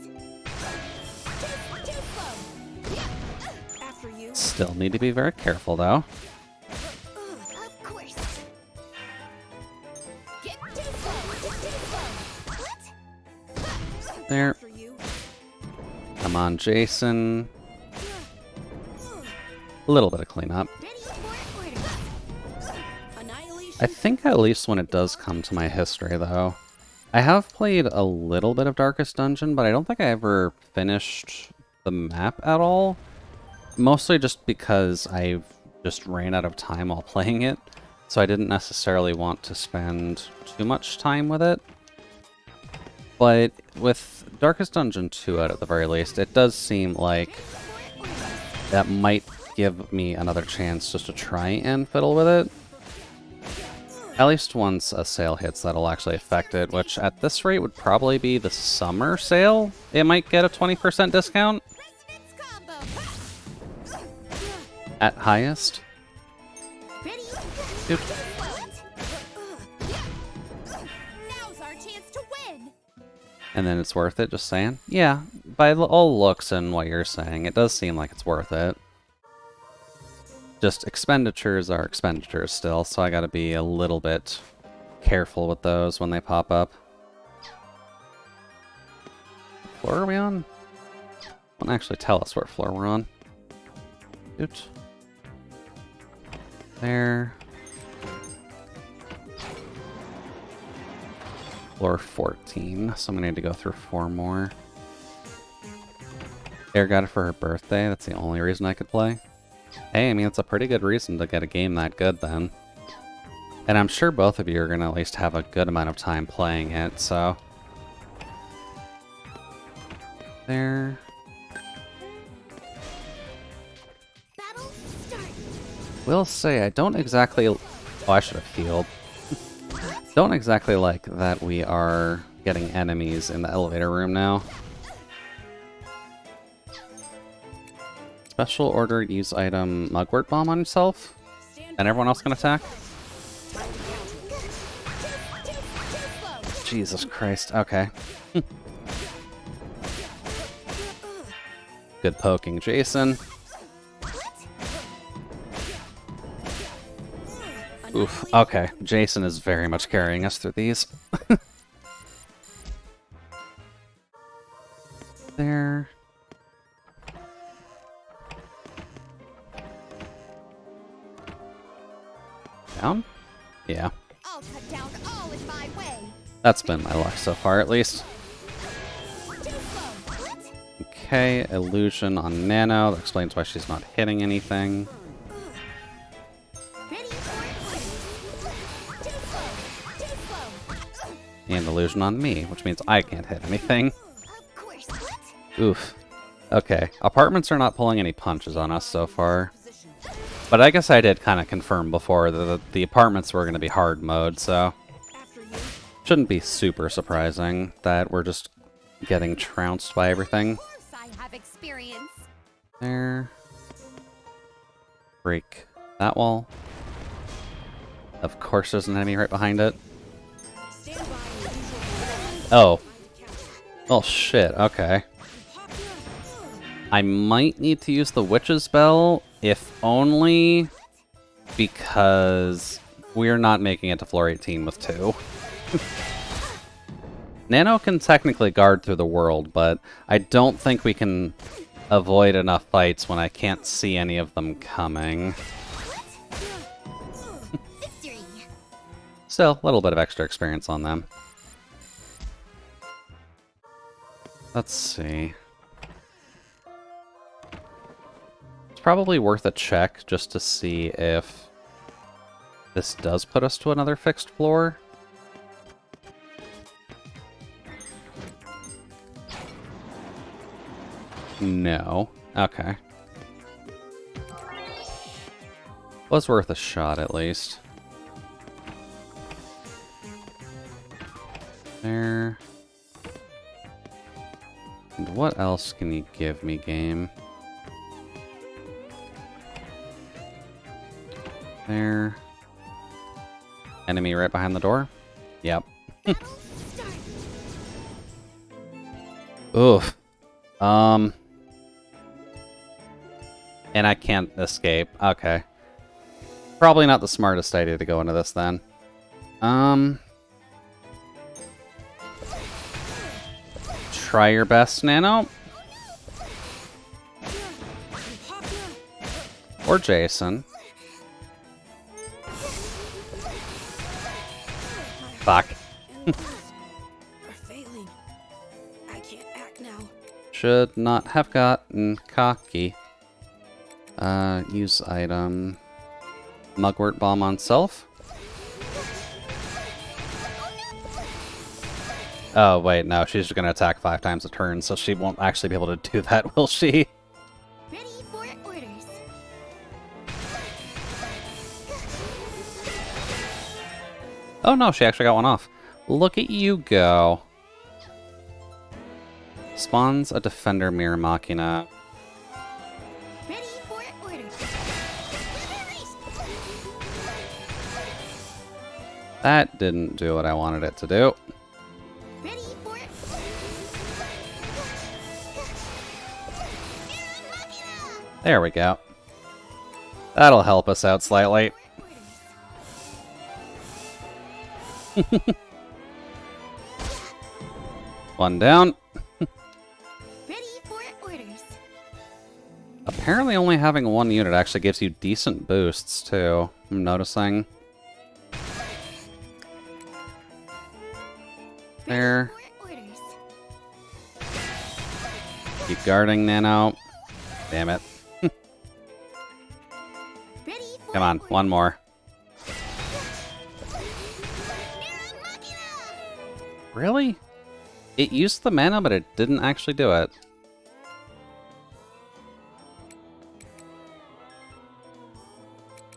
Speaker 4: After you.
Speaker 1: Still need to be very careful though.
Speaker 2: Of course. Get too slow. What?
Speaker 1: There.
Speaker 4: After you.
Speaker 1: Come on, Jason. A little bit of cleanup.
Speaker 2: Ready for orders.
Speaker 4: Annihilation.
Speaker 1: I think at least when it does come to my history, though. I have played a little bit of Darkest Dungeon, but I don't think I ever finished the map at all. Mostly just because I just ran out of time while playing it, so I didn't necessarily want to spend too much time with it. But with Darkest Dungeon 2 out at the very least, it does seem like that might give me another chance just to try and fiddle with it. At least once a sale hits, that'll actually affect it, which at this rate would probably be the summer sale. It might get a 20% discount
Speaker 2: President's combo.
Speaker 1: at highest.
Speaker 2: Ready?
Speaker 1: Dude.
Speaker 2: Now's our chance to win.
Speaker 1: And then it's worth it, just saying. Yeah, by all looks and what you're saying, it does seem like it's worth it. Just expenditures are expenditures still, so I gotta be a little bit careful with those when they pop up. What floor are we on? Won't actually tell us what floor we're on. Oops. There. Floor 14, so I'm gonna need to go through 4 more. Air got it for her birthday, that's the only reason I could play. Hey, I mean, it's a pretty good reason to get a game that good, then. And I'm sure both of you are going to at least have a good amount of time playing it, so... There.
Speaker 2: Battle start.
Speaker 1: Will say, I don't exactly... Oh, I should have healed. Don't exactly like that we are getting enemies in the elevator room now. Special order, use item Mugwort Bomb on yourself, and everyone else can attack. Jesus Christ, okay. Good poking, Jason. Oof, okay. Jason is very much carrying us through these. There. Down? Yeah.
Speaker 2: I'll cut down all in my way.
Speaker 1: That's been my luck so far, at least. Okay, illusion on Nano. That explains why she's not hitting anything.
Speaker 2: Ready for it.
Speaker 1: And illusion on me, which means I can't hit anything.
Speaker 2: Of course.
Speaker 1: Oof. Okay, apartments are not pulling any punches on us so far. But I guess I did kind of confirm before that the apartments were going to be hard mode, so... Shouldn't be super surprising that we're just getting trounced by everything.
Speaker 2: Of course I have experience.
Speaker 1: There. Break that wall. Of course there's an enemy right behind it. Oh. Oh shit, okay. I might need to use the witch's bell, if only because we're not making it to floor 18 with 2. Nano can technically guard through the world, but I don't think we can avoid enough fights when I can't see any of them coming.
Speaker 2: Victory.
Speaker 1: Still, a little bit of extra experience on them. Let's see. It's probably worth a check just to see if this does put us to another fixed floor. No. Okay. Was worth a shot at least. There. And what else can you give me, game? There. Enemy right behind the door? Yep. Oof. And I can't escape. Okay. Probably not the smartest idea to go into this then. Try your best, Nano. Or Jason. Fuck.
Speaker 4: Are failing. I can't act now.
Speaker 1: Should not have gotten cocky. Use item. Mugwort Bomb on self. Oh, wait, no, she's just gonna attack 5 times a turn, so she won't actually be able to do that, will she?
Speaker 2: Ready for orders.
Speaker 1: Oh no, she actually got one off. Look at you go. Spawns a Defender Mirror Machina.
Speaker 5: Ready for orders.
Speaker 1: That didn't do what I wanted it to do.
Speaker 5: Ready for
Speaker 1: There we go. That'll help us out slightly. One down.
Speaker 5: Ready for orders.
Speaker 1: Apparently only having one unit actually gives you decent boosts, too. I'm noticing. There.
Speaker 5: For orders.
Speaker 1: Keep guarding, Nano. Damn it.
Speaker 5: Ready for
Speaker 1: Come on, one more. Really? It used the mana, but it didn't actually do it.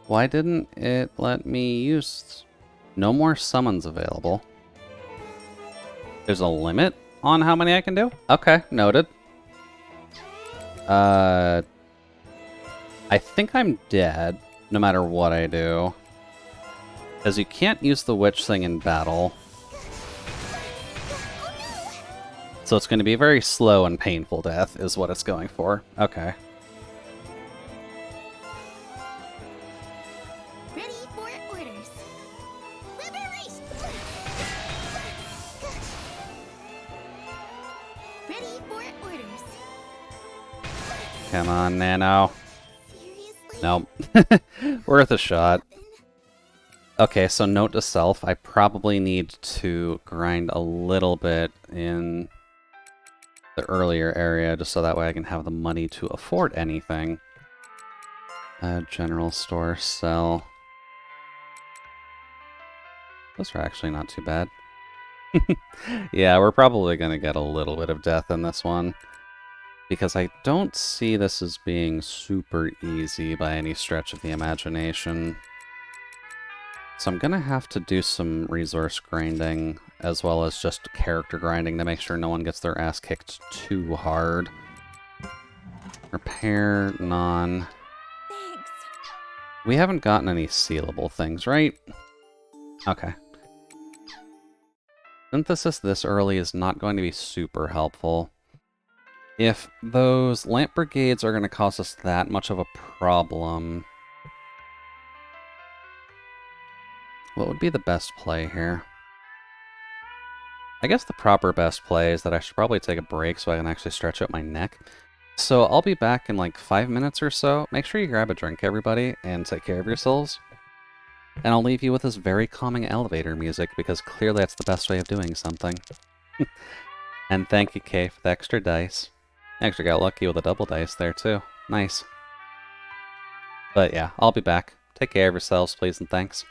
Speaker 1: Why didn't it let me use... No more summons available. There's a limit on how many I can do? Okay, noted. I think I'm dead, no matter what I do. Because you can't use the witch thing in battle. So it's going to be a very slow and painful death, is what it's going for. Okay.
Speaker 5: Ready for orders. Liberation. Ready for orders.
Speaker 1: Come on, Nano.
Speaker 5: Seriously?
Speaker 1: Nope. Worth a shot. Okay, so note to self, I probably need to grind a little bit in the earlier area, just so that way I can have the money to afford anything. General store, sell. Those are actually not too bad. Yeah, we're probably going to get a little bit of death in this one, because I don't see this as being super easy by any stretch of the imagination. So I'm going to have to do some resource grinding, as well as just character grinding to make sure no one gets their ass kicked too hard. Repair, none.
Speaker 3: Thanks.
Speaker 1: We haven't gotten any sealable things, right? Okay. Synthesis this early is not going to be super helpful. If those lamp brigades are going to cause us that much of a problem... What would be the best play here? I guess the proper best play is that I should probably take a break so I can actually stretch out my neck. So I'll be back in like 5 minutes or so. Make sure you grab a drink, everybody, and take care of yourselves. And I'll leave you with this very calming elevator music, because clearly that's the best way of doing something. And thank you, Kay, for the extra dice. I actually got lucky with a double dice there, too. Nice. But yeah, I'll be back. Take care of yourselves, please, and thanks.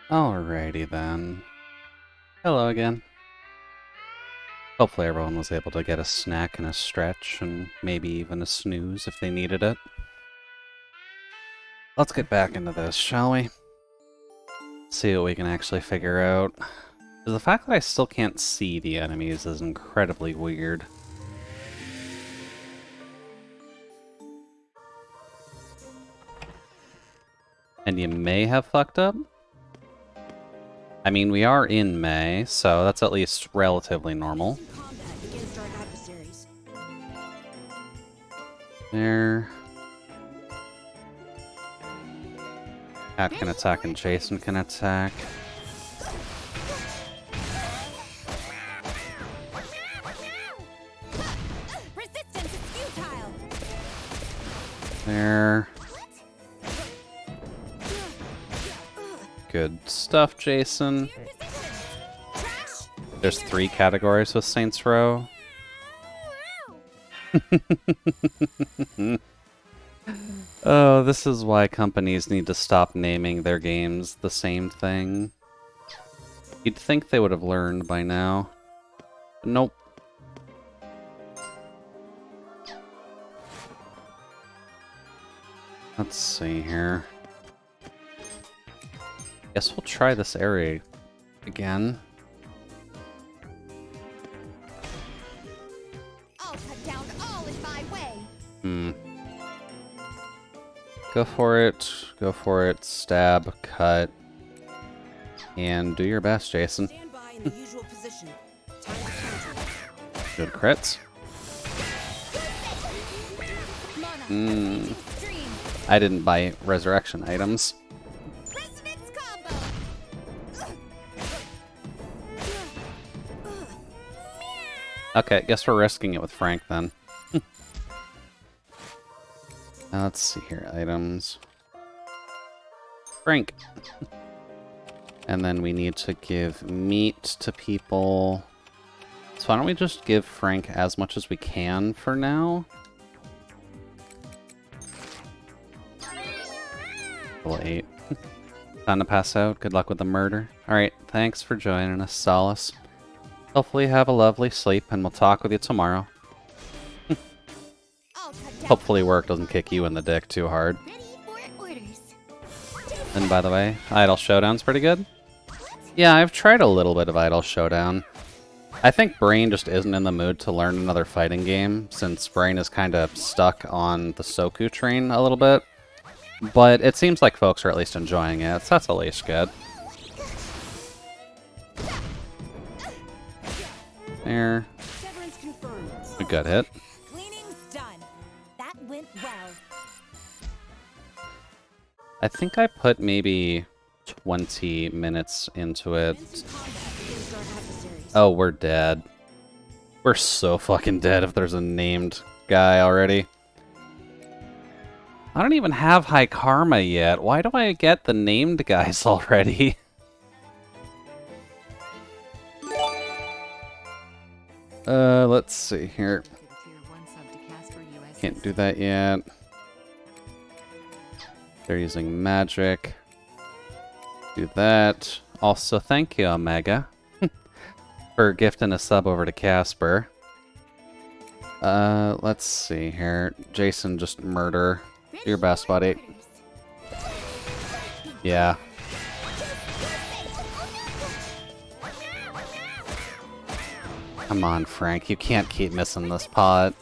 Speaker 1: Alrighty then. Hello again. Hopefully everyone was able to get a snack and a stretch, and maybe even a snooze if they needed it. Let's get back into this, shall we? See what we can actually figure out. 'Cause the fact that I still can't see the enemies is incredibly weird. And you may have fucked up? I mean, we are in May, so that's at least relatively normal.
Speaker 4: Combat against our adversaries.
Speaker 1: There. Cat can attack and Jason can attack.
Speaker 4: Resistance is futile.
Speaker 1: There. Good stuff, Jason. There's 3 categories with Saints Row. Oh, this is why companies need to stop naming their games the same thing. You'd think they would have learned by now. But nope. Let's see here. Guess we'll try this area again.
Speaker 2: I'll cut down all in my way.
Speaker 1: Go for it, stab, cut, and do your best, Jason.
Speaker 4: Stand by in the usual position. Time to counter.
Speaker 1: Good crits. I didn't buy resurrection items.
Speaker 2: Resonance combo.
Speaker 1: Okay, guess we're risking it with Frank then. Let's see here, items. Frank. And then we need to give meat to people. So why don't we just give Frank as much as we can for now? Level 8. Time to pass out. Good luck with the murder. Alright, thanks for joining us, Solace. Hopefully you have a lovely sleep, and we'll talk with you tomorrow. Hopefully work doesn't kick you in the dick too hard.
Speaker 5: Ready for orders.
Speaker 1: And by the way, Idle Showdown's pretty good. Yeah, I've tried a little bit of Idle Showdown. I think Brain just isn't in the mood to learn another fighting game, since Brain is kind of stuck on the Soku train a little bit. But it seems like folks are at least enjoying it, so that's at least good. There.
Speaker 4: Severance confirmed.
Speaker 1: A good hit.
Speaker 4: Cleaning's done. That went well.
Speaker 1: I think I put maybe 20 minutes into it.
Speaker 4: Commence combat against our adversaries.
Speaker 1: Oh, we're dead. We're so fucking dead if there's a named guy already. I don't even have high karma yet. Why do I get the named guys already? Let's see here. Can't do that yet. They're using magic. Do that. Also, thank you, Omega, for gifting a sub over to Casper. Let's see here. Jason, just murder. Do your best, buddy. Yeah. Come on, Frank. You can't keep missing this pot.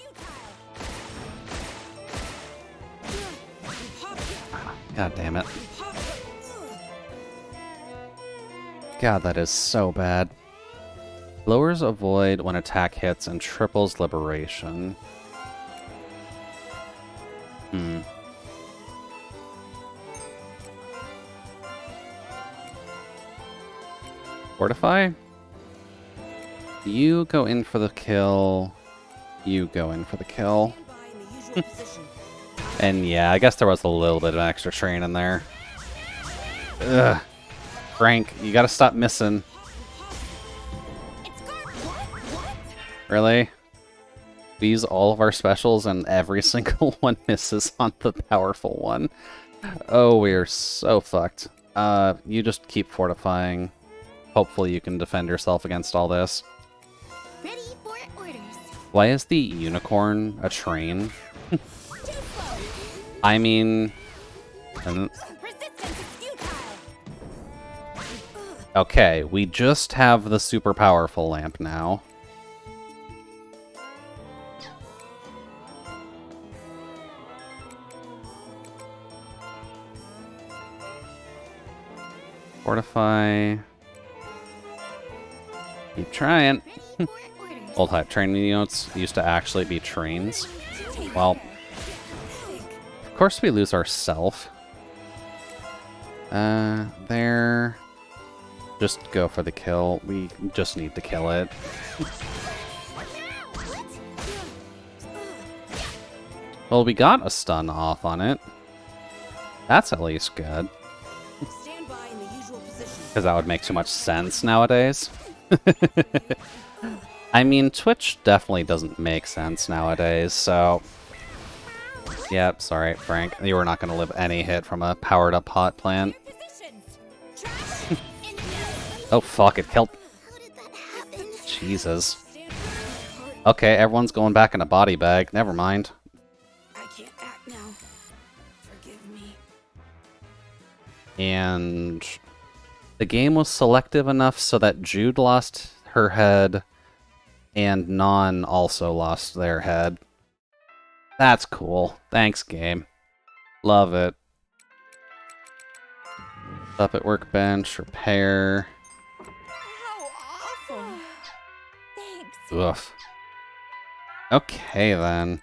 Speaker 1: God damn it. God, that is so bad. Lowers avoid when attack hits and triples liberation. Fortify? You go in for the kill. You go in for the kill.
Speaker 4: Stand by in the usual position.
Speaker 1: And yeah, I guess there was a little bit of extra train in there. Ugh. Frank, you gotta stop missing. Really? We use all of our specials and every single one misses on the powerful one. Oh, we are so fucked. You just keep fortifying. Hopefully you can defend yourself against all this.
Speaker 5: Ready for orders.
Speaker 1: Why is the unicorn a train? I mean...
Speaker 4: Resistance is futile.
Speaker 1: Okay, we just have the super powerful lamp now. Fortify. Keep trying.
Speaker 5: Ready for orders.
Speaker 1: Old hype training units used to actually be trains. Well, of course we lose our self. There. Just go for the kill. We just need to kill it. Well, we got a stun off on it. That's at least good.
Speaker 4: Stand by in the usual position.
Speaker 1: Because that would make too much sense nowadays. I mean, Twitch definitely doesn't make sense nowadays, so... Yep, sorry, Frank. You were not going to live any hit from a powered-up hot plant. Oh, fuck, it killed...
Speaker 5: How did that happen?
Speaker 1: Jesus. Okay, everyone's going back in a body bag. Never mind.
Speaker 4: I can't act now. Forgive me.
Speaker 1: And... the game was selective enough so that Jude lost her head, and Non also lost their head. That's cool. Thanks, game. Love it. Up at workbench, repair.
Speaker 3: How awful. Thanks.
Speaker 1: Oof. Okay, then.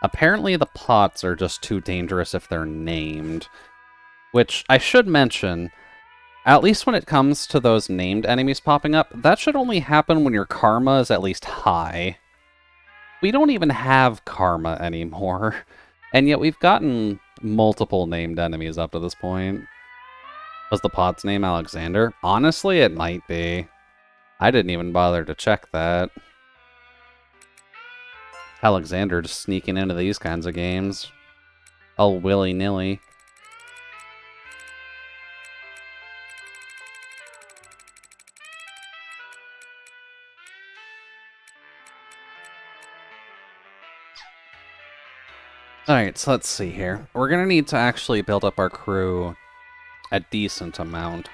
Speaker 1: Apparently the pots are just too dangerous if they're named. Which, I should mention, at least when it comes to those named enemies popping up, that should only happen when your karma is at least high. We don't even have karma anymore, and yet we've gotten multiple named enemies up to this point. Was the pot's name Alexander? Honestly, it might be. I didn't even bother to check that. Alexander just sneaking into these kinds of games. All willy-nilly. Alright, so let's see here. We're gonna need to actually build up our crew a decent amount.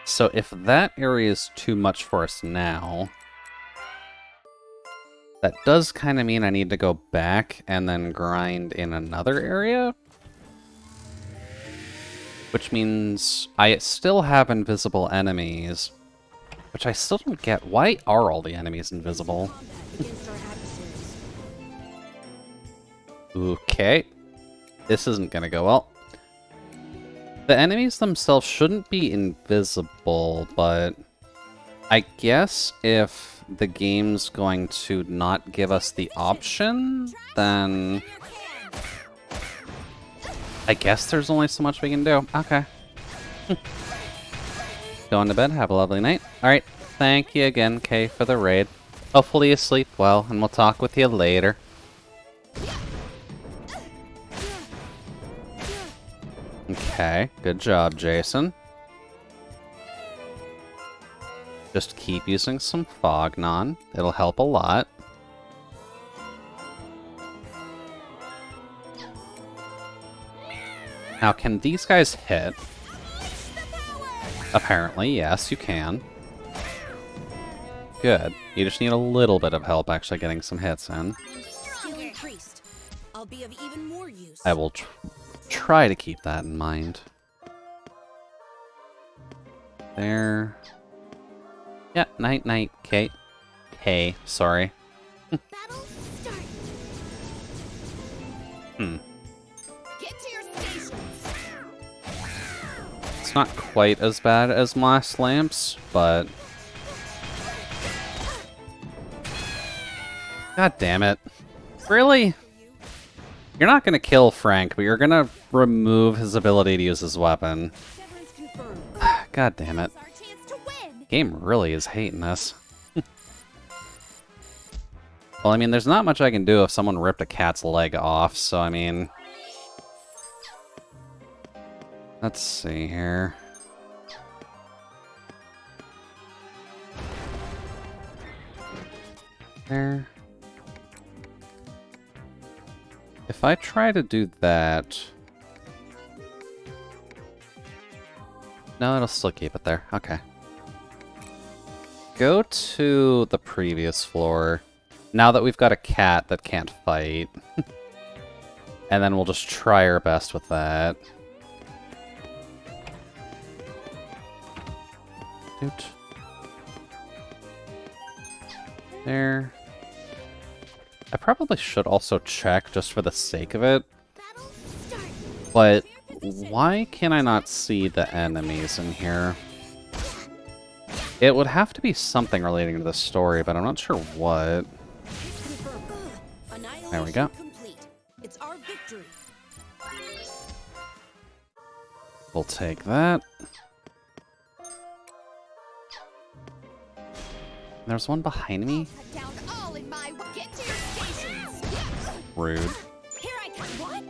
Speaker 1: So if that area is too much for us now, that does kind of mean I need to go back and then grind in another area. Which means I still have invisible enemies, which I still don't get. Why are all the enemies invisible?
Speaker 4: Against our adversaries.
Speaker 1: Okay. This isn't gonna go well. The enemies themselves shouldn't be invisible, but I guess if the game's going to not give us the option, then I guess there's only so much we can do. Okay. Going to bed. Have a lovely night. Alright. Thank you again, Kay, for the raid. Hopefully you sleep well, and we'll talk with you later. Okay, good job, Jason. Just keep using some Fognon. It'll help a lot. Now, can these guys hit? Apparently, yes, you can. Good. You just need a little bit of help actually getting some hits in.
Speaker 4: Skill increased. I'll be of even more use.
Speaker 1: I will try to keep that in mind. There. Yeah, night, Kate. Hey, sorry.
Speaker 5: Battle start.
Speaker 2: Get to your stations.
Speaker 1: It's not quite as bad as last lamps, but... God damn it. Really? You're not gonna kill Frank, but you're gonna remove his ability to use his weapon.
Speaker 4: Severance confirmed.
Speaker 1: God damn it.
Speaker 2: It's our chance to win.
Speaker 1: Game really is hating us. Well, I mean, there's not much I can do if someone ripped a cat's leg off, so I mean... Let's see here. There. If I try to do that... No, it'll still keep it there. Okay. Go to the previous floor. Now that we've got a cat that can't fight. And then we'll just try our best with that. Doot. There. I probably should also check just for the sake of it. But why can I not see the enemies in here? It would have to be something relating to the story, but I'm not sure what. There we go.
Speaker 4: It's our victory.
Speaker 1: We'll take that. There's one behind me.
Speaker 2: Cut down all in my way. Get to your stations.
Speaker 1: Rude.
Speaker 4: Here I come. What?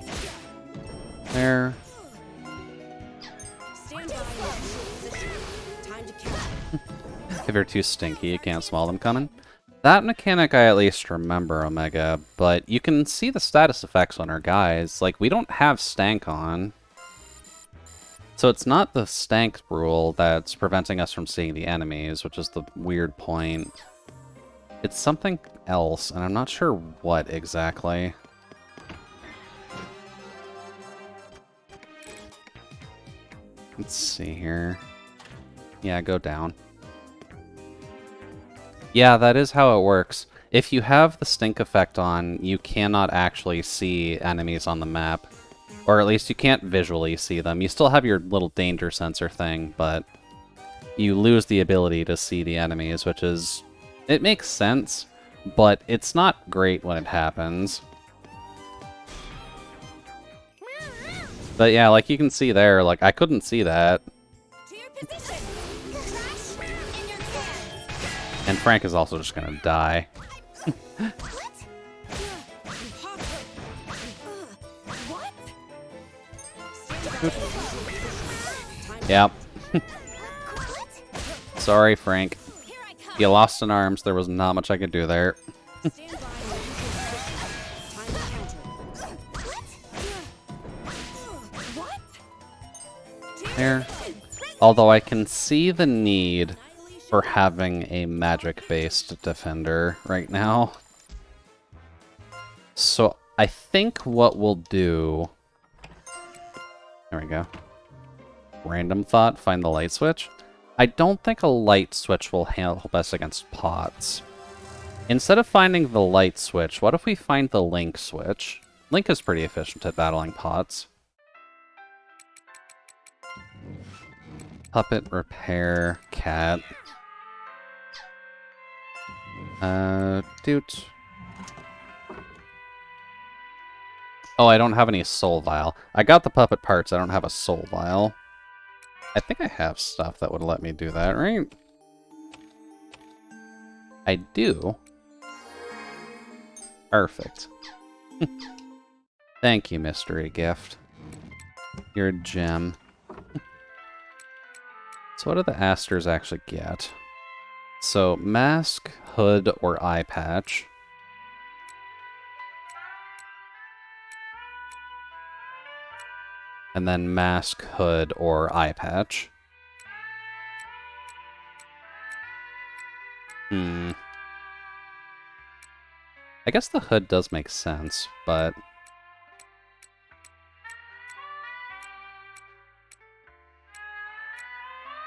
Speaker 1: There.
Speaker 4: Stand by in your position. Time to count.
Speaker 1: If you're too stinky, you can't smell them coming. That mechanic I at least remember, Omega, but you can see the status effects on our guys. Like, we don't have stank on. So it's not the stank rule that's preventing us from seeing the enemies, which is the weird point. It's something else, and I'm not sure what exactly. Let's see here. Yeah, go down. Yeah, that is how it works. If you have the stink effect on, you cannot actually see enemies on the map. Or at least you can't visually see them. You still have your little danger sensor thing, but you lose the ability to see the enemies, which is... It makes sense, but it's not great when it happens. But yeah, like you can see there, like I couldn't see that.
Speaker 4: To your position.
Speaker 1: And Frank is also just gonna die. Yep. Sorry, Frank. You lost in arms. There was not much I could do there. There. Although I can see the need for having a magic-based defender right now. So I think what we'll do... There we go. Random thought, find the light switch. I don't think a light switch will help us against pots. Instead of finding the light switch, what if we find the link switch? Link is pretty efficient at battling pots. Puppet, repair, cat. Doot. Oh, I don't have any soul vial. I got the puppet parts, I don't have a soul vial. I think I have stuff that would let me do that, right? I do. Perfect. Thank you, mystery gift. You're a gem. So what do the Asters actually get? So, mask, hood, or eye patch. And then mask, hood, or eye patch. I guess the hood does make sense, but...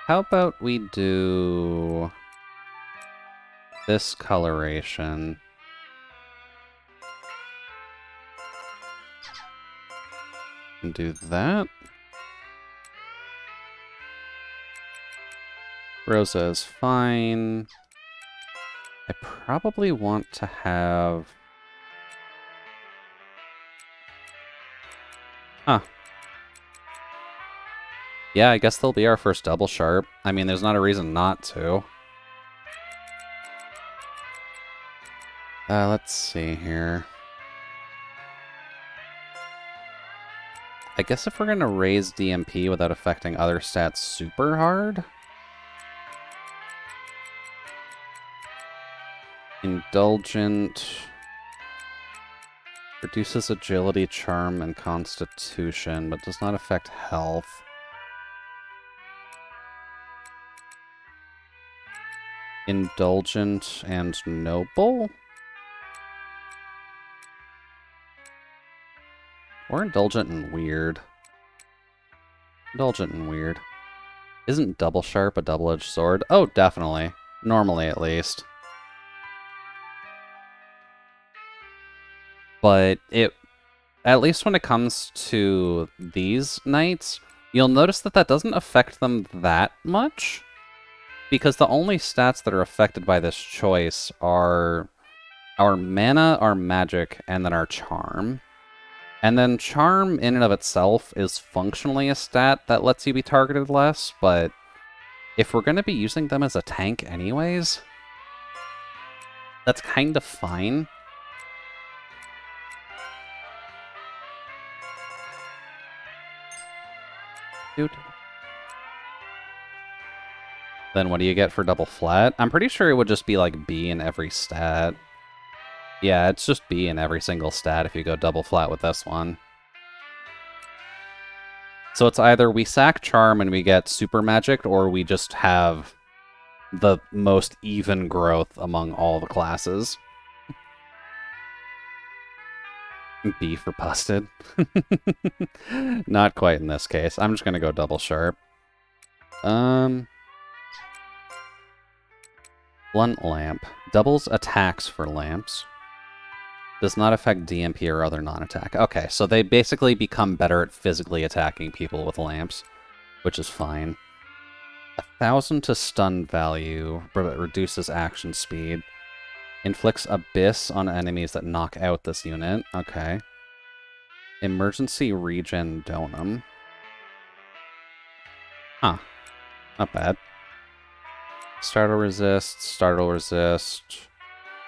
Speaker 1: How about we do... this coloration. And do that. Rosa is fine. I probably want to have... Huh. Yeah, I guess they'll be our first double sharp. I mean, there's not a reason not to. Let's see here. I guess if we're gonna raise DMP without affecting other stats super hard... Indulgent... Reduces agility, charm, and constitution, but does not affect health. Indulgent and noble? Or indulgent and weird. Indulgent and weird. Isn't double sharp a double-edged sword? Oh, definitely. Normally, at least. But it... At least when it comes to these knights, you'll notice that that doesn't affect them that much. Because the only stats that are affected by this choice are our mana, our magic, and then our charm. And then charm in and of itself is functionally a stat that lets you be targeted less, but if we're going to be using them as a tank anyways, that's kind of fine. Dude. Then what do you get for double flat? I'm pretty sure it would just be like B in every stat. Yeah, it's just B in every single stat if you go double flat with this one. So it's either we sack charm and we get super magic, or we just have the most even growth among all the classes. B for busted. Not quite in this case. I'm just gonna go double sharp. Blunt lamp. Doubles attacks for lamps. Does not affect DMP or other non-attack. Okay, so they basically become better at physically attacking people with lamps, which is fine. 1,000 to stun value, but it reduces action speed. Inflicts Abyss on enemies that knock out this unit. Okay. Emergency regen Donum. Huh. Not bad. Startle resist.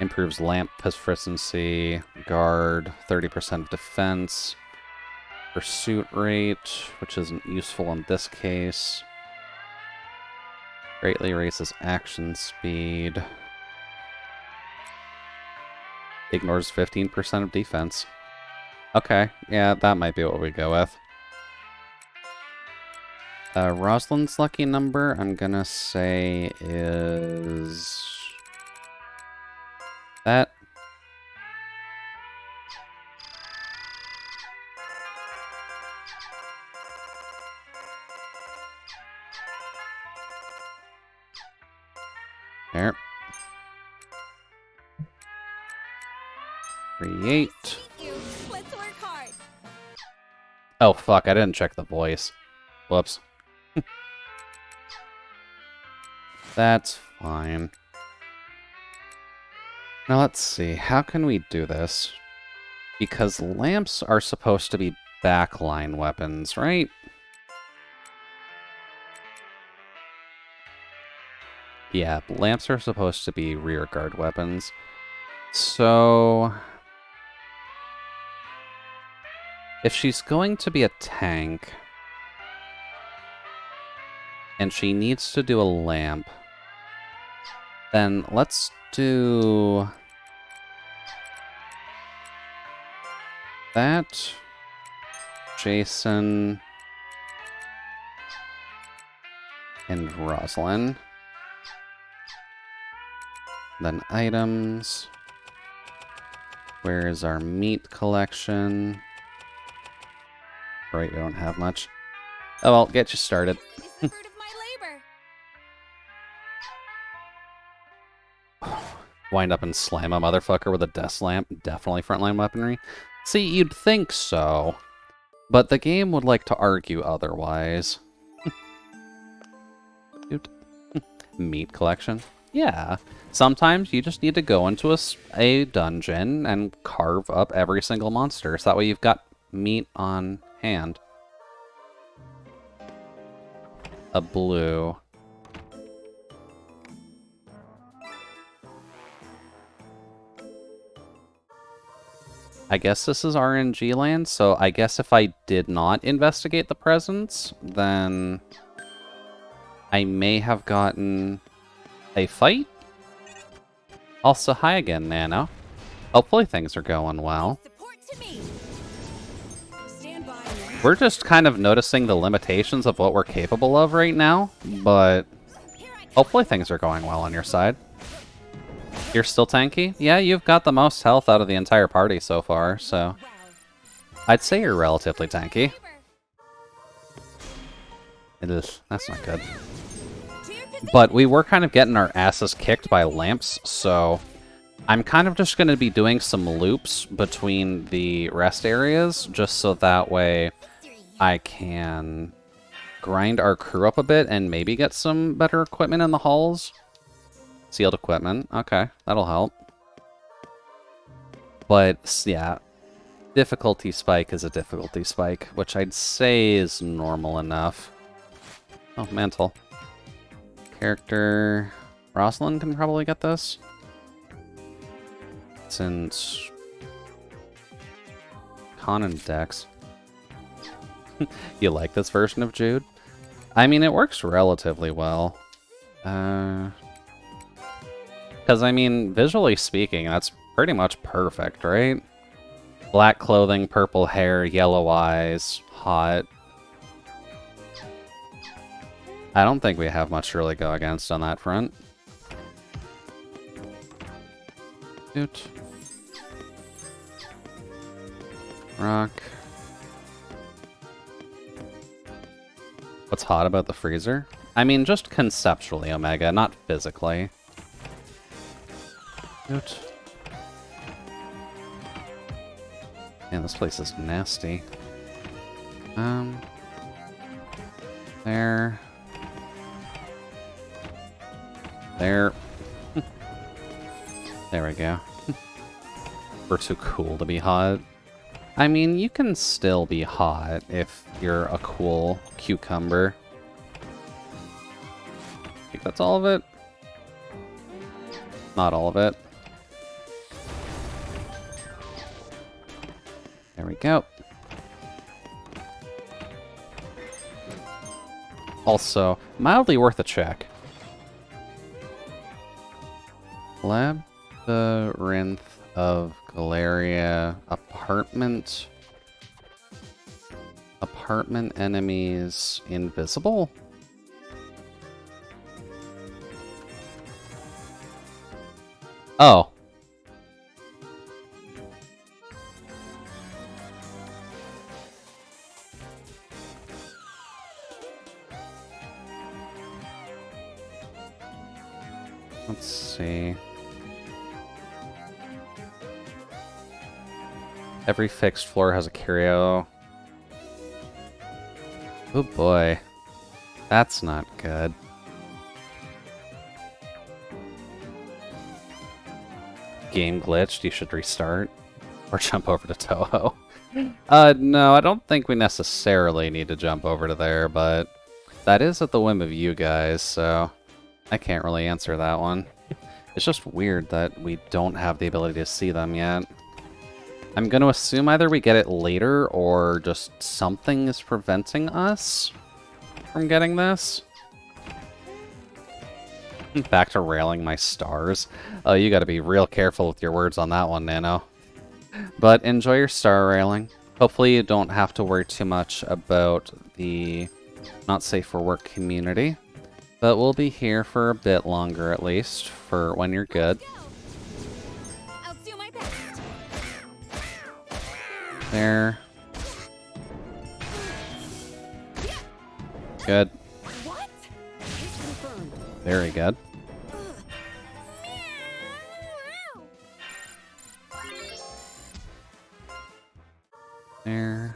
Speaker 1: Improves lamp proficiency, guard, 30% of defense, pursuit rate, which isn't useful in this case. Greatly raises action speed. Ignores 15% of defense. Okay, yeah, that might be what we go with. Rosalind's lucky number, I'm gonna say, is... that. There. Create.
Speaker 3: Let's work hard.
Speaker 1: Oh, fuck, I didn't check the voice. Whoops. That's fine. Now let's see, how can we do this? Because lamps are supposed to be backline weapons, right? Yeah, lamps are supposed to be rearguard weapons. So... if she's going to be a tank, and she needs to do a lamp, then let's do... that, Jason, and Rosalind. Then items. Where is our meat collection? Right, we don't have much. Oh, well, get you started.
Speaker 3: It's the fruit of my labor.
Speaker 1: Wind up and slam a motherfucker with a death lamp. Definitely frontline weaponry. See, you'd think so. But the game would like to argue otherwise. Dude. Meat collection. Yeah. Sometimes you just need to go into a dungeon and carve up every single monster. So that way you've got meat on hand. A blue. I guess this is RNG land, so I guess if I did not investigate the presence, then I may have gotten a fight? Also, hi again, Nano. Hopefully things are going well.
Speaker 4: Support to me. Stand by.
Speaker 1: We're just kind of noticing the limitations of what we're capable of right now, but hopefully things are going well on your side. You're still tanky? Yeah, you've got the most health out of the entire party so far, so I'd say you're relatively tanky. It is. That's not good. But we were kind of getting our asses kicked by lamps, so I'm kind of just going to be doing some loops between the rest areas, just so that way I can grind our crew up a bit and maybe get some better equipment in the halls. Sealed equipment. Okay, that'll help. But, yeah, difficulty spike is a difficulty spike, which I'd say is normal enough. Oh, mantle. Character... Rosalind can probably get this. Since... Con and Dex. You like this version of Jude? I mean, it works relatively well. Because, I mean, visually speaking, that's pretty much perfect, right? Black clothing, purple hair, yellow eyes, hot. I don't think we have much to really go against on that front. Doot. Rock. What's hot about the freezer? I mean, just conceptually, Omega, not physically. Doot. Yeah, this place is nasty. There. There. There we go. We're too cool to be hot. I mean, you can still be hot if you're a cool cucumber. I think that's all of it. Not all of it. There we go. Also, mildly worth a check. Labyrinth of Galleria apartment. Apartment enemies invisible? Oh. Let's see. Every fixed floor has a curio. Oh boy. That's not good. Game glitched, you should restart. Or jump over to Toho. No, I don't think we necessarily need to jump over to there, but that is at the whim of you guys, so I can't really answer that one. It's just weird that we don't have the ability to see them yet. I'm going to assume either we get it later or just something is preventing us from getting this. Back to railing my stars. Oh, you got to be real careful with your words on that one, Nano. But enjoy your star railing. Hopefully you don't have to worry too much about the not safe for work community. But we'll be here for a bit longer at least, for when you're good.
Speaker 7: I'll do my best.
Speaker 1: There. Good.
Speaker 4: What? It's confirmed.
Speaker 1: Very good. There.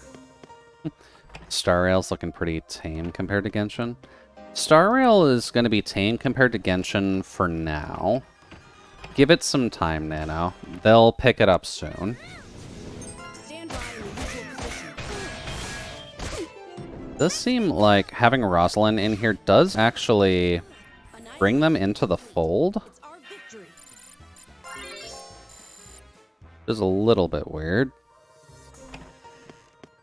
Speaker 1: Star Rail's looking pretty tame compared to Genshin. Star Rail is going to be tame compared to Genshin for now. Give it some time, Nano. They'll pick it up soon.
Speaker 4: Stand by in the usual position.
Speaker 1: Does seem like having Rosalind in here does actually bring them into the fold.
Speaker 4: It's our victory.
Speaker 1: Which is a little bit weird.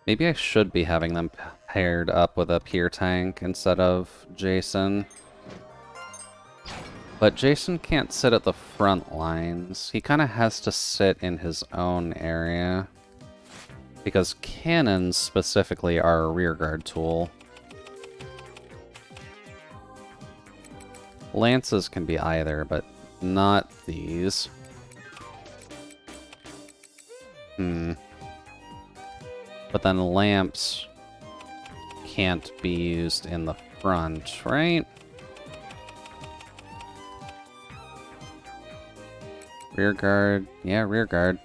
Speaker 1: Maybe I should be having them paired up with a Pier tank instead of Jason. But Jason can't sit at the front lines. He kind of has to sit in his own area. Because cannons specifically are a rearguard tool. Lances can be either, but not these. But then lamps can't be used in the front, right? Rear guard. Yeah, rear guard.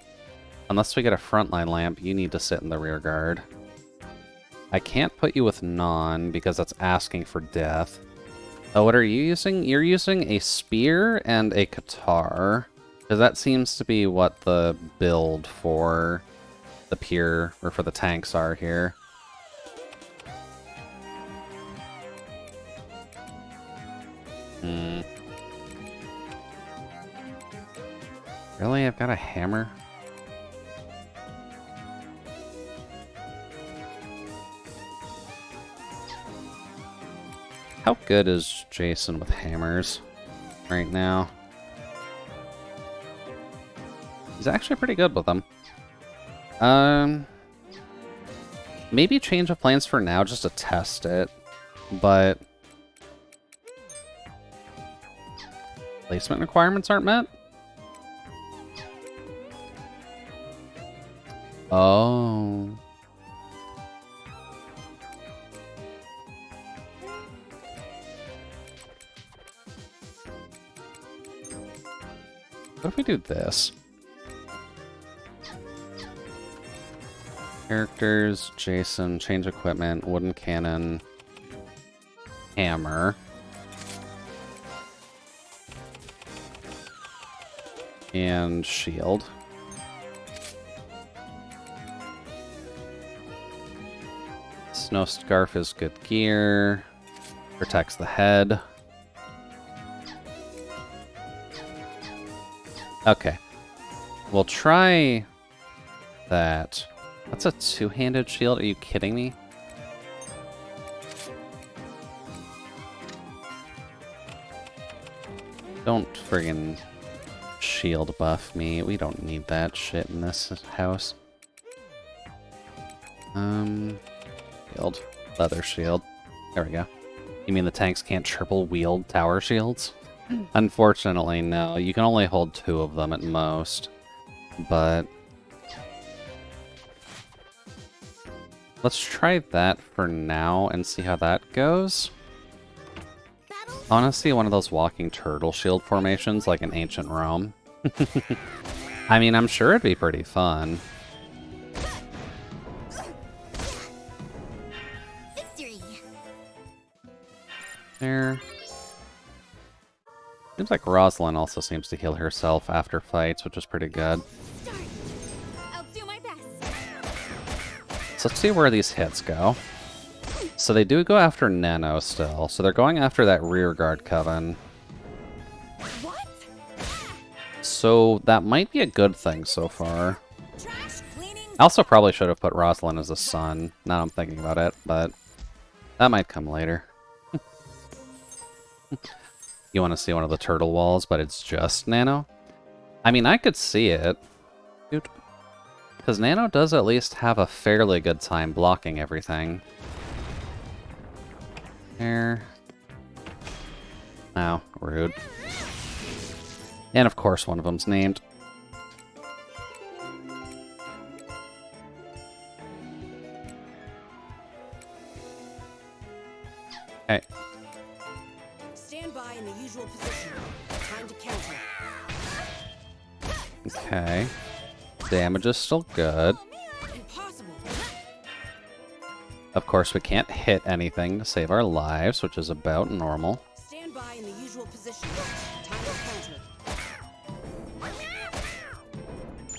Speaker 1: Unless we get a frontline lamp, you need to sit in the rear guard. I can't put you with non because that's asking for death. Oh, what are you using? You're using a spear and a guitar. Because that seems to be what the build for the pier, or for the tanks are here. Really? I've got a hammer? How good is Jason with hammers right now? He's actually pretty good with them. Maybe change of plans for now just to test it, but placement requirements aren't met? Oh. What if we do this? Characters, Jason, change equipment, wooden cannon, hammer. And shield. Snow scarf is good gear. Protects the head. Okay. We'll try that. That's a two-handed shield? Are you kidding me? Don't friggin' shield buff me. We don't need that shit in this house. Shield. Leather shield. There we go. You mean the tanks can't triple wield tower shields? Unfortunately, no. You can only hold 2 of them at most. But let's try that for now and see how that goes. I want to see one of those walking turtle shield formations like in ancient Rome. I mean, I'm sure it'd be pretty fun.
Speaker 5: Victory.
Speaker 1: There. Seems like Rosalind also seems to heal herself after fights, which is pretty good.
Speaker 5: Start. I'll do my best.
Speaker 1: So let's see where these hits go. So they do go after Nano still, so they're going after that rear guard coven.
Speaker 5: What?
Speaker 1: So that might be a good thing so far.
Speaker 4: Trash cleaning.
Speaker 1: I also probably should have put Rosalind as a son, now I'm thinking about it, but that might come later. You want to see one of the turtle walls, but it's just Nano? I mean, I could see it. Dude. Because Nano does at least have a fairly good time blocking everything. There. Oh, rude. And of course one of them's named. Hey.
Speaker 4: Stand by in the usual position. Time to counter.
Speaker 1: Okay. Damage is still good.
Speaker 4: Impossible.
Speaker 1: Of course, we can't hit anything to save our lives, which is about normal.
Speaker 4: Stand by in the usual position. Time to counter.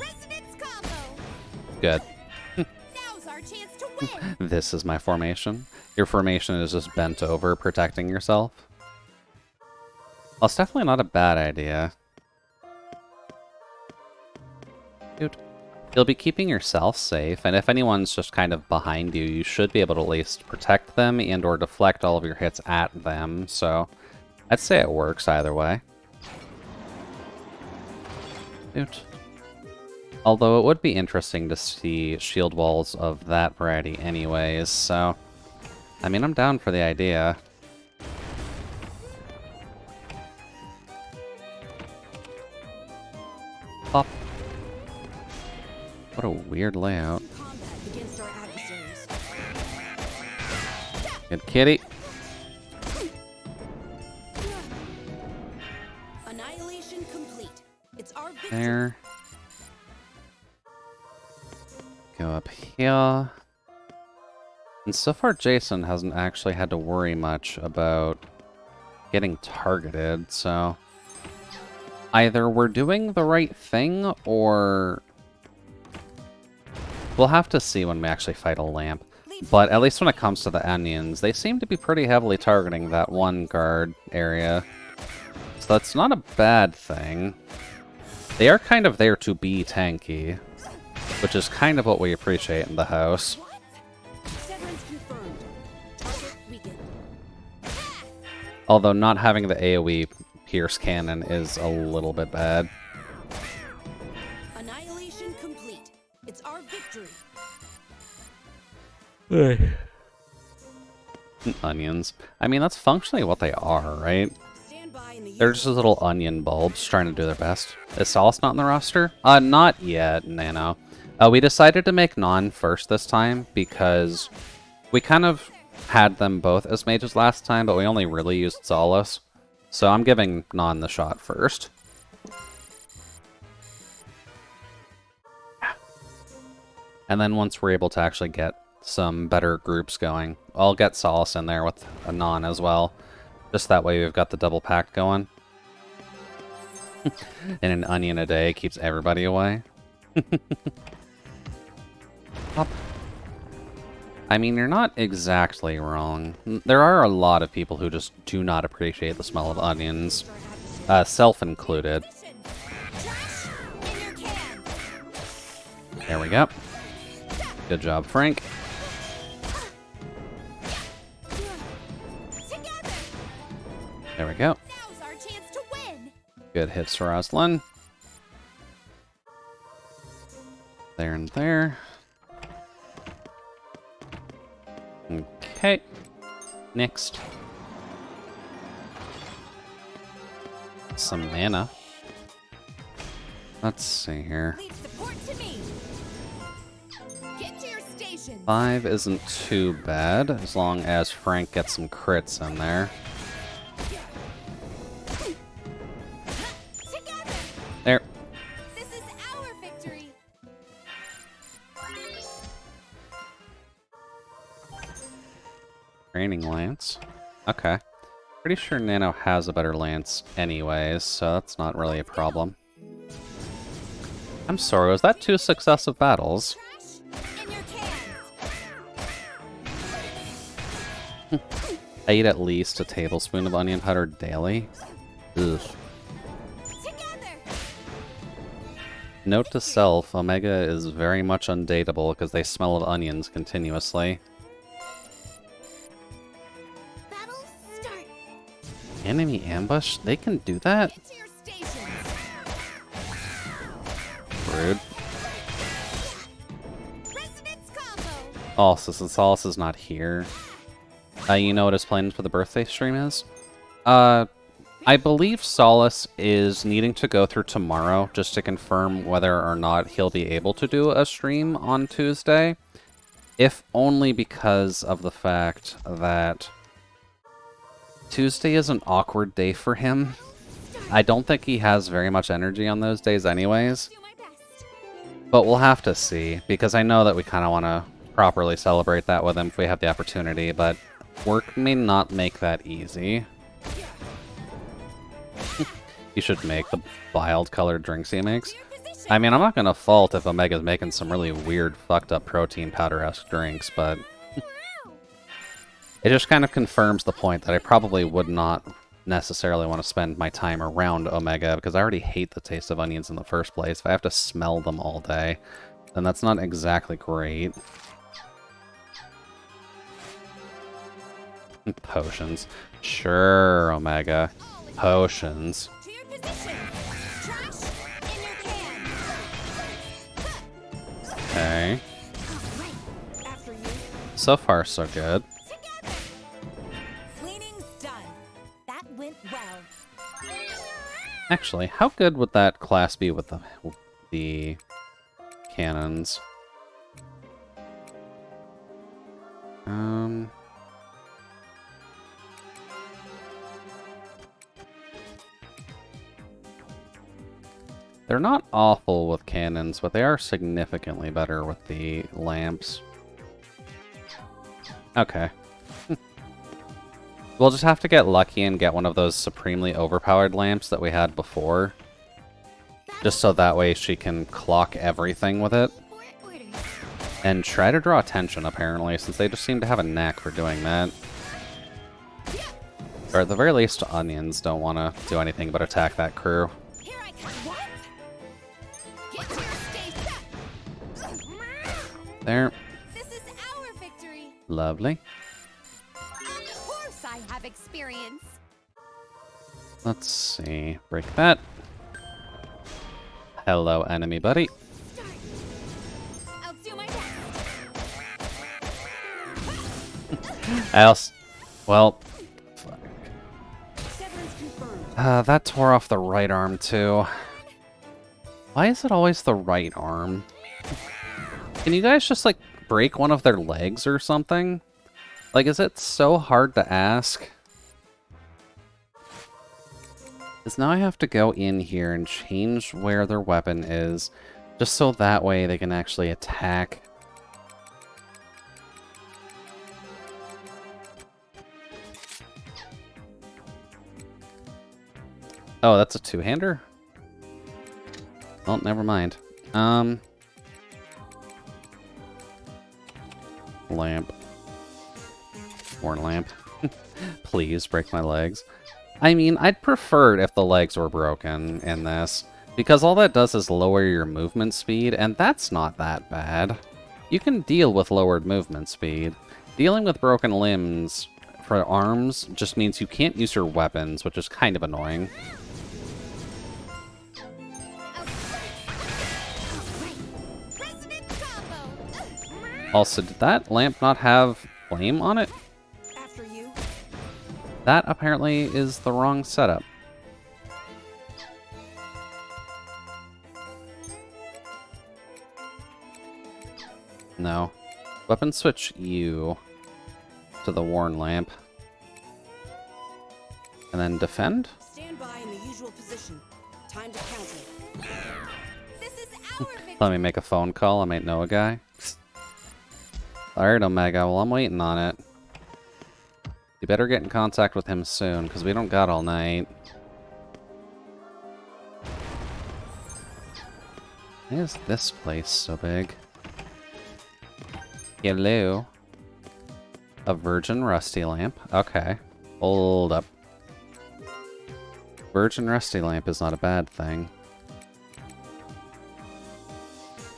Speaker 2: Resonance combo.
Speaker 1: Good.
Speaker 2: Now's our chance to win.
Speaker 1: This is my formation. Your formation is just bent over, protecting yourself. Well, it's definitely not a bad idea. Dude. You'll be keeping yourself safe, and if anyone's just kind of behind you, you should be able to at least protect them and or deflect all of your hits at them, so I'd say it works either way. Oot. Although it would be interesting to see shield walls of that variety anyways, so I mean, I'm down for the idea. Pop. What a weird layout.
Speaker 4: Combat against our adversaries.
Speaker 1: Good kitty.
Speaker 4: Annihilation complete. It's our victory.
Speaker 1: There. Go up here. And so far, Jason hasn't actually had to worry much about getting targeted, so either we're doing the right thing, or we'll have to see when we actually fight a lamp. But at least when it comes to the onions, they seem to be pretty heavily targeting that one guard area. So that's not a bad thing. They are kind of there to be tanky, which is kind of what we appreciate in the house.
Speaker 4: Severance confirmed. Target weakened.
Speaker 1: Although not having the AoE pierce cannon is a little bit bad.
Speaker 4: Annihilation complete. It's our victory.
Speaker 1: Onions. I mean, that's functionally what they are, right?
Speaker 4: Stand by in the
Speaker 1: They're just little onion bulbs trying to do their best. Is Solace not in the roster? Not yet, Nano. We decided to make Non first this time because we kind of had them both as mages last time, but we only really used Solace. So I'm giving Non the shot first. And then once we're able to actually get some better groups going, I'll get Solace in there with a Non as well. Just that way we've got the double pack going. And an onion a day keeps everybody away. Pop. I mean, you're not exactly wrong. There are a lot of people who just do not appreciate the smell of onions, self included. There we go. Good job, Frank. There we go.
Speaker 2: Now's our chance to win.
Speaker 1: Good hits for Aslan. There and there. Okay. Next. Some mana. Let's see here.
Speaker 2: Lead support to me. Get to your station.
Speaker 1: 5 isn't too bad, as long as Frank gets some crits in there.
Speaker 2: Together.
Speaker 1: There.
Speaker 2: This is our victory.
Speaker 1: Training Lance. Okay. Pretty sure Nano has a better Lance anyways, so that's not really a problem. I'm sorry, was that 2 successive battles?
Speaker 2: In your can.
Speaker 1: I eat at least a tablespoon of onion powder daily. Ugh.
Speaker 2: Together.
Speaker 1: Note to self, Omega is very much undateable because they smell of onions continuously.
Speaker 2: Battle start.
Speaker 1: Enemy ambush? They can do that?
Speaker 2: Get to your stations.
Speaker 1: Rude.
Speaker 2: Resonance combo.
Speaker 1: Also, since Solace is not here, you know what his plan for the birthday stream is? I believe Solace is needing to go through tomorrow just to confirm whether or not he'll be able to do a stream on Tuesday. If only because of the fact that Tuesday is an awkward day for him. I don't think he has very much energy on those days anyways.
Speaker 2: Do my best.
Speaker 1: But we'll have to see, because I know that we kind of want to properly celebrate that with him if we have the opportunity, but work may not make that easy. You should make the wild colored drinks he makes. I mean, I'm not going to fault if Omega's making some really weird, fucked up protein powder-esque drinks, but it just kind of confirms the point that I probably would not necessarily want to spend my time around Omega, because I already hate the taste of onions in the first place. If I have to smell them all day, then that's not exactly great. Potions. Sure, Omega. Potions.
Speaker 3: To your position! Trash in your can!
Speaker 1: Okay.
Speaker 4: After you.
Speaker 1: So far, so good.
Speaker 3: Together! Cleaning's done. That went well.
Speaker 1: Actually, how good would that class be with the cannons? They're not awful with cannons, but they are significantly better with the lamps. Okay. We'll just have to get lucky and get one of those supremely overpowered lamps that we had before. Just so that way she can clock everything with it. And try to draw attention, apparently, since they just seem to have a knack for doing that. Or at the very least, onions don't want to do anything but attack that crew.
Speaker 3: Here I come. What? Get to your station.
Speaker 1: There.
Speaker 3: This is our victory.
Speaker 1: Lovely.
Speaker 2: Of course I have experience.
Speaker 1: Let's see. Break that. Hello, enemy buddy.
Speaker 3: I'll do my best.
Speaker 1: Else. Well,
Speaker 4: Severance confirmed.
Speaker 1: that tore off the right arm, too. Why is it always the right arm? Can you guys just, like, break one of their legs or something? Like, is it so hard to ask? Because now I have to go in here and change where their weapon is, just so that way they can actually attack. Oh, that's a two-hander? Well, never mind. Lamp. More lamp. Please, break my legs. I mean, I'd prefer it if the legs were broken in this, because all that does is lower your movement speed, and that's not that bad. You can deal with lowered movement speed. Dealing with broken limbs for arms just means you can't use your weapons, which is kind of annoying.
Speaker 2: President combo.
Speaker 1: Also, did that lamp not have flame on it?
Speaker 4: After you.
Speaker 1: That apparently is the wrong setup. No. Weapon switch you to the worn lamp. And then defend?
Speaker 4: Stand by in the usual position. Time to counter.
Speaker 3: This is our victory.
Speaker 1: Let me make a phone call. I might know a guy. Alright, Omega. Well, I'm waiting on it. You better get in contact with him soon, because we don't got all night. Why is this place so big? Hello. A virgin rusty lamp. Okay. Hold up. Virgin rusty lamp is not a bad thing.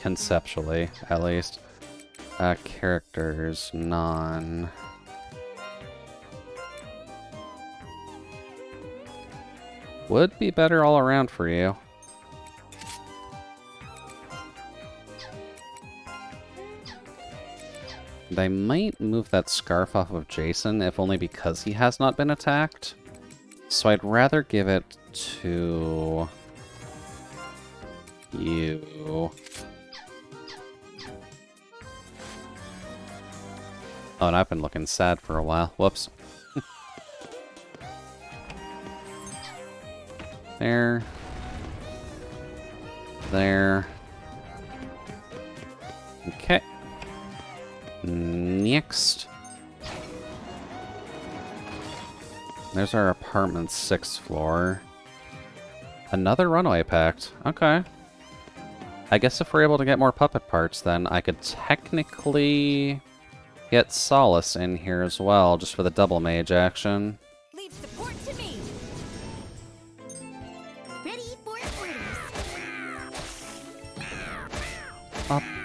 Speaker 1: Conceptually, at least. Characters, none. Would be better all around for you. They might move that scarf off of Jason, if only because he has not been attacked. So I'd rather give it to you. Oh, and I've been looking sad for a while. Whoops. There. There. Okay. Next. There's our apartment 6th floor. Another runaway pact. Okay. I guess if we're able to get more puppet parts, then I could technically get Solace in here as well, just for the double mage action.
Speaker 3: Leave support to me.
Speaker 5: Ready for orders.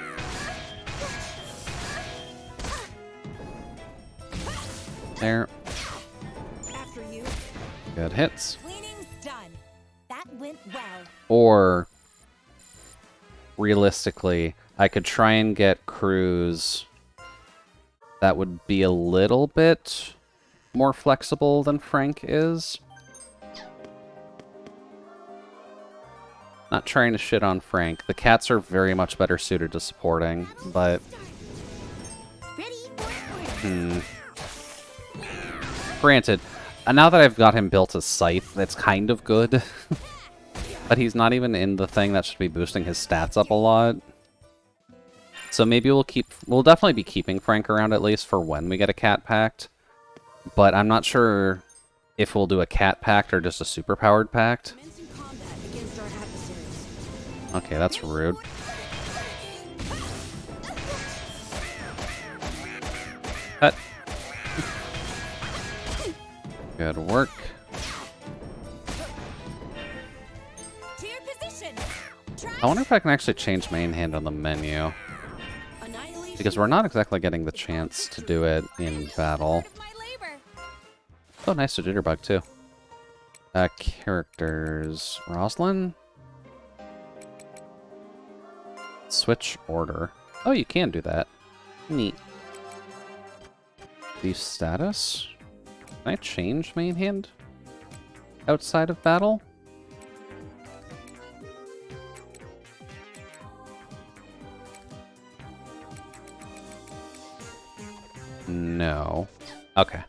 Speaker 1: There.
Speaker 4: After you.
Speaker 1: Good hits.
Speaker 6: Cleaning's done. That went well.
Speaker 1: Or, realistically, I could try and get crews that would be a little bit more flexible than Frank is. Not trying to shit on Frank. The cats are very much better suited to supporting, but... Granted, now that I've got him built as Scythe, that's kind of good. But he's not even in the thing that should be boosting his stats up a lot. So maybe we'll definitely be keeping Frank around at least for when we get a cat pact. But I'm not sure if we'll do a cat pact or just a super-powered pact. Okay, that's rude. Cut. Good work.
Speaker 6: To your position.
Speaker 1: I wonder if I can actually change main hand on the menu. Because we're not exactly getting the chance to do it in battle. Oh, nice to Jitterbug, too. Characters. Roslyn? Switch order. Oh, you can do that. Neat. The status? Can I change main hand outside of battle? No. Okay.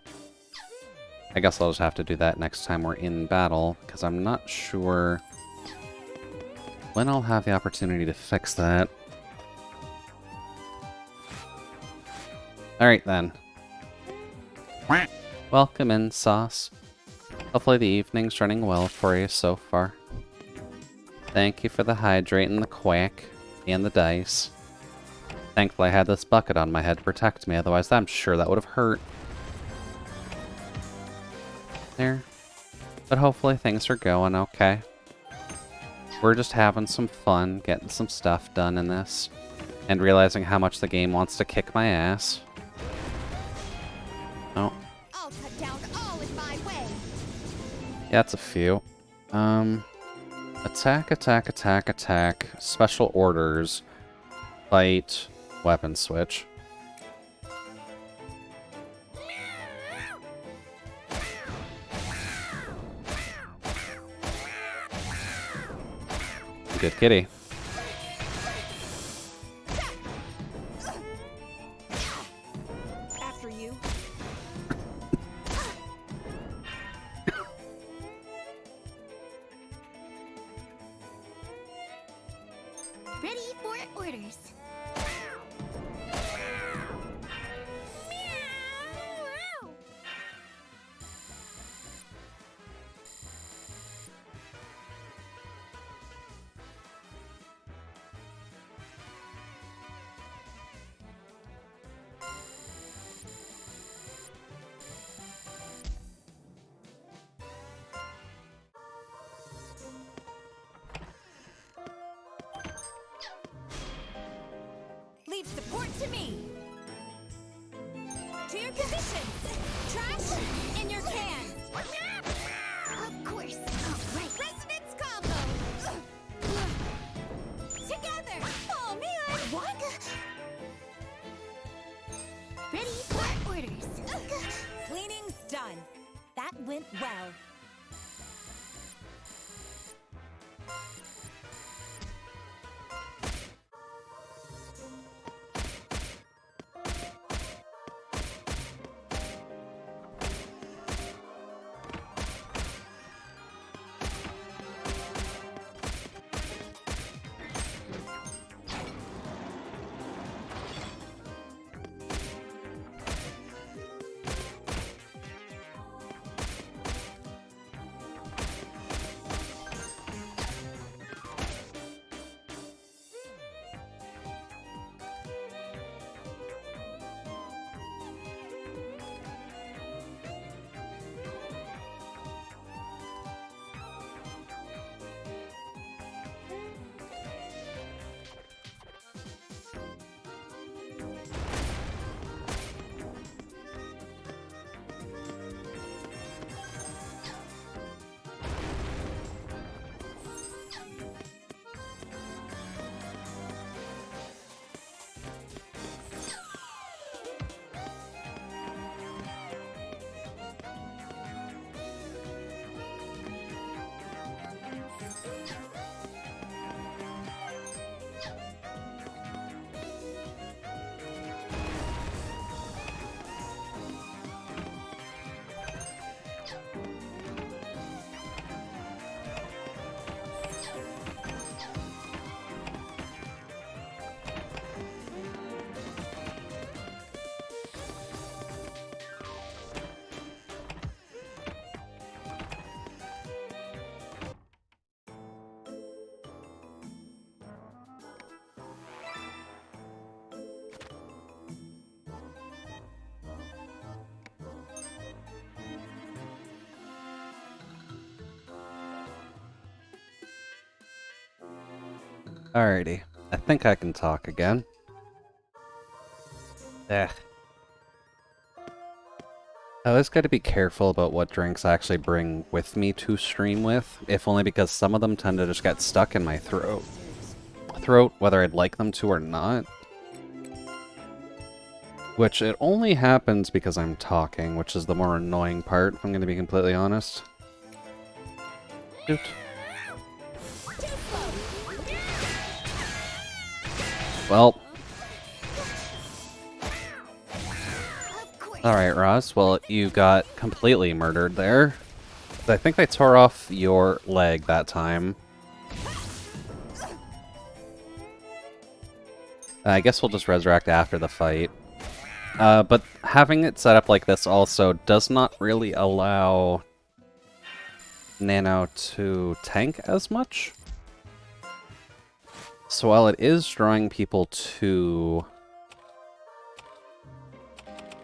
Speaker 1: I guess I'll just have to do that next time we're in battle, because I'm not sure when I'll have the opportunity to fix that. Alright then. Welcome in, Sauce. Hopefully the evening's running well for you so far. Thank you for the hydrate and the quack, and the dice. Thankfully I had this bucket on my head to protect me, otherwise I'm sure that would have hurt. There. But hopefully things are going okay. We're just having some fun, getting some stuff done in this, and realizing how much the game wants to kick my ass. Oh.
Speaker 2: I'll cut down all in my way.
Speaker 1: Yeah, it's a few. Attack, attack, attack, attack. Special orders. Fight. Weapon switch. Good kitty.
Speaker 4: After you.
Speaker 5: Ready for orders.
Speaker 6: Leave support to me. To your positions. Trash in your cans.
Speaker 5: Of course. All right.
Speaker 2: Resonance combo.
Speaker 6: Together. Oh man.
Speaker 5: What? Ready for orders.
Speaker 6: Cleaning's done. That went well.
Speaker 1: Alrighty. I think I can talk again. I always gotta be careful about what drinks I actually bring with me to stream with, if only because some of them tend to just get stuck in my throat, whether I'd like them to or not. Which it only happens because I'm talking, which is the more annoying part, if I'm gonna be completely honest. Shoot. Well. Alright, Roz. Well, you got completely murdered there. I think they tore off your leg that time. I guess we'll just resurrect after the fight. But having it set up like this also does not really allow Nano to tank as much. So while it is drawing people to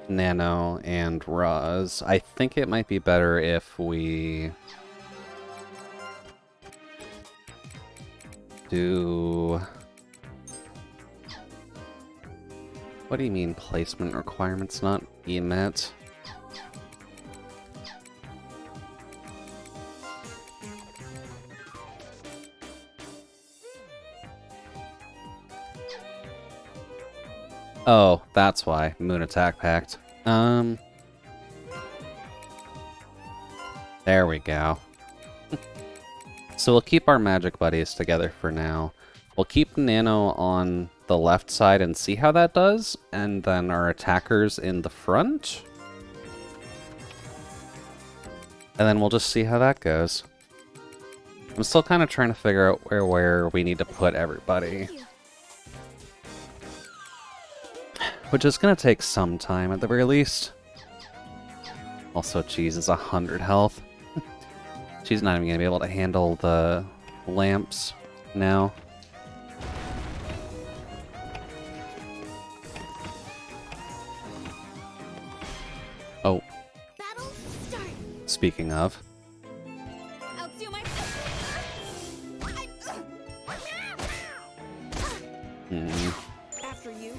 Speaker 1: Nano and Roz, I think it might be better if we do... What do you mean placement requirements not met? Oh, that's why. Moon Attack Pact. There we go. So we'll keep our magic buddies together for now. We'll keep Nano on the left side and see how that does, and then our attackers in the front. And then we'll just see how that goes. I'm still kind of trying to figure out where we need to put everybody. Which is going to take some time at the very least. Also, Cheese is 100 health. She's not even going to be able to handle the lamps now. Oh.
Speaker 2: Battle start.
Speaker 1: Speaking of.
Speaker 2: Outdo my
Speaker 4: After you.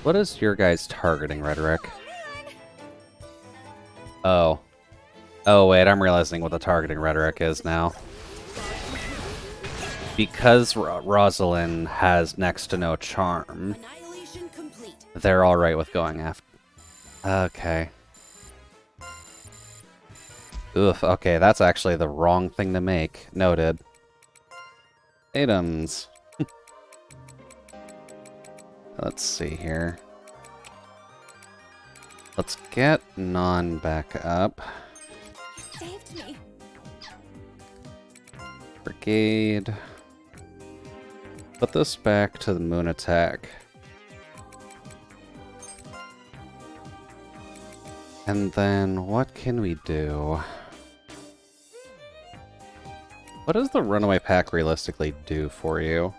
Speaker 1: What is your guys' targeting rhetoric? Oh. Oh, wait, I'm realizing what the targeting rhetoric is now. Because Rosalind has next to no charm,
Speaker 4: Annihilation complete.
Speaker 1: they're alright with going after... Okay. Oof, okay, that's actually the wrong thing to make. Noted. Items. Let's see here. Let's get Non back up.
Speaker 2: saved me.
Speaker 1: Brigade. Put this back to the Moon Attack. And then what can we do? What does the Runaway Pack realistically do for you?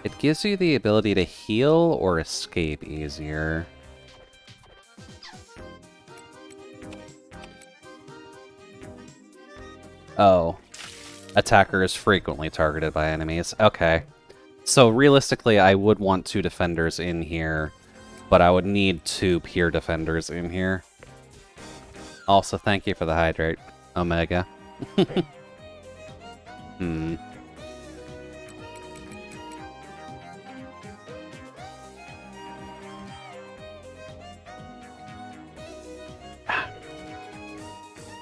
Speaker 1: It gives you the ability to heal or escape easier. Oh. Attacker is frequently targeted by enemies. Okay. So realistically, I would want 2 defenders in here, but I would need 2 pure defenders in here. Also, thank you for the hydrate, Omega. Hmm.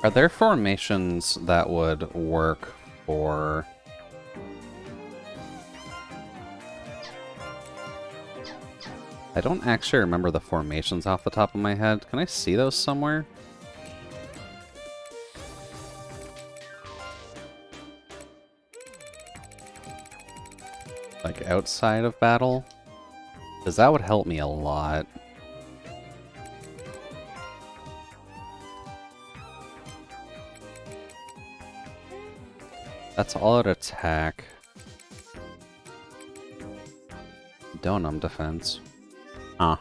Speaker 1: Are there formations that would work for... I don't actually remember the formations off the top of my head. Can I see those somewhere? Like outside of battle? Because that would help me a lot. That's all at attack. Donum defense. Huh.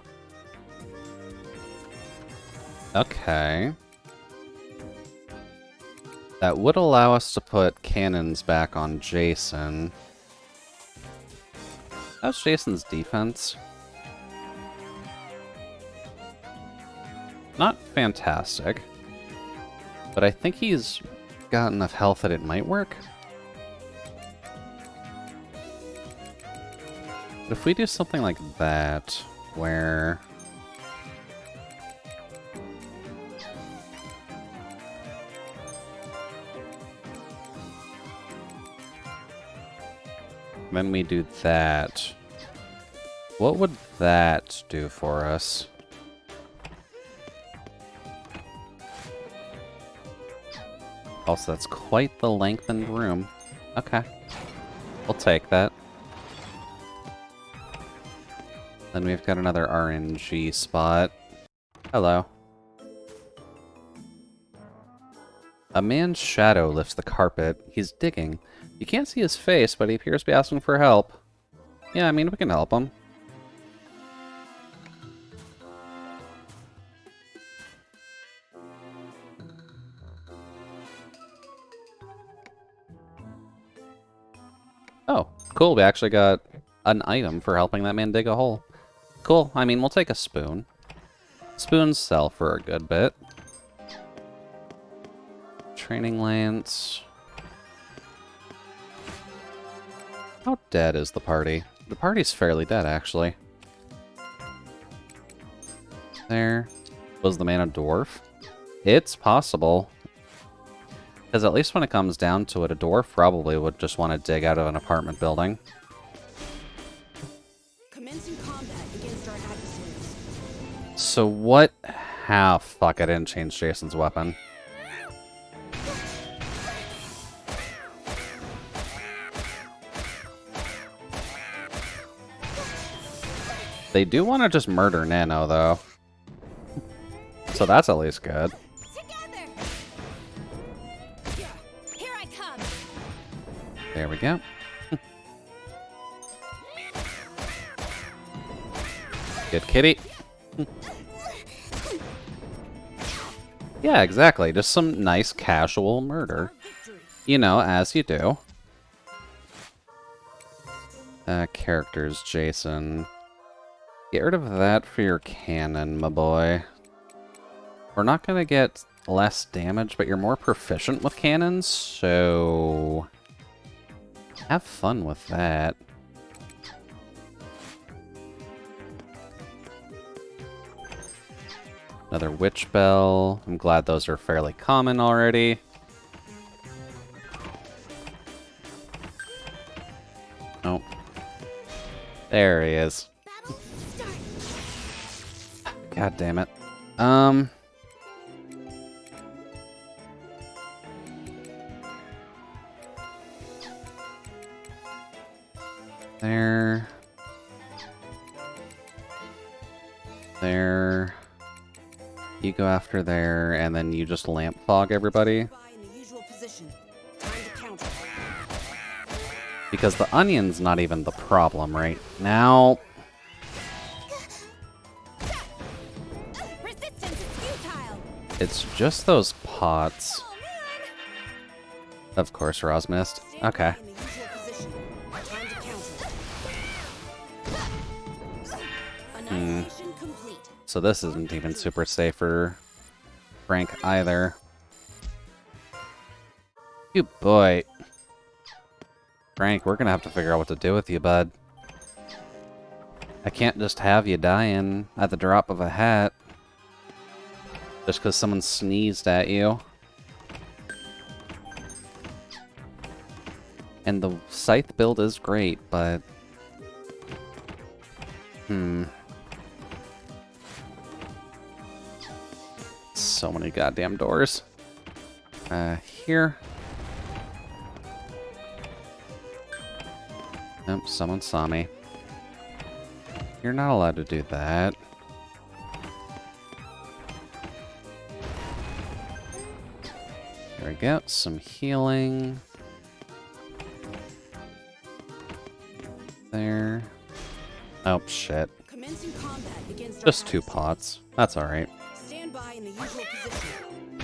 Speaker 1: That would allow us to put cannons back on Jason. How's Jason's defense? Not fantastic. But I think he's got enough health that it might work. But if we do something like that, where... Then we do that. What would that do for us? Also, that's quite the lengthened room. Okay. We'll take that. Then we've got another RNG spot. Hello. A man's shadow lifts the carpet. He's digging. You can't see his face, but he appears to be asking for help. Yeah, I mean, we can help him. Oh, cool. We actually got an item for helping that man dig a hole. Cool. I mean, we'll take a spoon. Spoons sell for a good bit. Training lance. How dead is the party? The party's fairly dead, actually. There. Was the man a dwarf? It's possible. Because at least when it comes down to it, a dwarf probably would just want to dig out of an apartment building.
Speaker 4: Commencing combat against our adversaries.
Speaker 1: So what... Ah, fuck, I didn't change Jason's weapon. They do want to just murder Nano, though. So that's at least good.
Speaker 2: Together! Here I come!
Speaker 1: There we go. Good kitty. Yeah, exactly. Just some nice casual murder. You know, as you do. Characters, Jason. Get rid of that for your cannon, my boy. We're not gonna get less damage, but you're more proficient with cannons, so... have fun with that. Another witch bell. I'm glad those are fairly common already. Oh. There he is. God damn it. There. There. You go after there, and then you just lamp fog everybody. Because the onion's not even the problem right now. It's just those pots. Of course, Roz missed. Okay. So this isn't even super safe for Frank either. You boy. Frank, we're gonna have to figure out what to do with you, bud. I can't just have you dying at the drop of a hat. Just because someone sneezed at you. And the scythe build is great, but... So many goddamn doors. Here. Nope, someone saw me. You're not allowed to do that. There we go, some healing. There. Oh, shit. Just 2 pots. That's alright.
Speaker 4: Stand by in the usual position.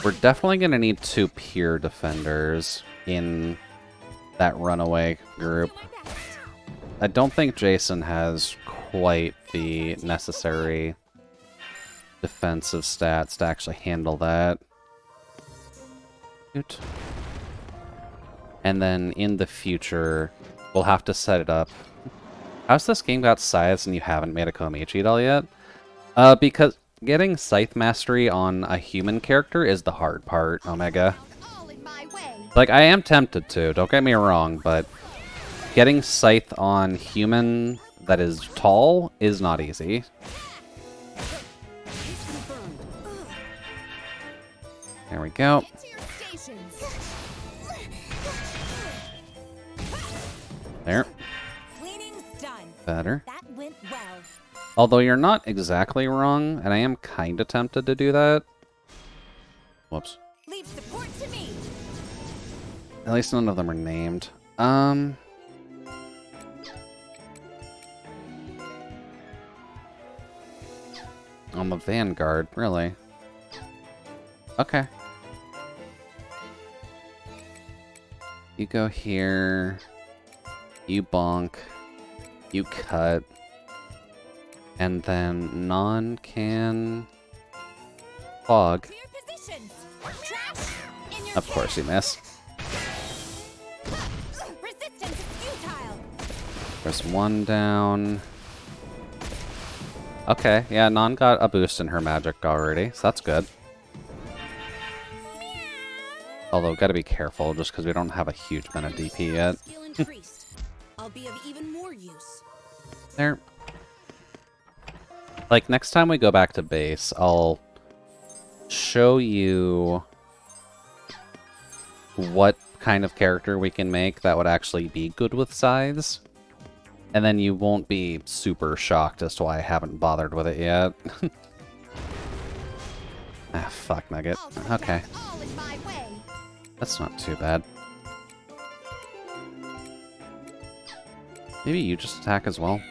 Speaker 1: We're definitely going to need 2 peer defenders in that runaway group. I don't think Jason has quite the necessary defensive stats to actually handle that. Shoot. And then in the future, we'll have to set it up. How's this game got scythes and you haven't made a Komichi doll yet? Because getting Scythe Mastery on a human character is the hard part, Omega.
Speaker 2: All in my way.
Speaker 1: Like, I am tempted to, don't get me wrong, but getting Scythe on human that is tall is not easy. There we go.
Speaker 2: Get to your stations.
Speaker 1: There.
Speaker 6: Cleaning's done.
Speaker 1: Better.
Speaker 6: That went well.
Speaker 1: Although you're not exactly wrong, and I am kind of tempted to do that. Whoops.
Speaker 6: Leave support to me.
Speaker 1: At least none of them are named. I'm a Vanguard, really. Okay. You go here. You bonk. You cut. And then non can fog.
Speaker 6: Clear positions. Trash in your
Speaker 1: Of course you miss.
Speaker 6: resistance is futile.
Speaker 1: There's 1 down. Okay, yeah, non got a boost in her magic already, so that's good. Although, gotta be careful, just because we don't have a huge amount of DP yet.
Speaker 4: Skill increased. I'll be of even more use.
Speaker 1: There. Like, next time we go back to base, I'll show you what kind of character we can make that would actually be good with scythes. And then you won't be super shocked as to why I haven't bothered with it yet. Ah, fuck, Nugget. Okay.
Speaker 2: All in my way.
Speaker 1: That's not too bad. Maybe you just attack as well.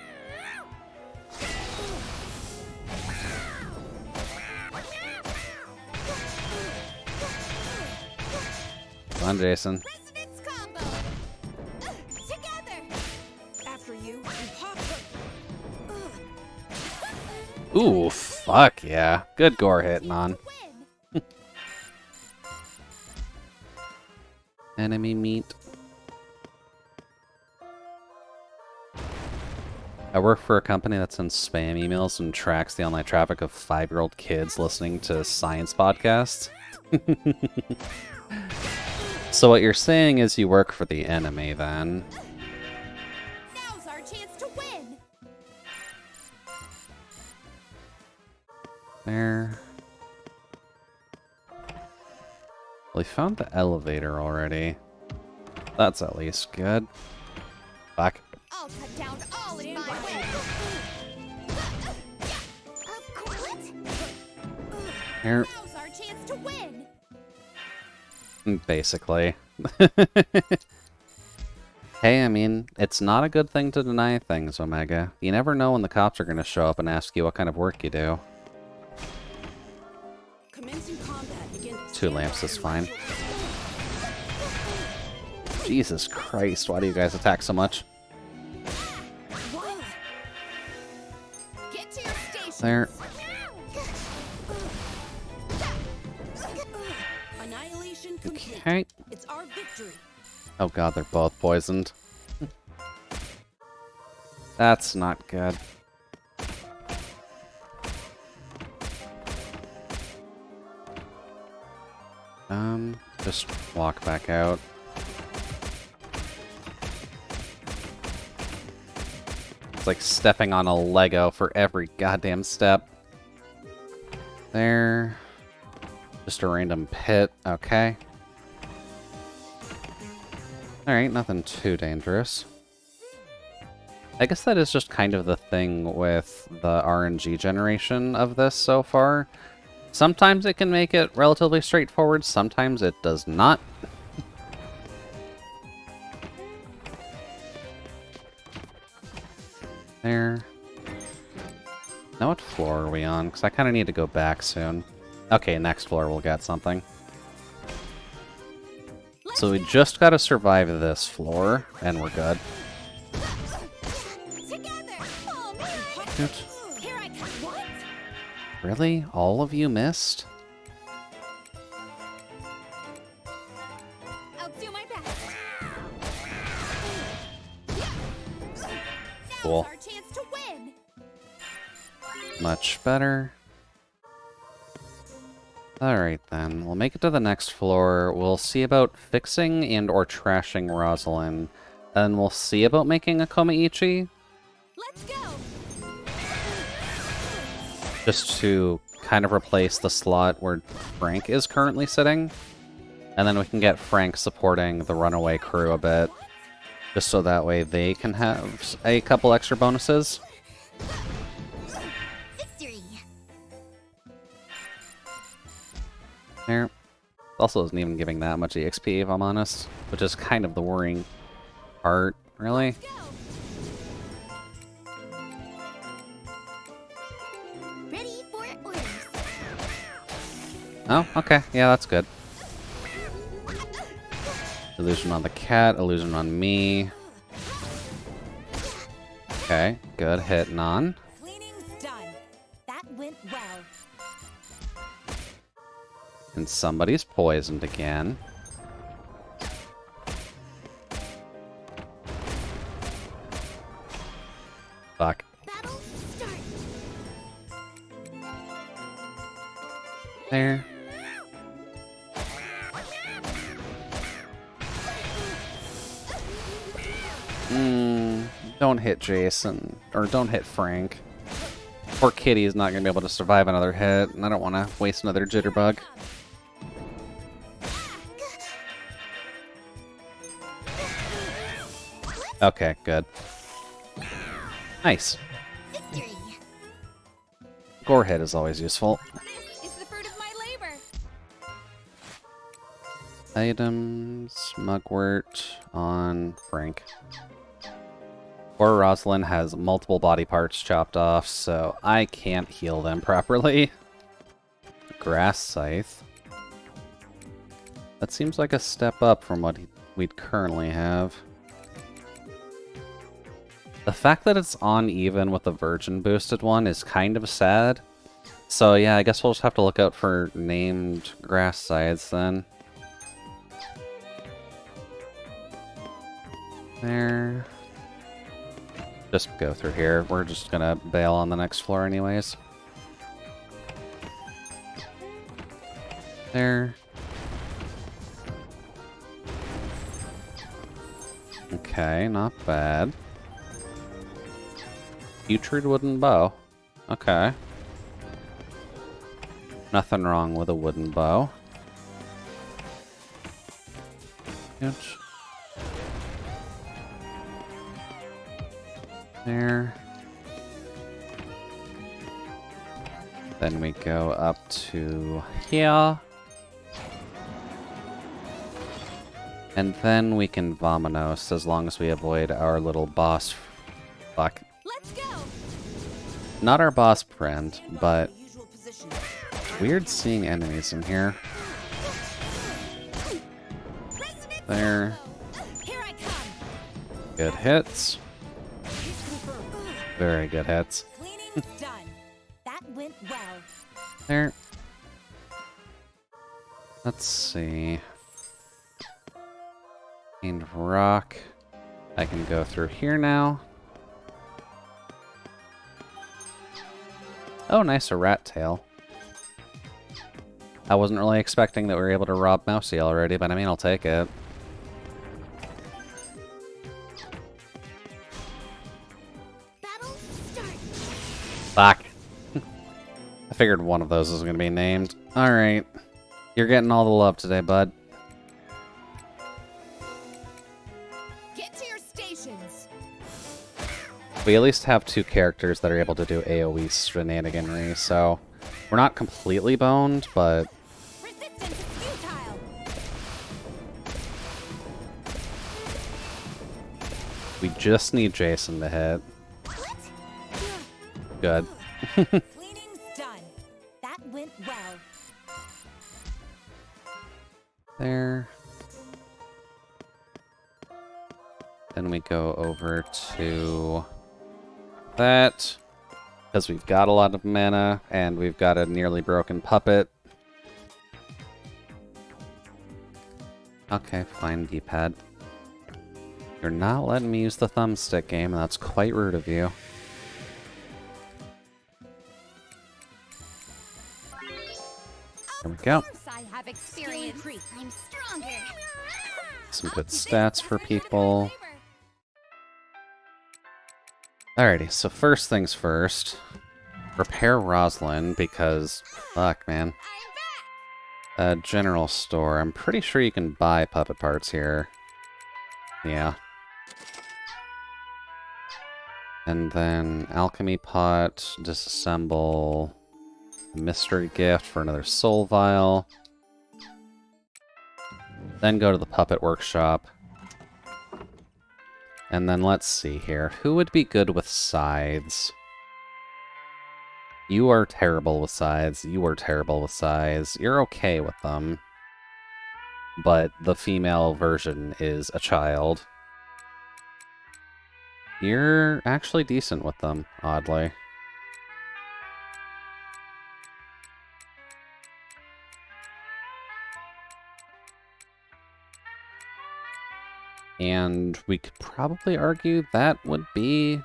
Speaker 1: Come on, Jason.
Speaker 2: Resonance combo. Together.
Speaker 4: After you, and pop.
Speaker 1: Ooh, fuck yeah. Good gore hit, Non.
Speaker 2: Win.
Speaker 1: Enemy meat. I work for a company that sends spam emails and tracks the online traffic of 5-year-old kids listening to science podcasts. So what you're saying is you work for the enemy, then.
Speaker 2: Now's our chance to win.
Speaker 1: There. Well, we found the elevator already. That's at least good. Fuck.
Speaker 2: I'll cut down all in my way. Of course.
Speaker 1: Here.
Speaker 2: Now's our chance to win.
Speaker 1: Basically. Hey, I mean, it's not a good thing to deny things, Omega. You never know when the cops are going to show up and ask you what kind of work you do.
Speaker 4: Commencing combat against
Speaker 1: 2 lamps is fine. Jesus Christ, why do you guys attack so much?
Speaker 2: Get to your station.
Speaker 1: There.
Speaker 4: annihilation complete.
Speaker 1: Okay.
Speaker 4: It's our victory.
Speaker 1: Oh god, they're both poisoned. That's not good. Just walk back out. It's like stepping on a Lego for every goddamn step. There. Just a random pit. Okay. Alright, nothing too dangerous. I guess that is just kind of the thing with the RNG generation of this so far. Sometimes it can make it relatively straightforward, sometimes it does not. There. Now what floor are we on? Because I kind of need to go back soon. Okay, next floor we'll get something. So we just gotta survive this floor, and we're good.
Speaker 2: Together! Oh, man!
Speaker 1: Oops.
Speaker 2: Here I come! What?
Speaker 1: Really? All of you missed?
Speaker 2: I'll do my best.
Speaker 1: Cool.
Speaker 2: Now's our chance to win!
Speaker 1: Much better. Alright then, we'll make it to the next floor. We'll see about fixing and or trashing Rosalind. And we'll see about making a Komaichi.
Speaker 2: Let's go!
Speaker 1: Just to kind of replace the slot where Frank is currently sitting. And then we can get Frank supporting the runaway crew a bit. Just so that way they can have a couple extra bonuses.
Speaker 5: Victory!
Speaker 1: There. Also isn't even giving that much EXP, if I'm honest. Which is kind of the worrying part, really.
Speaker 5: Ready for orders.
Speaker 1: Oh, okay. Yeah, that's good. Illusion on the cat, illusion on me. Okay, good. Hitting on.
Speaker 6: Cleaning's done. That went well.
Speaker 1: And somebody's poisoned again. Fuck.
Speaker 5: Battle start.
Speaker 1: There. Don't hit Jason. Or don't hit Frank. Poor Kitty is not going to be able to survive another hit, and I don't want to waste another jitterbug. Okay, good. Nice.
Speaker 5: Victory!
Speaker 1: Gore hit is always useful.
Speaker 2: This is the fruit of my labor!
Speaker 1: Items, mugwort on Frank. Poor Rosalind has multiple body parts chopped off, so I can't heal them properly. Grass scythe. That seems like a step up from what we'd currently have. The fact that it's uneven with the virgin boosted one is kind of sad. So yeah, I guess we'll just have to look out for named grass scythes then. There. Just go through here. We're just gonna bail on the next floor anyways. There. Okay, not bad. Putrid wooden bow. Okay. Nothing wrong with a wooden bow. Good. There. Then we go up to here. And then we can Vominos as long as we avoid our little boss. Fuck.
Speaker 2: Let's go!
Speaker 1: Not our boss friend, but
Speaker 4: Usual position.
Speaker 1: weird seeing enemies in here. There.
Speaker 2: Here I come!
Speaker 1: Good hits. Very good hits.
Speaker 6: Cleaning's done. That went well.
Speaker 1: There. Let's see. And rock. I can go through here now. Oh, nice, a rat tail. I wasn't really expecting that we were able to rob Mousy already, but I mean, I'll take it.
Speaker 5: Battle start.
Speaker 1: Fuck. I figured one of those was going to be named. Alright. You're getting all the love today, bud.
Speaker 2: Get to your stations!
Speaker 1: We at least have two characters that are able to do AoE shenaniganry, so we're not completely boned, but
Speaker 2: Resistance is futile!
Speaker 1: we just need Jason to hit. Good.
Speaker 6: Cleaning's done. That went well.
Speaker 1: There. Then we go over to that, because we've got a lot of mana, and we've got a nearly broken puppet. Okay, fine, D-pad. You're not letting me use the thumbstick game, and that's quite rude of you. There we go.
Speaker 2: I have experience. I'm stronger.
Speaker 1: Some good stats for people. Alrighty, so first things first. Repair Roslyn, because... Fuck, man. General store. I'm pretty sure you can buy puppet parts here. Yeah. And then Alchemy Pot, disassemble... Mystery Gift for another Soul Vial. Then go to the Puppet Workshop. And then let's see here. Who would be good with scythes? You are terrible with scythes. You are terrible with scythes. You're okay with them. But the female version is a child. You're actually decent with them, oddly. And we could probably argue that would be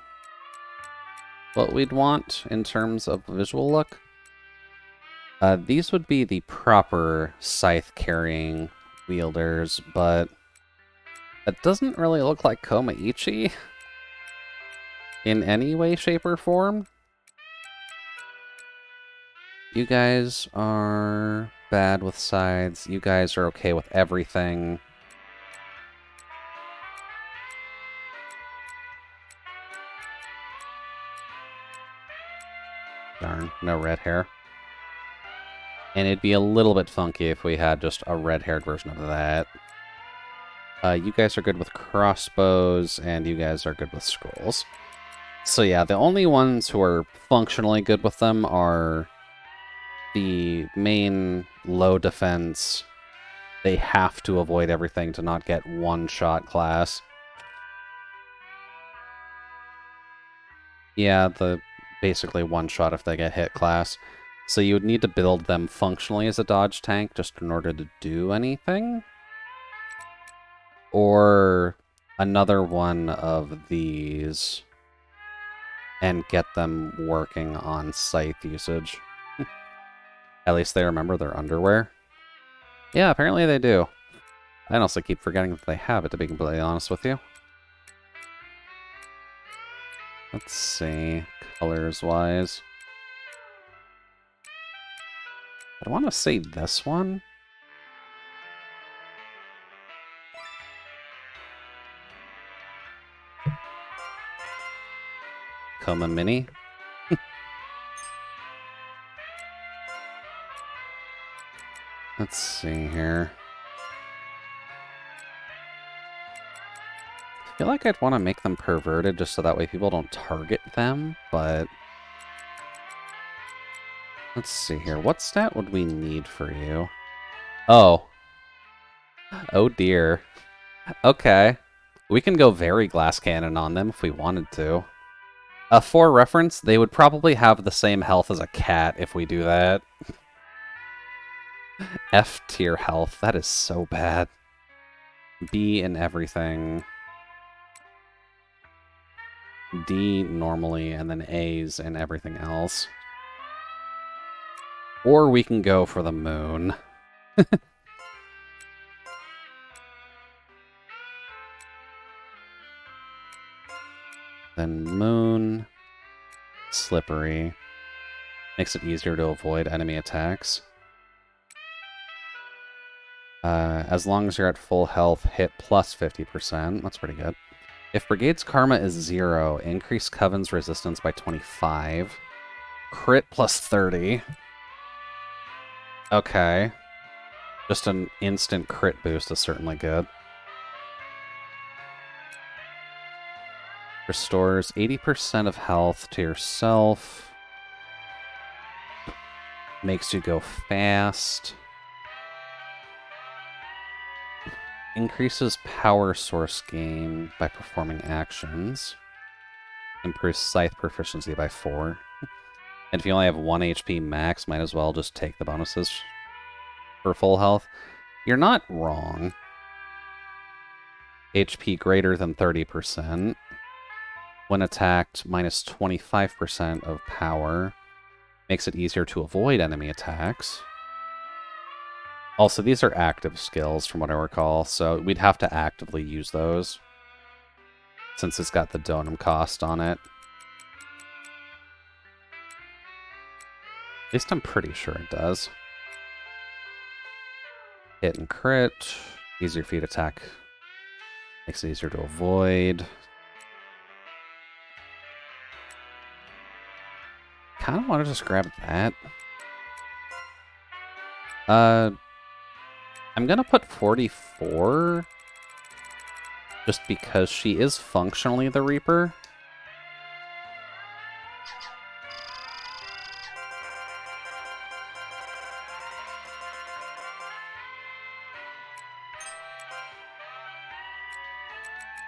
Speaker 1: what we'd want in terms of visual look. These would be the proper scythe-carrying wielders, but that doesn't really look like Komaichi in any way, shape, or form. You guys are bad with scythes. You guys are okay with everything. Darn, no red hair. And it'd be a little bit funky if we had just a red-haired version of that. You guys are good with crossbows, and you guys are good with scrolls. So yeah, the only ones who are functionally good with them are the main low defense. They have to avoid everything to not get one-shot class. Yeah, the basically one-shot if they get hit class. So you would need to build them functionally as a dodge tank just in order to do anything. Or another one of these and get them working on scythe usage. At least they remember their underwear. Yeah, apparently they do. I also keep forgetting that they have it, to be completely honest with you. Let's see, colors-wise. I want to say this one. Koma Mini. Let's see here. I feel like I'd want to make them perverted just so that way people don't target them, but... Let's see here. What stat would we need for you? Oh. Oh dear. Okay. We can go very glass cannon on them if we wanted to. For reference, they would probably have the same health as a cat if we do that. F tier health. That is so bad. B in everything. D normally, and then A's in everything else. Or we can go for the moon. Then moon. Slippery. Makes it easier to avoid enemy attacks. As long as you're at full health, hit plus 50%. That's pretty good. If Brigade's Karma is 0, increase Coven's resistance by 25. Crit plus 30. Okay. Just an instant crit boost is certainly good. Restores 80% of health to yourself. Makes you go fast. Increases power source gain by performing actions. Improves scythe proficiency by 4. And if you only have 1 HP max, might as well just take the bonuses for full health. You're not wrong. HP greater than 30%. When attacked, minus 25% of power. Makes it easier to avoid enemy attacks. Also, these are active skills from what I recall, so we'd have to actively use those, since it's got the donum cost on it. At least I'm pretty sure it does. Hit and crit. Easier feat attack. Makes it easier to avoid. Kind of want to just grab that. I'm gonna put 44, just because she is functionally the Reaper.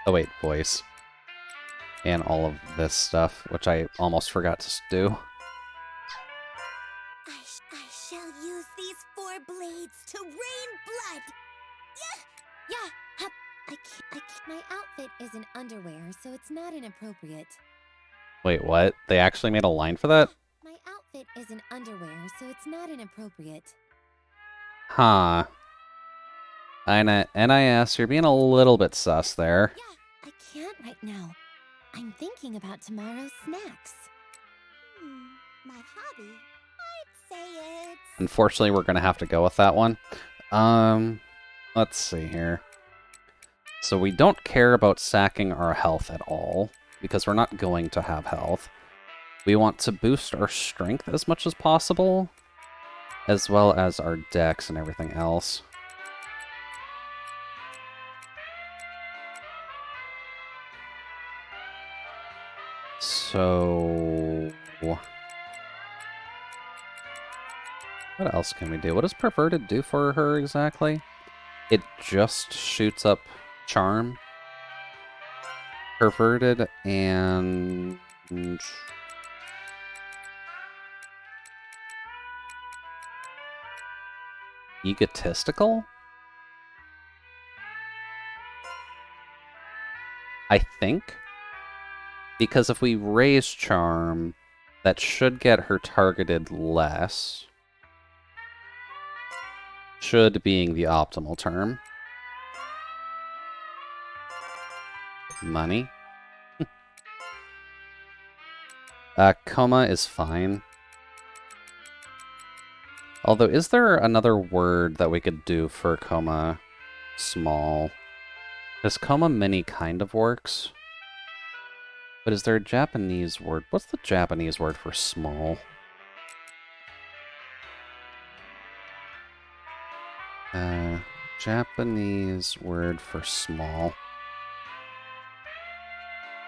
Speaker 1: Oh wait, voice. And all of this stuff, which I almost forgot to do.
Speaker 2: I shall use these 4 blades to rain blood. Yeah. Hup. I can't.
Speaker 5: My outfit isn't underwear, so it's not inappropriate.
Speaker 1: Wait, what? They actually made a line for that?
Speaker 5: My outfit isn't underwear, so it's not inappropriate.
Speaker 1: Huh. NIS, you're being a little bit sus there.
Speaker 5: Yeah, I can't right now. I'm thinking about tomorrow's snacks.
Speaker 2: My hobby? I'd say it's...
Speaker 1: Unfortunately, we're going to have to go with that one. Let's see here. So we don't care about sacking our health at all, because we're not going to have health. We want to boost our strength as much as possible, as well as our dex and everything else. So... what else can we do? What does Perverted do for her exactly? It just shoots up Charm, Perverted, and... Egotistical? I think. Because if we raise Charm, that should get her targeted less. Should being the optimal term. Money. Coma is fine. Although, is there another word that we could do for coma small? Because coma mini kind of works. But is there a Japanese word? What's the Japanese word for small? Japanese word for small.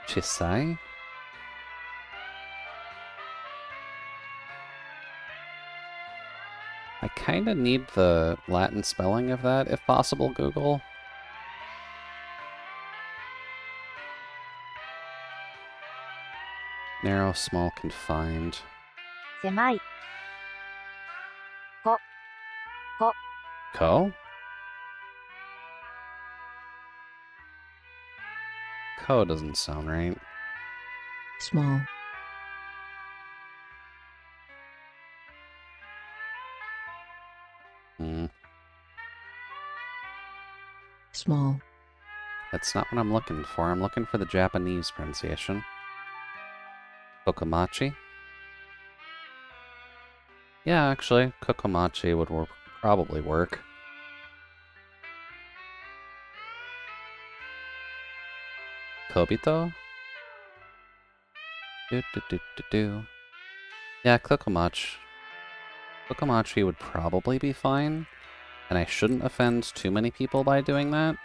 Speaker 1: Chisai? I kind of need the Latin spelling of that, if possible, Google. Narrow, small, confined.
Speaker 9: 狭い
Speaker 1: Ko? Ko doesn't sound right.
Speaker 9: small small
Speaker 1: That's not what I'm looking for. I'm looking for the Japanese pronunciation. Kokomachi? Yeah, actually, Kokomachi would probably work. Kobito? Do. Yeah, Kokomachi. Kokomachi would probably be fine, and I shouldn't offend too many people by doing that.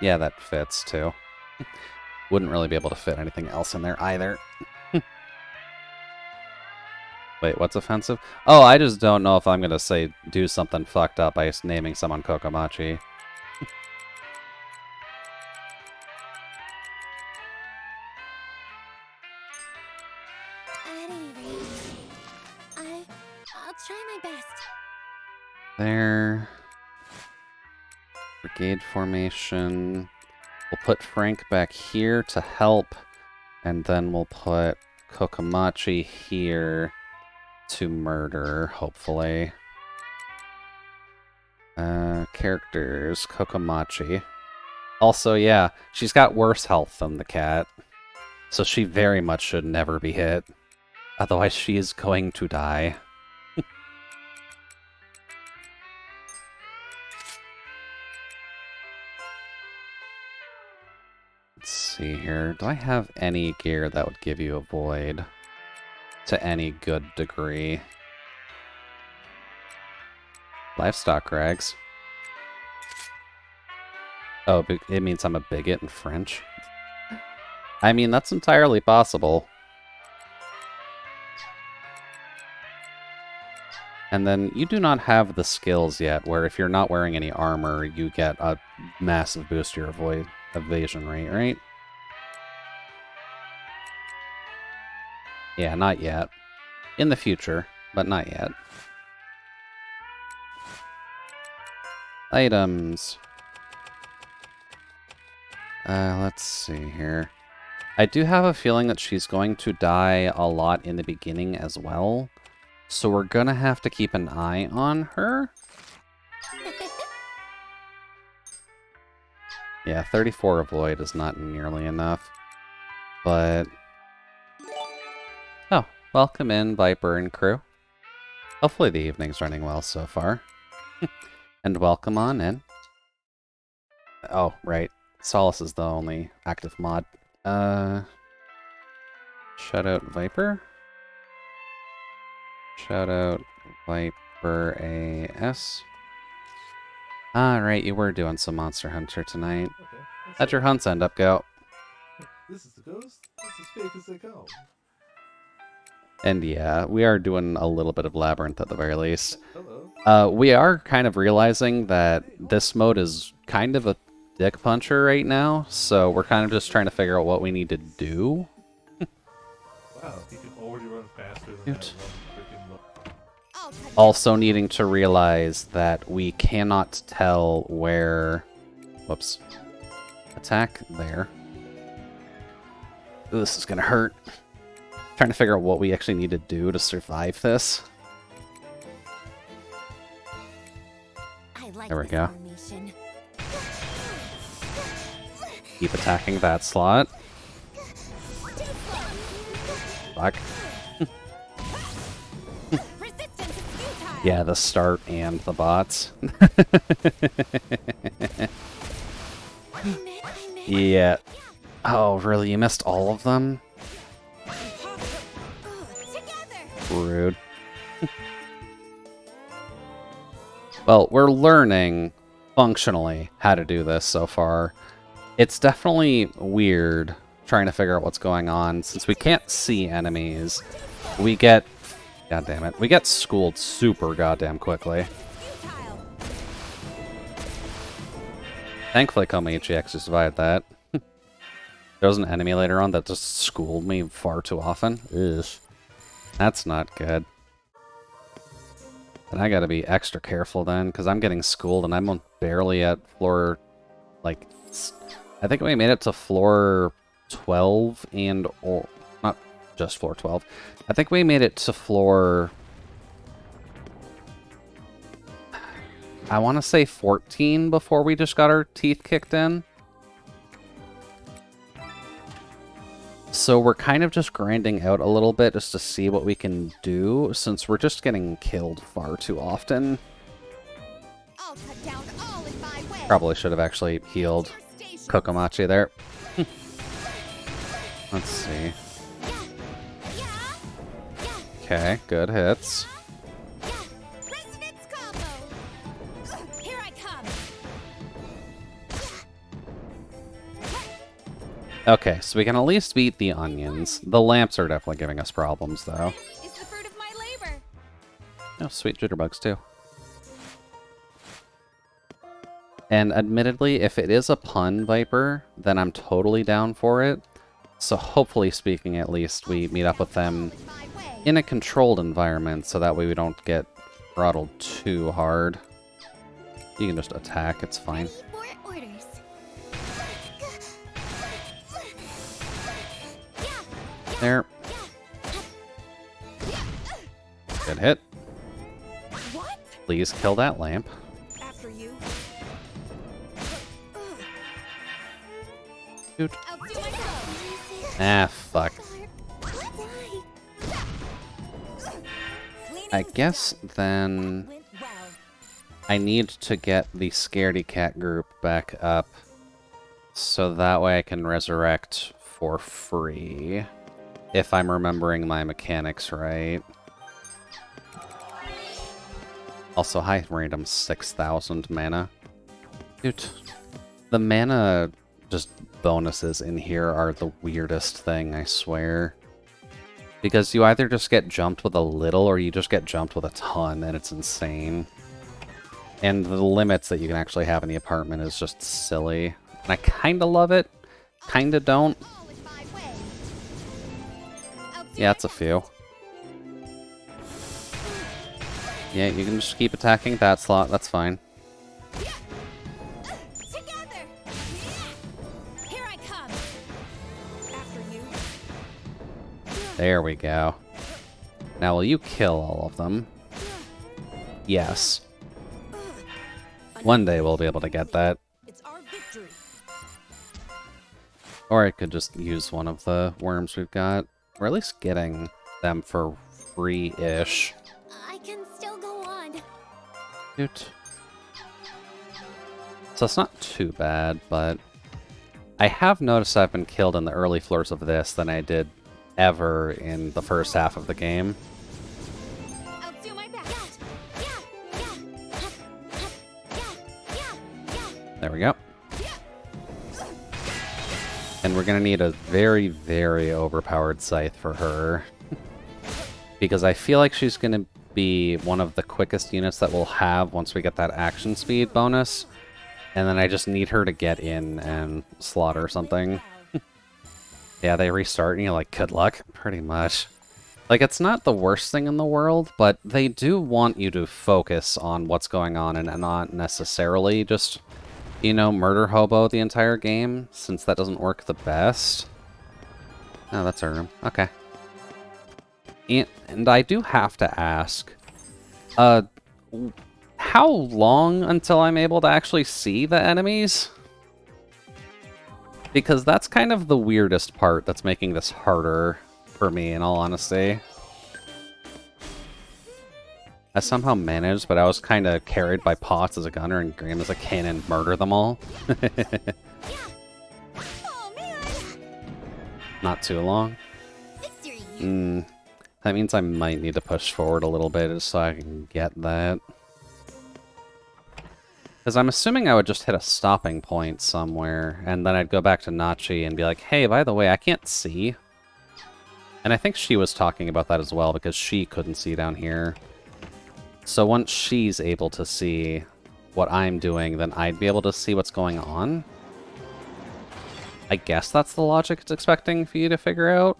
Speaker 1: Yeah, that fits too. Wouldn't really be able to fit anything else in there either. Wait, what's offensive? Oh, I just don't know if I'm gonna say do something fucked up by naming someone Kokomachi.
Speaker 2: At any rate, I'll try my best.
Speaker 1: There. Brigade formation. We'll put Frank back here to help, and then we'll put Kokomachi here to murder, hopefully. Characters, Kokomachi. Also, yeah, she's got worse health than the cat, so she very much should never be hit. Otherwise, she is going to die. Let's see here. Do I have any gear that would give you a void to any good degree? Livestock rags. Oh, it means I'm a bigot in French. I mean, that's entirely possible. And then you do not have the skills yet, where if you're not wearing any armor, you get a massive boost to your evasion rate, right? Yeah, not yet. In the future, but not yet. Items. Let's see here. I do have a feeling that she's going to die a lot in the beginning as well. So we're gonna have to keep an eye on her. Yeah, 34 avoid is not nearly enough. But... oh, welcome in, Viper and crew. Hopefully the evening's running well so far. And welcome on in. Oh, right. Solace is the only active mod. Shout out Viper. Shout out Viper AS. Alright, you were doing some Monster Hunter tonight.
Speaker 10: Okay.
Speaker 1: How'd your hunts end up go?
Speaker 10: This is the ghost? That's as fake as they go.
Speaker 1: And yeah, we are doing a little bit of Labyrinth at the very least.
Speaker 10: Hello.
Speaker 1: We are kind of realizing that this mode is kind of a dick puncher right now, so we're kind of just trying to figure out what we need to do.
Speaker 10: Wow, you can already run faster than that.
Speaker 1: Also needing to realize that we cannot tell where... whoops. Attack there. Ooh, this is gonna hurt. Trying to figure out what we actually need to do to survive this. There we go. Keep attacking that slot. Fuck. Yeah, the start and the bots. Yeah. Oh, really? You missed all of them? Rude. Well, we're learning functionally how to do this so far. It's definitely weird trying to figure out what's going on. Since we can't see enemies, we get... God damn it. We get schooled super goddamn quickly. Thankfully, Komiichi actually survived that. There was an enemy later on that just schooled me far too often. Ugh. That's not good. And I gotta be extra careful then, because I'm getting schooled and I'm barely at floor... like... I think we made it to floor 12 and... or not just floor 12. I think we made it to floor... I want to say 14 before we just got our teeth kicked in. So we're kind of just grinding out a little bit just to see what we can do, since we're just getting killed far too often.
Speaker 2: I'll cut down all in my way.
Speaker 1: Probably should have actually healed Kokomachi there. Let's see. Okay, good hits.
Speaker 2: Resonance combo.
Speaker 4: Here I come.
Speaker 1: Okay, so we can at least beat the onions. The lamps are definitely giving us problems, though.
Speaker 4: Is the fruit of my
Speaker 1: Oh, sweet jitterbugs too. And admittedly, if it is a pun Viper, then I'm totally down for it. So hopefully speaking, at least, we meet up with them in a controlled environment, so that way we don't get throttled too hard. You can just attack, it's fine.
Speaker 5: Ready for orders.
Speaker 1: There. Good hit.
Speaker 4: What?
Speaker 1: Please kill that lamp.
Speaker 4: After you.
Speaker 1: Shoot.
Speaker 2: I'll do myself.
Speaker 1: Ah, fuck. I guess then
Speaker 4: Went well.
Speaker 1: I need to get the Scaredy Cat group back up so that way I can resurrect for free, if I'm remembering my mechanics right. Also, hi, random 6,000 mana. Dude, the mana just bonuses in here are the weirdest thing, I swear. Because you either just get jumped with a little, or you just get jumped with a ton, and it's insane. And the limits that you can actually have in the apartment is just silly. And I kinda love it, kinda don't. Yeah, it's a few. Yeah, you can just keep attacking that slot, that's fine.
Speaker 4: Together. Here I come. After you.
Speaker 1: There we go. Now, will you kill all of them? Yes. One day we'll be able to get that.
Speaker 4: It's our victory.
Speaker 1: Or I could just use one of the worms we've got. We're at least getting them for free-ish.
Speaker 2: I can still go on.
Speaker 1: Shoot. So it's not too bad, but I have noticed I've been killed in the early floors of this than I did ever in the first half of the game.
Speaker 2: I'll do my best.
Speaker 1: There we go. And we're gonna need a very, very overpowered scythe for her. Because I feel like she's gonna be one of the quickest units that we'll have once we get that action speed bonus. And then I just need her to get in and slaughter something. Yeah, they restart and you're like, good luck, pretty much. Like, it's not the worst thing in the world, but they do want you to focus on what's going on and not necessarily just, you know, murder hobo the entire game, since that doesn't work the best. Oh, that's our room. Okay. And I do have to ask, how long until I'm able to actually see the enemies? Because that's kind of the weirdest part that's making this harder for me, in all honesty. I somehow managed, but I was kind of carried by Potts as a gunner and Graham as a cannon murder them all. Not too long. That means I might need to push forward a little bit just so I can get that. Because I'm assuming I would just hit a stopping point somewhere, and then I'd go back to Nachi and be like, hey, by the way, I can't see. And I think she was talking about that as well, because she couldn't see down here. So once she's able to see what I'm doing, then I'd be able to see what's going on. I guess that's the logic it's expecting for you to figure out.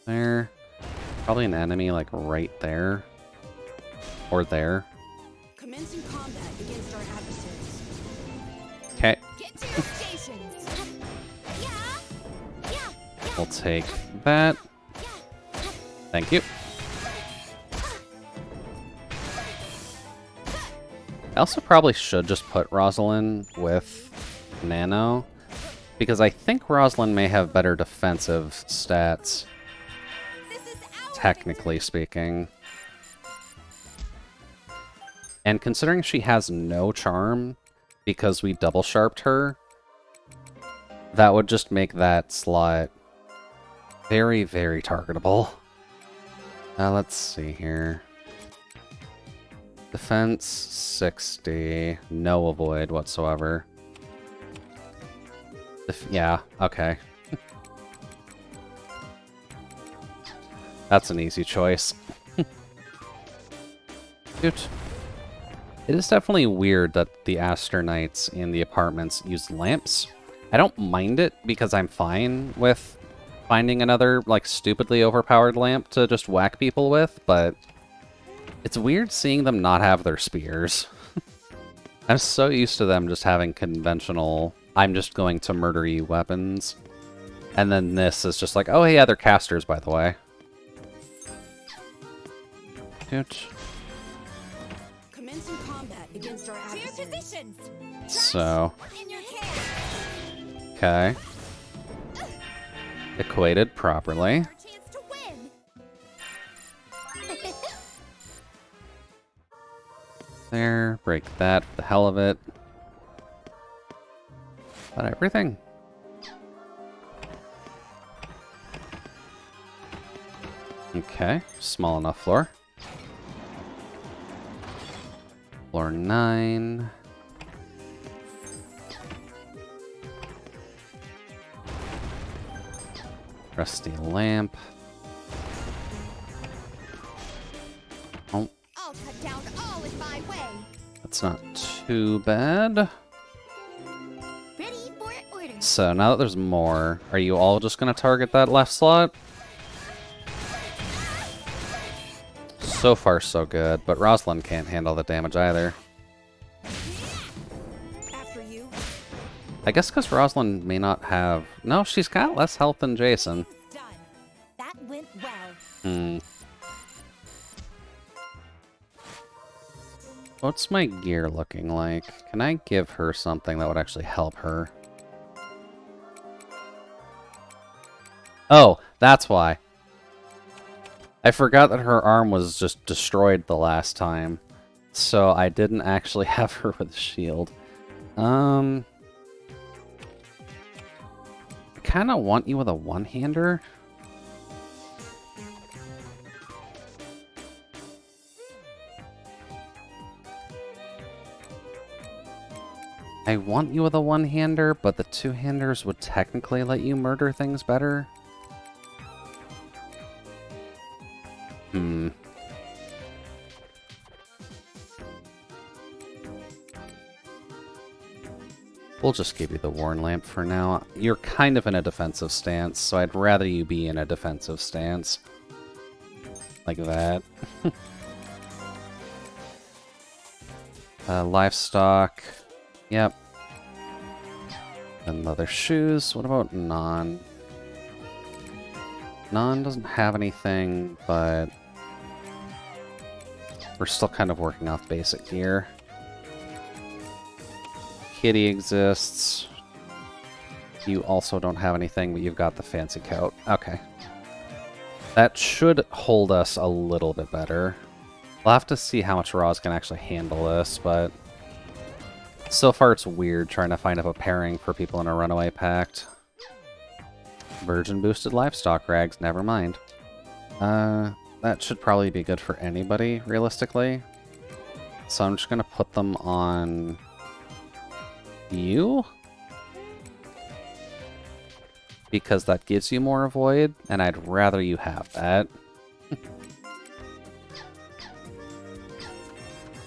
Speaker 1: There. Probably an enemy, like, right there. Or there.
Speaker 4: Commencing combat against our adversaries.
Speaker 1: Okay.
Speaker 2: Get to your stations.
Speaker 1: We'll take that. Thank you. I also probably should just put Rosalind with Nano, because I think Rosalind may have better defensive stats, technically speaking. And considering she has no charm, because we double sharped her, that would just make that slot very, very targetable. Let's see here. Defense 60, no avoid whatsoever. Yeah, okay. That's an easy choice. Dude. It is definitely weird that the Aster Knights in the apartments use lamps. I don't mind it because I'm fine with finding another, like, stupidly overpowered lamp to just whack people with, but it's weird seeing them not have their spears. I'm so used to them just having conventional, I'm just going to murder you weapons. And then this is just like, oh yeah, they're casters, by the way. Dude.
Speaker 4: Commencing combat against our adversaries.
Speaker 1: So. Okay. Equated properly. There, break that for the hell of it. Got everything. Okay, small enough floor. Floor 9. Rusty lamp. Oh.
Speaker 2: I'll cut down all in my way.
Speaker 1: That's not too bad.
Speaker 5: Ready for order.
Speaker 1: So now that there's more, are you all just going to target that left slot? So far, so good, but Rosalind can't handle the damage either.
Speaker 4: After you.
Speaker 1: I guess because Rosalind may not have... No, she's got less health than Jason.
Speaker 6: Done. That went well.
Speaker 1: Hmm. What's my gear looking like? Can I give her something that would actually help her? Oh, that's why. I forgot that her arm was just destroyed the last time. So I didn't actually have her with a shield. I kind of want you with a one-hander. I want you with a one-hander, but the two-handers would technically let you murder things better. We'll just give you the Warren Lamp for now. You're kind of in a defensive stance, so I'd rather you be in a defensive stance. Like that. Livestock. Yep. And leather shoes. What about Non? Non doesn't have anything, but we're still kind of working off basic gear. Kitty exists. You also don't have anything, but you've got the fancy coat. Okay. That should hold us a little bit better. We'll have to see how much Roz can actually handle this, but so far it's weird trying to find up a pairing for people in a runaway pact. Virgin boosted livestock rags, never mind. That should probably be good for anybody, realistically. So I'm just gonna put them on you? Because that gives you more avoid, and I'd rather you have that.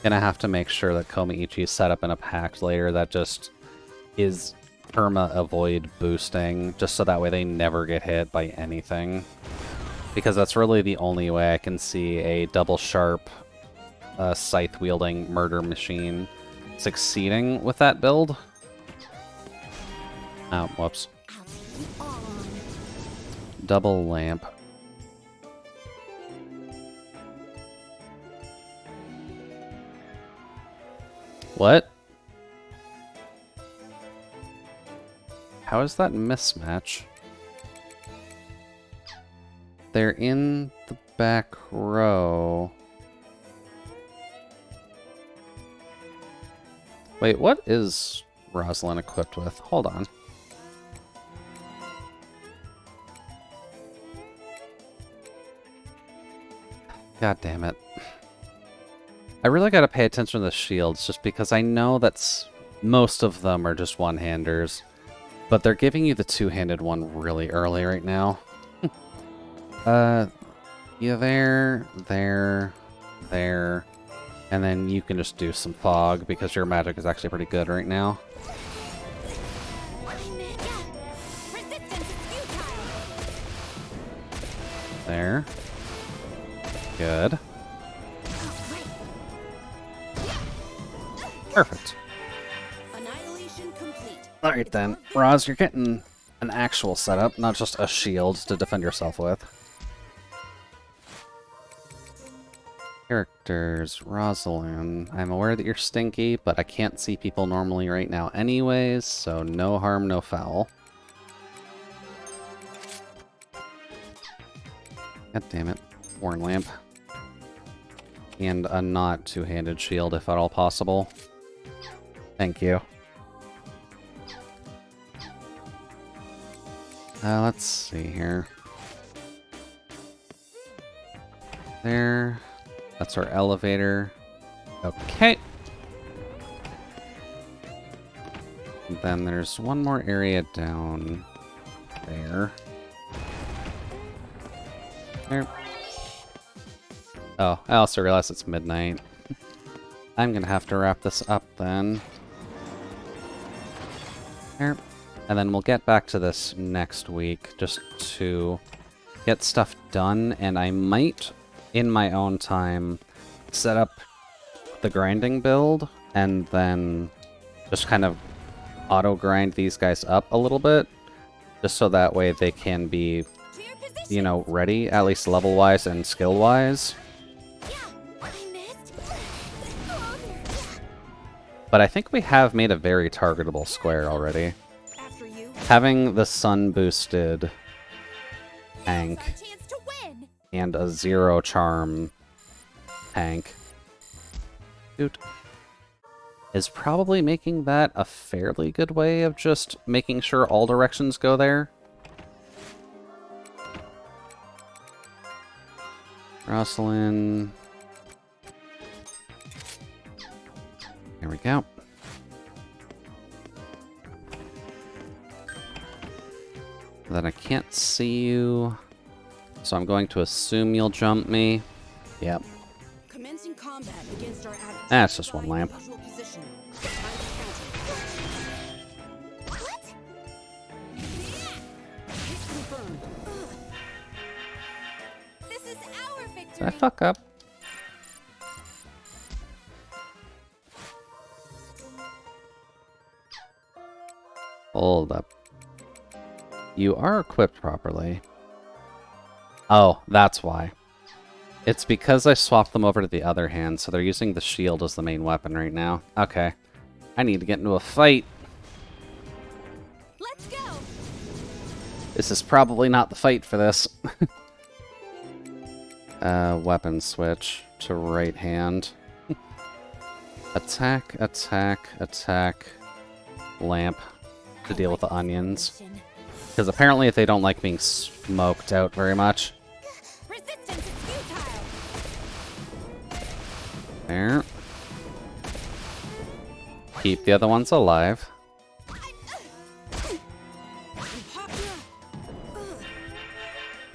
Speaker 1: Gonna have to make sure that Komaichi's set up in a pact later that just is perma avoid boosting, just so that way they never get hit by anything. Because that's really the only way I can see a double sharp scythe wielding murder machine succeeding with that build. Oh, whoops. Double lamp. What? How is that mismatch? They're in the back row. Wait, what is Rosalind equipped with? Hold on. God damn it. I really gotta pay attention to the shields, just because I know that most of them are just one-handers. But they're giving you the two-handed one really early right now. Yeah, there, and then you can just do some fog because your magic is actually pretty good right now. There. Good. Perfect.
Speaker 4: Annihilation complete.
Speaker 1: Alright then, Roz, you're getting an actual setup, not just a shield to defend yourself with. Characters, Rosalind. I'm aware that you're stinky, but I can't see people normally right now anyways, so no harm, no foul. God damn it. Warn lamp. And a not two-handed shield if at all possible. Thank you. Let's see here. There. That's our elevator. Okay. And then there's one more area down there. There. Oh, I also realized it's midnight. I'm gonna have to wrap this up then. There. And then we'll get back to this next week just to get stuff done, and I might, in my own time, set up the grinding build and then just kind of auto-grind these guys up a little bit, just so that way they can be, you know, ready, at least level-wise and skill-wise. But I think we have made a very targetable square already. Having the sun-boosted tank and a zero charm tank is probably making that a fairly good way of just making sure all directions go there. Rosalind. There we go. Then I can't see you, so I'm going to assume you'll jump me. Yep.
Speaker 4: Commencing combat against our
Speaker 1: That's just one lamp. Did I fuck up? Hold up. You are equipped properly. Oh, that's why. It's because I swapped them over to the other hand, so they're using the shield as the main weapon right now. Okay. I need to get into a fight.
Speaker 4: Let's go.
Speaker 1: This is probably not the fight for this. Weapon switch to right hand. Attack, attack, attack. Lamp to deal with the onions. Because apparently they don't like being smoked out very much. There. Keep the other ones alive.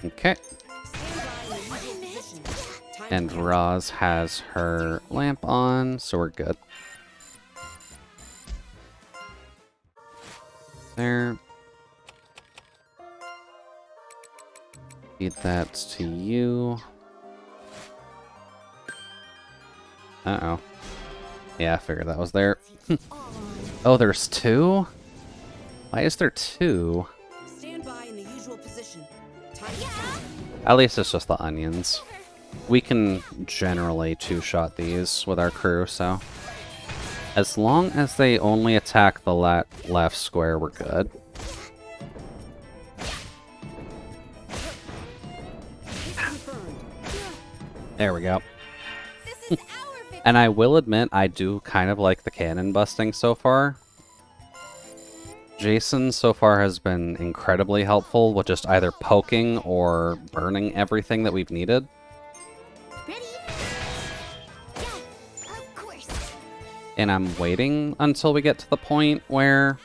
Speaker 1: Okay. And Roz has her lamp on, so we're good. There. Feed that to you. Uh-oh. Yeah, I figured that was there. Oh, there's two? Why is there two?
Speaker 4: Stand by in the usual position.
Speaker 1: At least it's just the onions. We can generally two-shot these with our crew, so... As long as they only attack the left square, we're good. There we go. And I will admit, I do kind of like the cannon busting so far. Jason so far has been incredibly helpful with just either poking or burning everything that we've needed.
Speaker 5: Ready? Yeah, of course.
Speaker 1: And I'm waiting until we get to the point where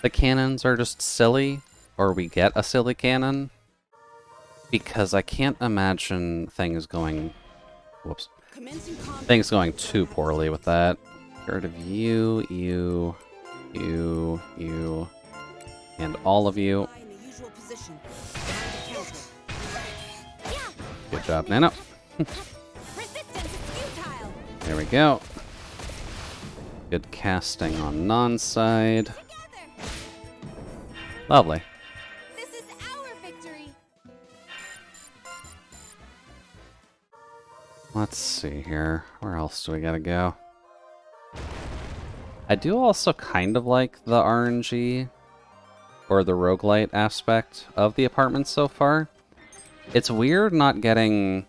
Speaker 1: the cannons are just silly, or we get a silly cannon. Because I can't imagine things going... Whoops.
Speaker 4: Commencing combat.
Speaker 1: Things going too poorly with that. Get rid of you, you, and all of you.
Speaker 4: In the usual position. Behind the counter.
Speaker 1: Good job, Nano.
Speaker 4: Resistance is futile.
Speaker 1: There we go. Good casting on non-side. Lovely.
Speaker 2: This is our victory.
Speaker 1: Let's see here. Where else do we gotta go? I do also kind of like the RNG or the roguelite aspect of the apartment so far. It's weird not getting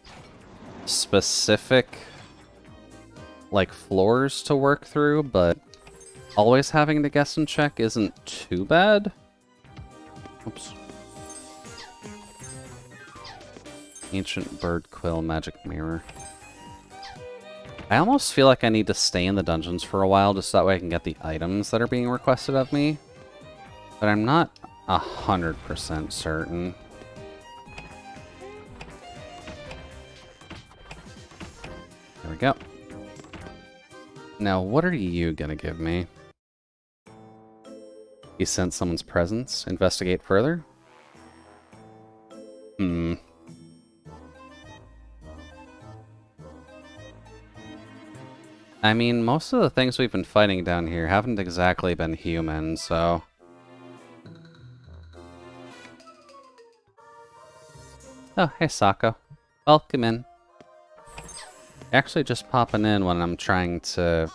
Speaker 1: specific like floors to work through, but always having to guess and check isn't too bad. Oops. Ancient bird quill magic mirror. I almost feel like I need to stay in the dungeons for a while just so that way I can get the items that are being requested of me. But I'm not 100% certain. There we go. Now, what are you gonna give me? You sense someone's presence? Investigate further? I mean, most of the things we've been fighting down here haven't exactly been human, so... Oh, hey Sako. Welcome in. Actually just popping in when I'm trying to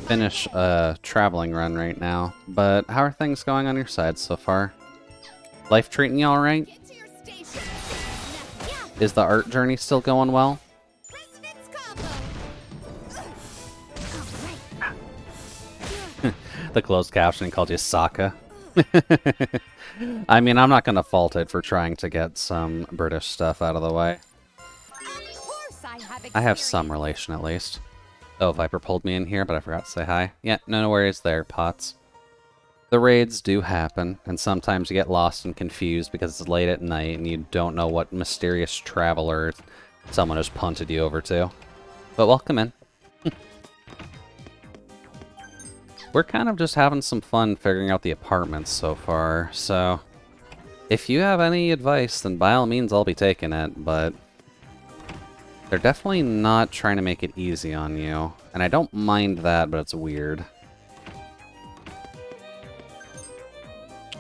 Speaker 1: finish a traveling run right now. But how are things going on your side so far? Life treating you alright? Is the art journey still going well? The closed captioning called you Sokka. I mean, I'm not gonna fault it for trying to get some British stuff out of the way. I have some relation, at least. Oh, Viper pulled me in here, but I forgot to say hi. Yeah, no worries there, Pots. The raids do happen, and sometimes you get lost and confused because it's late at night and you don't know what mysterious traveler someone has punted you over to. But welcome in. We're kind of just having some fun figuring out the apartments so far, so if you have any advice, then by all means I'll be taking it, but they're definitely not trying to make it easy on you, and I don't mind that, but it's weird.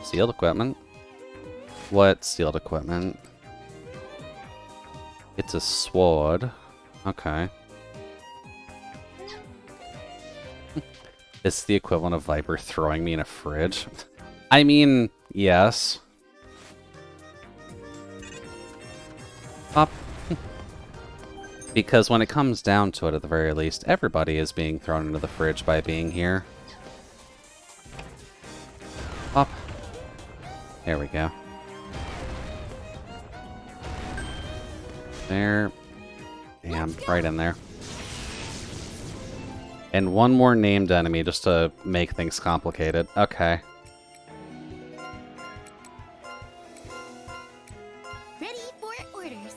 Speaker 1: Sealed equipment? What sealed equipment? It's a sword. Okay. It's the equivalent of Viper throwing me in a fridge. I mean, yes. Up. Because when it comes down to it, at the very least, everybody is being thrown into the fridge by being here. Up. There we go. There. Damn, right in there. And one more named enemy just to make things complicated. Okay.
Speaker 5: Ready for orders.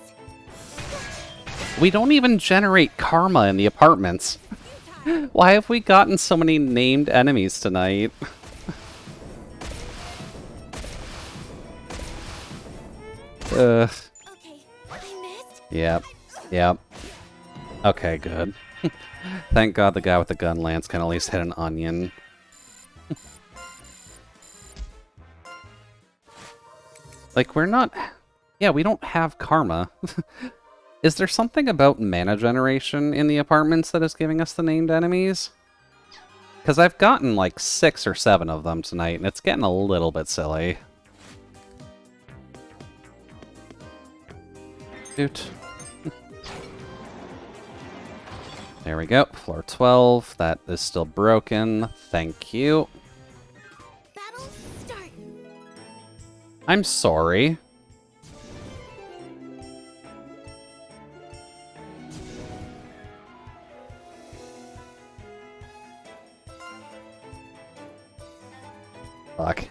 Speaker 1: We don't even generate karma in the apartments. Why have we gotten so many named enemies tonight?
Speaker 2: Okay, I missed.
Speaker 1: Yep. Yep. Okay, good. Thank God the guy with the gun lance can at least hit an onion. Like, we're not... Yeah, we don't have karma. Is there something about mana generation in the apartments that is giving us the named enemies? Because I've gotten like 6 or 7 of them tonight, and it's getting a little bit silly. Shoot. There we go. Floor 12. That is still broken. Thank you.
Speaker 2: Battle start.
Speaker 1: I'm sorry. Fuck.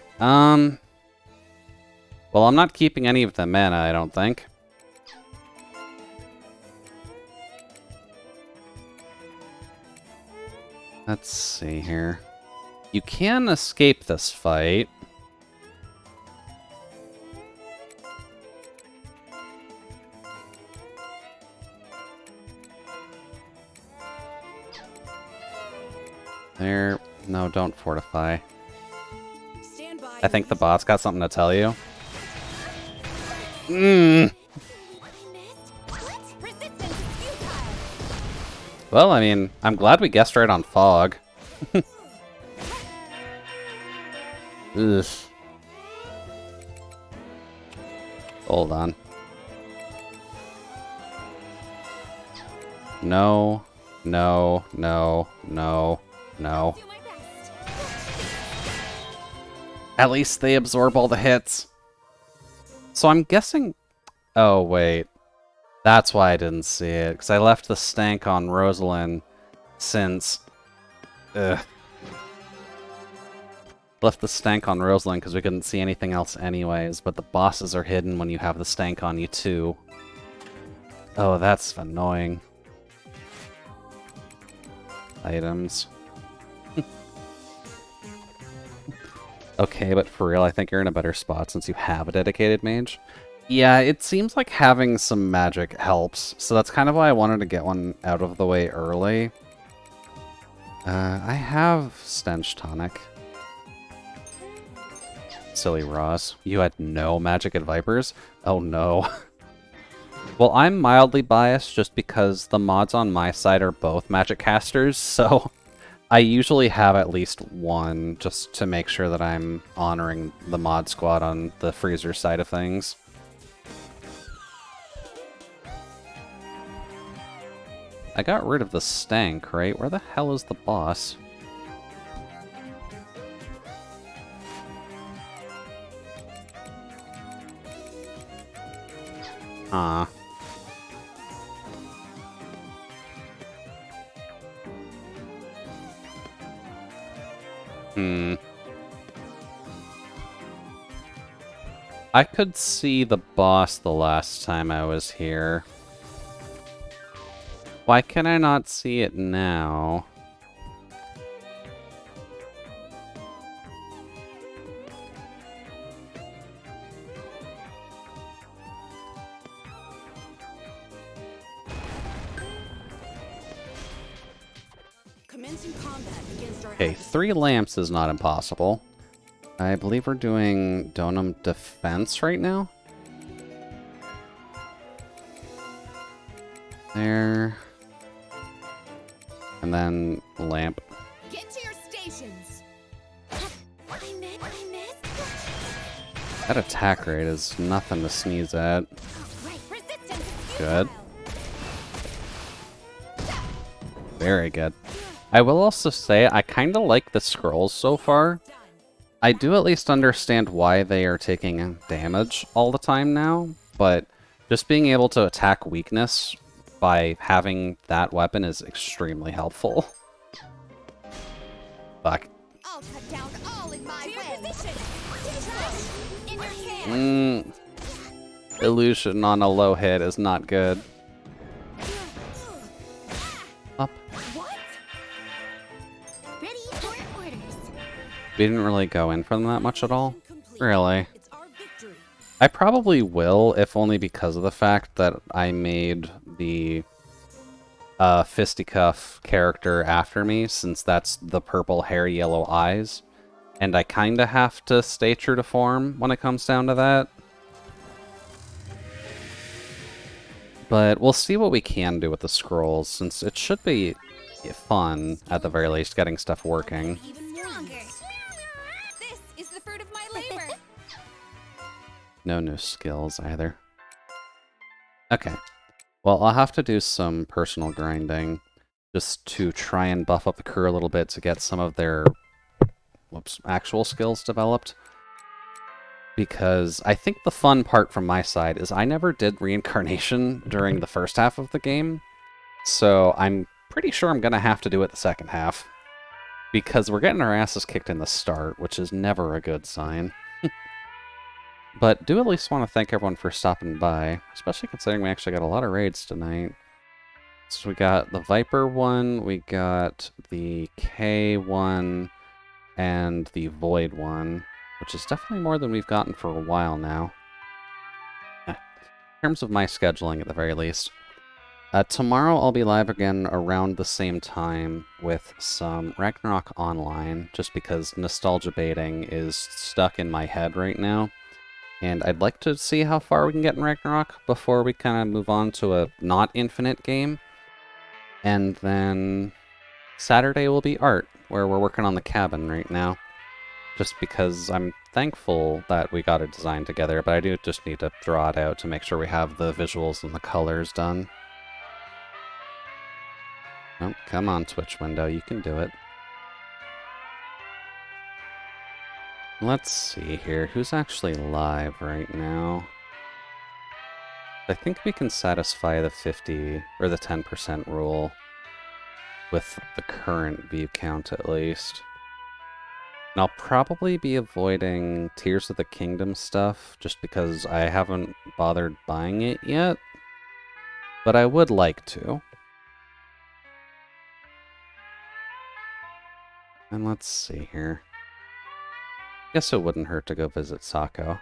Speaker 1: Well, I'm not keeping any of the mana, I don't think. Let's see here. You can escape this fight. There. No, don't fortify.
Speaker 4: Stand by.
Speaker 1: I think the boss got something to tell you. Mmm. Well, I mean, I'm glad we guessed right on fog. Ugh. Hold on. No, no, no, no, no. At least they absorb all the hits. So I'm guessing... Oh, wait. That's why I didn't see it, because I left the stank on Rosalind since... Ugh. Left the stank on Rosalind because we couldn't see anything else anyways, but the bosses are hidden when you have the stank on you too. Oh, that's annoying. Items. Okay, but for real, I think you're in a better spot since you have a dedicated mage. Yeah, it seems like having some magic helps, so that's kind of why I wanted to get one out of the way early. I have Stench Tonic. Silly Ross. You had no magic at Vipers? Oh no. Well, I'm mildly biased just because the mods on my side are both magic casters, so I usually have at least one just to make sure that I'm honoring the mod squad on the freezer side of things. I got rid of the stank, right? Where the hell is the boss? Ah. I could see the boss the last time I was here. Why can I not see it now?
Speaker 4: Commencing combat against our
Speaker 1: Okay, 3 lamps is not impossible. I believe we're doing Donum Defense right now. There. And then lamp.
Speaker 2: Get to your stations.
Speaker 1: That attack rate is nothing to sneeze at. Good. Very good. I will also say I kind of like the scrolls so far. I do at least understand why they are taking damage all the time now, but just being able to attack weakness by having that weapon is extremely helpful. Fuck.
Speaker 2: I'll cut down all in my way.
Speaker 1: Illusion on a low hit is not good. Up.
Speaker 5: Ready for orders.
Speaker 1: We didn't really go in for them that much at all. Really. I probably will, if only because of the fact that I made the fisticuff character after me, since that's the purple hair, yellow eyes. And I kinda have to stay true to form when it comes down to that. But we'll see what we can do with the scrolls, since it should be fun, at the very least, getting stuff working.
Speaker 2: This is the fruit of my labor.
Speaker 1: No new skills either. Okay. Well, I'll have to do some personal grinding just to try and buff up the crew a little bit to get some of their actual skills developed. Because I think the fun part from my side is I never did reincarnation during the first half of the game. So I'm pretty sure I'm going to have to do it the second half. Because we're getting our asses kicked in the start, which is never a good sign. But do at least want to thank everyone for stopping by, especially considering we actually got a lot of raids tonight. So we got the Viper one, we got the K one, and the Void one, which is definitely more than we've gotten for a while now. In terms of my scheduling, at the very least. Tomorrow I'll be live again around the same time with some Ragnarok Online, just because nostalgia baiting is stuck in my head right now. And I'd like to see how far we can get in Ragnarok before we kind of move on to a not infinite game. And then Saturday will be art, where we're working on the cabin right now. Just because I'm thankful that we got it designed together, but I do just need to draw it out to make sure we have the visuals and the colors done. Oh, come on, Twitch window, you can do it. Let's see here, who's actually live right now? I think we can satisfy the 50 or the 10% rule with the current view count at least. And I'll probably be avoiding Tears of the Kingdom stuff just because I haven't bothered buying it yet, but I would like to. And let's see here. Guess it wouldn't hurt to go visit Sako.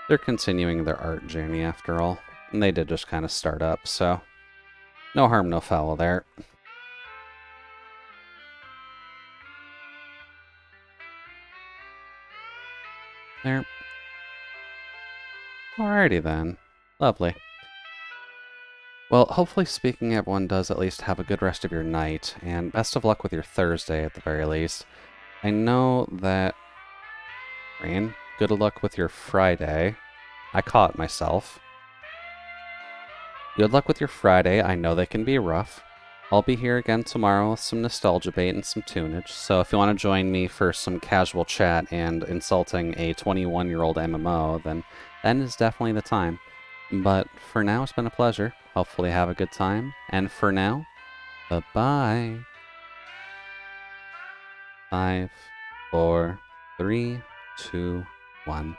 Speaker 1: They're continuing their art journey after all, and they did just kind of start up, so no harm, no foul there. There. Alrighty then. Lovely. Well, hopefully speaking, everyone does at least have a good rest of your night, and best of luck with your Thursday at the very least. I know that... Rain, good luck with your Friday. I caught myself. Good luck with your Friday. I know they can be rough. I'll be here again tomorrow with some nostalgia bait and some tunage, so if you want to join me for some casual chat and insulting a 21-year-old MMO, then is definitely the time. But for now, it's been a pleasure. Hopefully have a good time, and for now, bye-bye. 5, 4, 3, 2, 1.